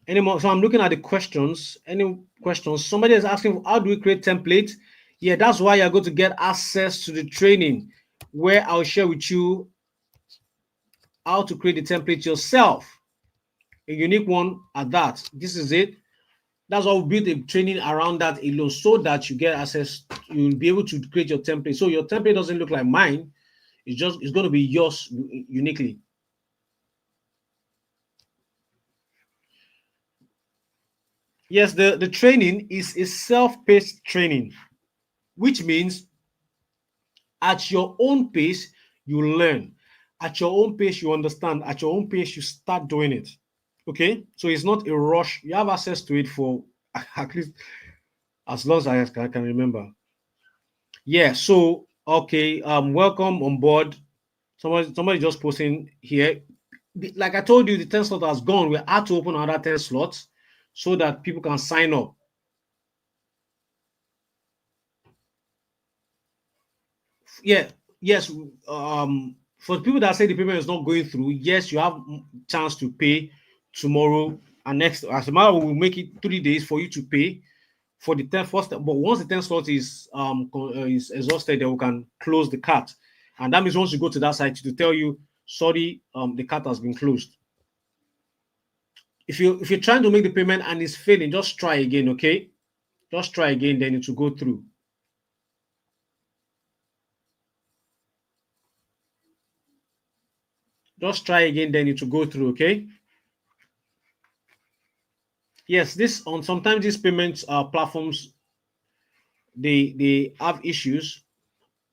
Anymore? So I'm looking at the questions. Any questions? Somebody is asking, how do we create templates? Yeah, that's why you're going to get access to the training where I'll share with you how to create the template yourself, a unique one at that. This is it. That's why we build a training around that alone, so that you get access. You'll be able to create your template. So your template doesn't look like mine. It's going to be yours uniquely. Yes, the training is a self-paced training, which means at your own pace, you learn. At your own pace, you understand. At your own pace, you start doing it. Okay? So it's not a rush. You have access to it for at least as long as I can remember. Yeah, so okay, welcome on board. Somebody just posting here. Like I told you, the 10 slot has gone. We had to open another 10 slots so that people can sign up. Yeah, yes. For the people that say the payment is not going through, yes, you have chance to pay tomorrow and next. As a matter, we will make it 3 days for you to pay for the 10 first. But once the 10 slot is exhausted, then we can close the cart, and that means once you go to that site to tell you, sorry, the cart has been closed. If you're trying to make the payment and it's failing, just try again. Okay, just try again, then it will go through. Just try again, then it will go through. Okay. Yes, this on sometimes these payments platforms, they have issues.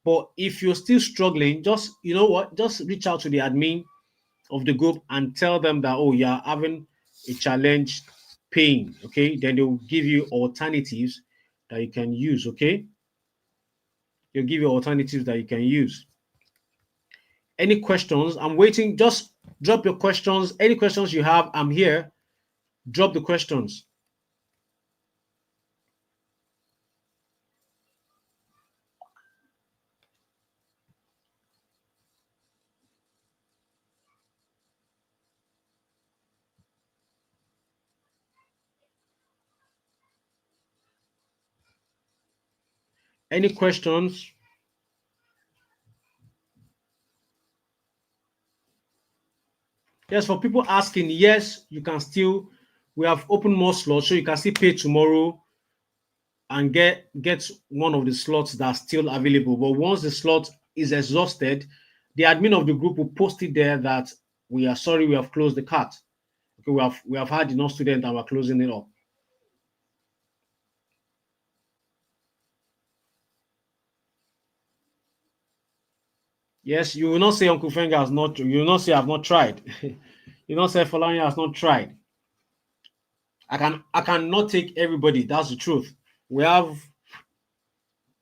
But if you're still struggling, just you know what, just reach out to the admin of the group and tell them that, oh, you're having a challenge paying. Okay, then they'll give you alternatives that you can use. Okay, they'll give you alternatives that you can use. Any questions? I'm waiting. Just drop your questions. Any questions you have, I'm here. Drop the questions. Any questions? Yes, for people asking, yes, you can still. We have opened more slots, so you can still pay tomorrow and get one of the slots that's still available. But once the slot is exhausted, the admin of the group will post it there that we are sorry, we have closed the cart. Okay, we have had enough students and we're closing it up. Yes, you will not say Uncle Fenga has not. You will not say I've not tried. You will not say Falanya has not tried. I cannot take everybody. That's the truth. We have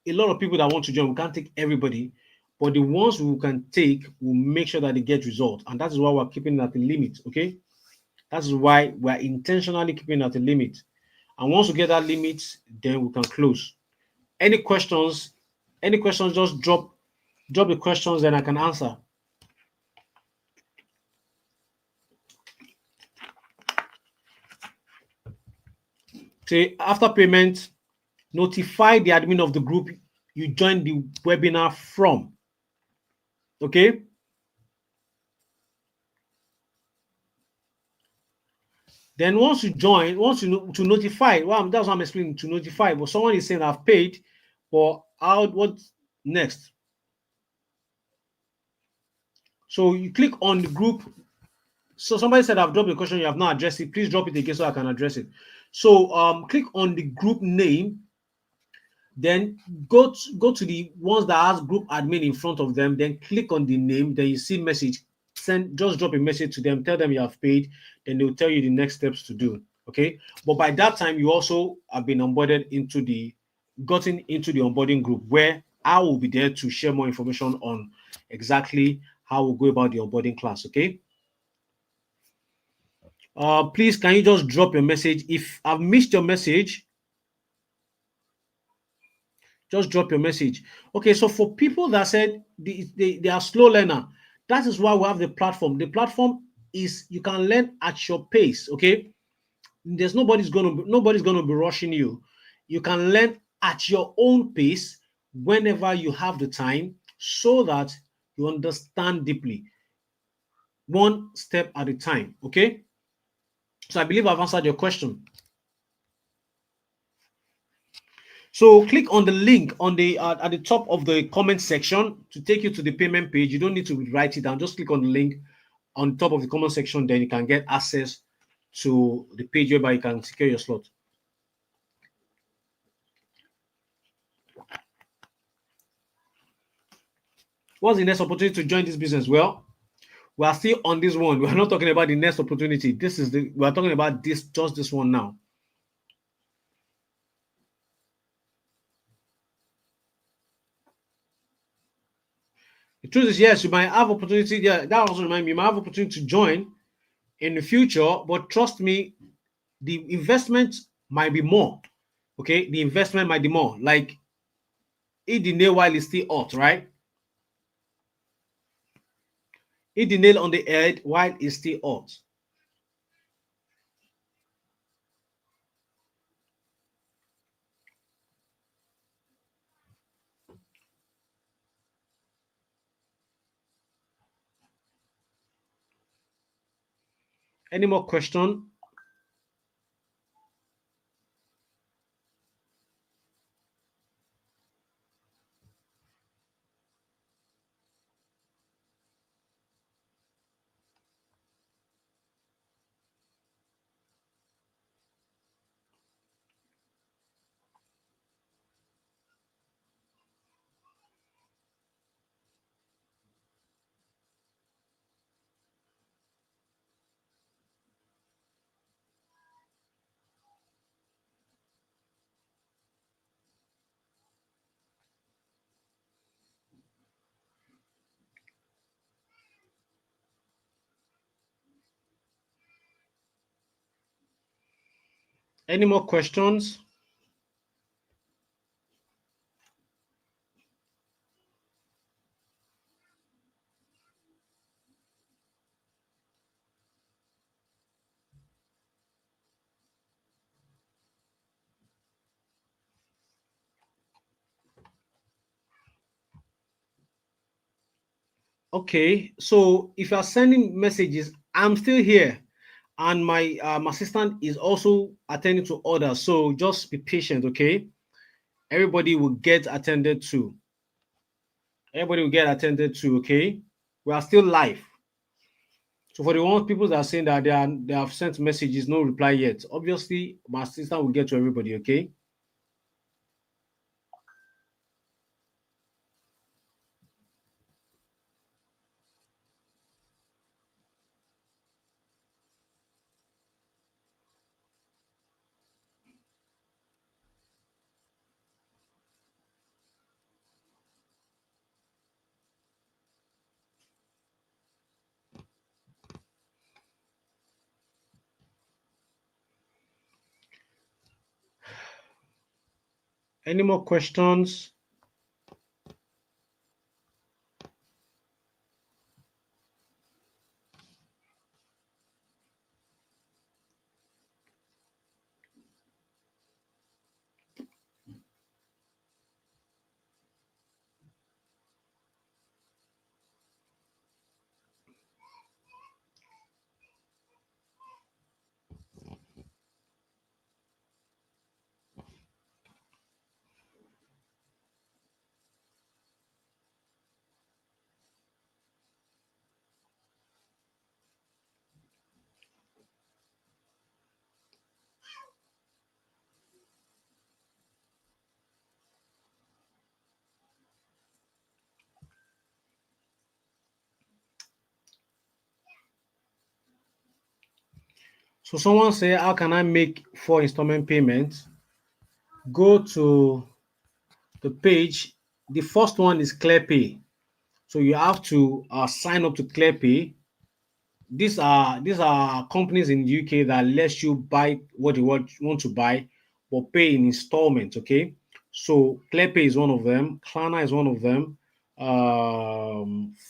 a lot of people that want to join. We can't take everybody, but the ones we can take, will make sure that they get results, and that is why we're keeping it at the limit. Okay, that's why we're intentionally keeping it at the limit. And once we get that limit, then we can close. Any questions? Any questions? Just drop the questions, then I can answer. Say after payment, notify the admin of the group you joined the webinar from. Okay. Then once you join, once you know to notify, well, that's what I'm explaining to notify. But someone is saying I've paid, but how what next? So you click on the group. So somebody said I've dropped a question, you have not addressed it. Please drop it again so I can address it. So click on the group name, then go to the ones that has group admin in front of them, then click on the name, then you see message, send just drop a message to them, tell them you have paid, then they'll tell you the next steps to do. Okay. But by that time, you also have been onboarded into the gotten into the onboarding group where I will be there to share more information on exactly how we'll go about the onboarding class. Okay. Please can you just drop your message? If I've missed your message, just drop your message. Okay, so for people that said they are slow learner, that is why we have the platform. The platform is you can learn at your pace. Okay, there's nobody's gonna be rushing you. You can learn at your own pace whenever you have the time, so that you understand deeply, one step at a time. Okay, so I believe I've answered your question. So click on the link on the at the top of the comment section to take you to the payment page. You don't need to write it down. Just click on the link on top of the comment section. Then you can get access to the page whereby you can secure your slot. What's the next opportunity to join this business? Well, we are still on this one. We are not talking about the next opportunity. We are talking about just this one now. The truth is, yes, you might have opportunity. Yeah, that also remind me, you might have opportunity to join in the future, but trust me, the investment might be more. Okay, the investment might be more. Like hit the nail while it's still hot, right? Hit the nail on the head while it's still hot. Any more question? Any more questions? Okay, so if you are sending messages, I'm still here, and my assistant is also attending to orders. So just be patient, okay? Everybody will get attended to. Everybody will get attended to, okay? We are still live. So for the ones people that are saying that they have sent messages, no reply yet. Obviously, my assistant will get to everybody, okay? Any more questions? So someone say, how can I make 4 installment payments? Go to the page. The first one is ClearPay. So you have to sign up to ClearPay. These are companies in the UK that lets you buy what you want to buy, but pay in installments. Okay, so ClearPay is one of them. Klarna is one of them.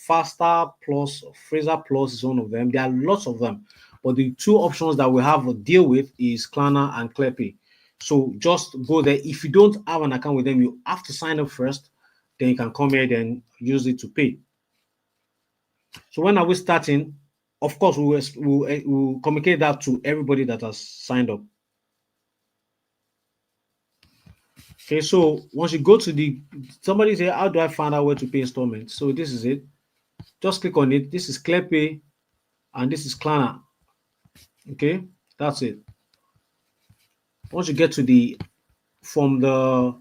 Faster Plus, Fraser Plus is one of them. There are lots of them, but the two options that we have to deal with is Klarna and ClearPay. So just go there. If you don't have an account with them, you have to sign up first. Then you can come here and use it to pay. So when are we starting? Of course, we'll communicate that to everybody that has signed up. Okay, so once you go to somebody say, how do I find out where to pay installments? So this is it. Just click on it. This is ClearPay and this is Klarna. Okay, that's it. Once you get to from the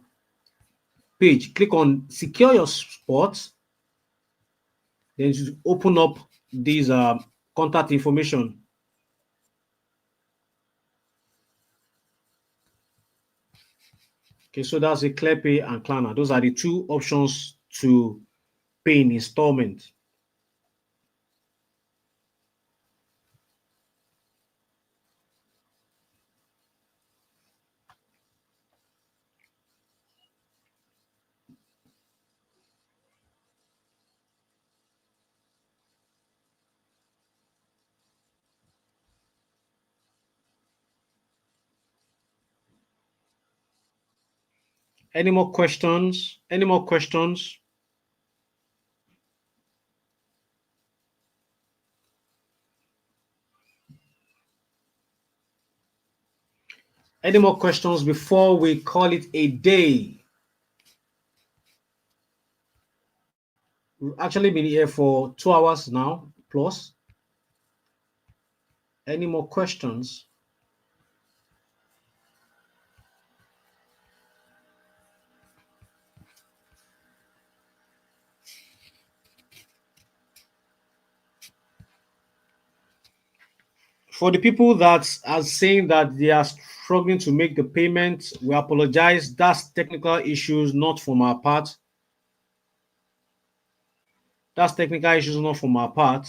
page, click on secure your spot. Then you open up these contact information. Okay, so that's a ClearPay and Klarna. Those are the two options to pay in installment. Any more questions? Any more questions? Any more questions before we call it a day? We've actually been here for 2 hours now, plus. Any more questions? For the people that are saying that they are struggling to make the payment, we apologize. That's technical issues, not from our part. That's technical issues, not from our part.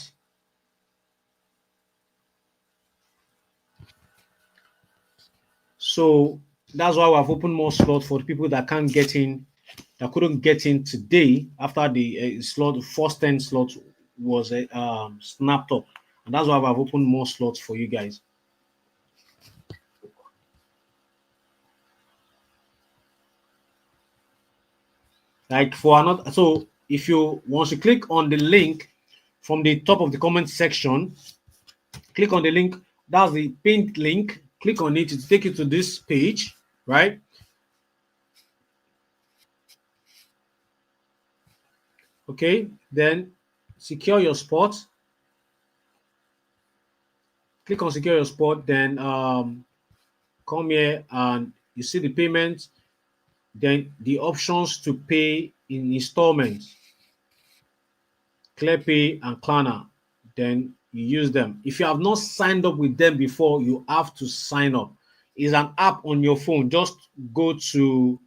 So that's why we have opened more slots for the people that can't get in, that couldn't get in today after the slot, the first 10 slots was snapped up. And that's why I've opened more slots for you guys. Like for another, so if you once you click on the link from the top of the comment section, click on the link. That's the pinned link. Click on it to take you to this page, right? Okay, then secure your spot. Click on secure your spot, then come here and you see the payment, then the options to pay in installments, ClearPay and Klarna. Then you use them. If you have not signed up with them before, you have to sign up. It's an app on your phone. Just go to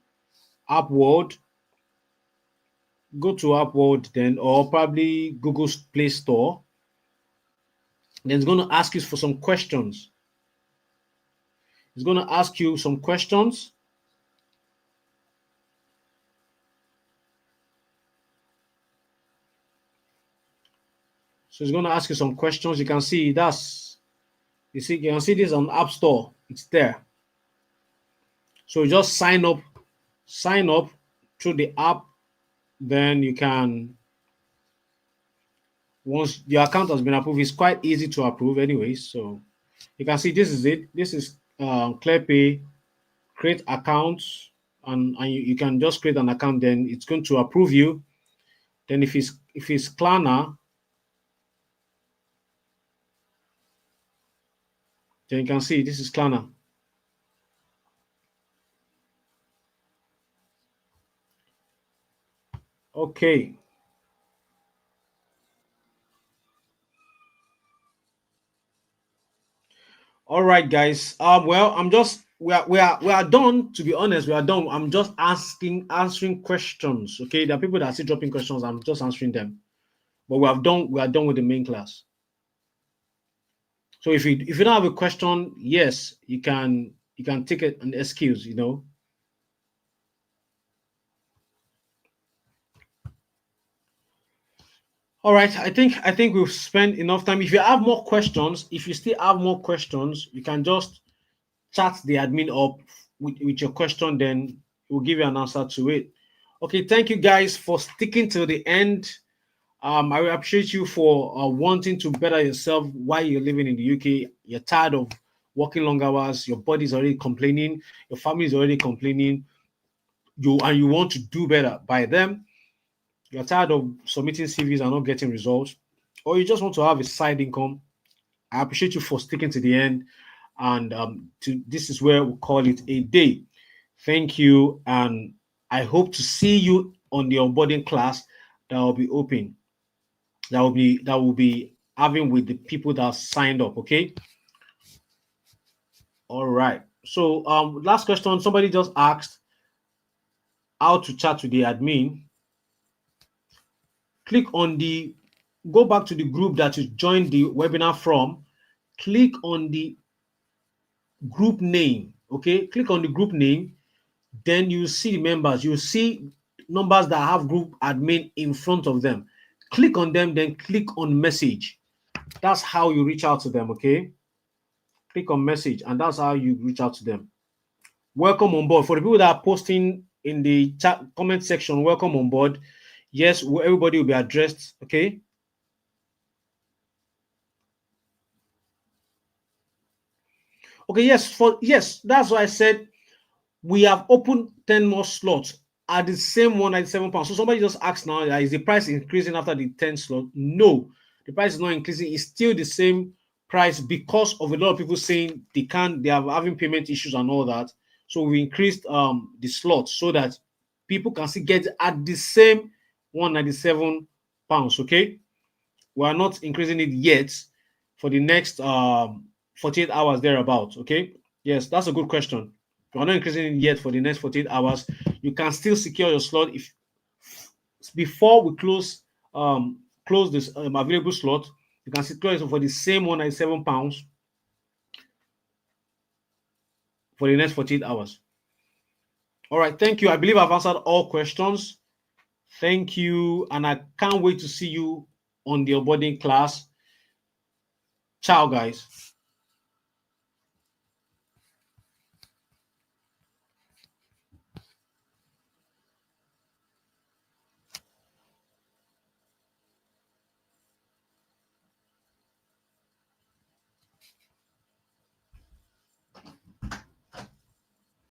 App World, then, or probably Google's Play Store. Then it's going to ask you for some questions. It's going to ask you some questions. So it's going to ask you some questions. You can see you can see this on App Store. It's there. So just sign up through the app. Then you can, once your account has been approved, it's quite easy to approve anyway. So you can see this is it. This is ClearPay. Create accounts, and you can just create an account. Then it's going to approve you. Then if it's Klarna, then you can see this is Klarna. Okay. All right, guys. Well, I'm just we are done. To be honest, we are done. I'm just answering questions. Okay, there are people that are still dropping questions. I'm just answering them. But we are done with the main class. So if you don't have a question, yes, you can take an excuse. All right. I think we've spent enough time. If you have more questions, if you still have more questions, you can just chat the admin up with your question, then we'll give you an answer to it. Okay, thank you guys for sticking till the end. I will appreciate you for wanting to better yourself while you're living in the UK. You're tired of working long hours, your body's already complaining, your family is already complaining, you want to do better by them. You're tired of submitting CVs and not getting results, or you just want to have a side income. I appreciate you for sticking to the end. And this is where we call it a day. Thank you. And I hope to see you on the onboarding class that will be open. That will be having with the people that signed up. Okay. All right. So last question. Somebody just asked how to chat with the admin. Click on the Go back to the group that you joined the webinar from. Click on the group name. Okay, click on the group name, then you see the members. You see numbers that have group admin in front of them. Click on them, then click on message. That's how you reach out to them. Okay, click on message, and that's how you reach out to them. Welcome on board. For the people that are posting in the chat comment section, welcome on board. Yes, everybody will be addressed. Okay. Okay, yes, that's why I said we have opened 10 more slots at the same £197. So somebody just asked now, is the price increasing after the 10 slot? No, the price is not increasing. It's still the same price because of a lot of people saying they are having payment issues and all that. So we increased the slot so that people can still get at the same £197. Okay, we are not increasing it yet for the next 48 hours thereabout. Okay, yes, that's a good question. We're not increasing it yet for the next 48 hours. You can still secure your slot if before we close this available slot. You can secure it for the same £197 for the next 48 hours. All right, thank you. I believe I've answered all questions. Thank you, and I can't wait to see you on the onboarding class. Ciao, guys.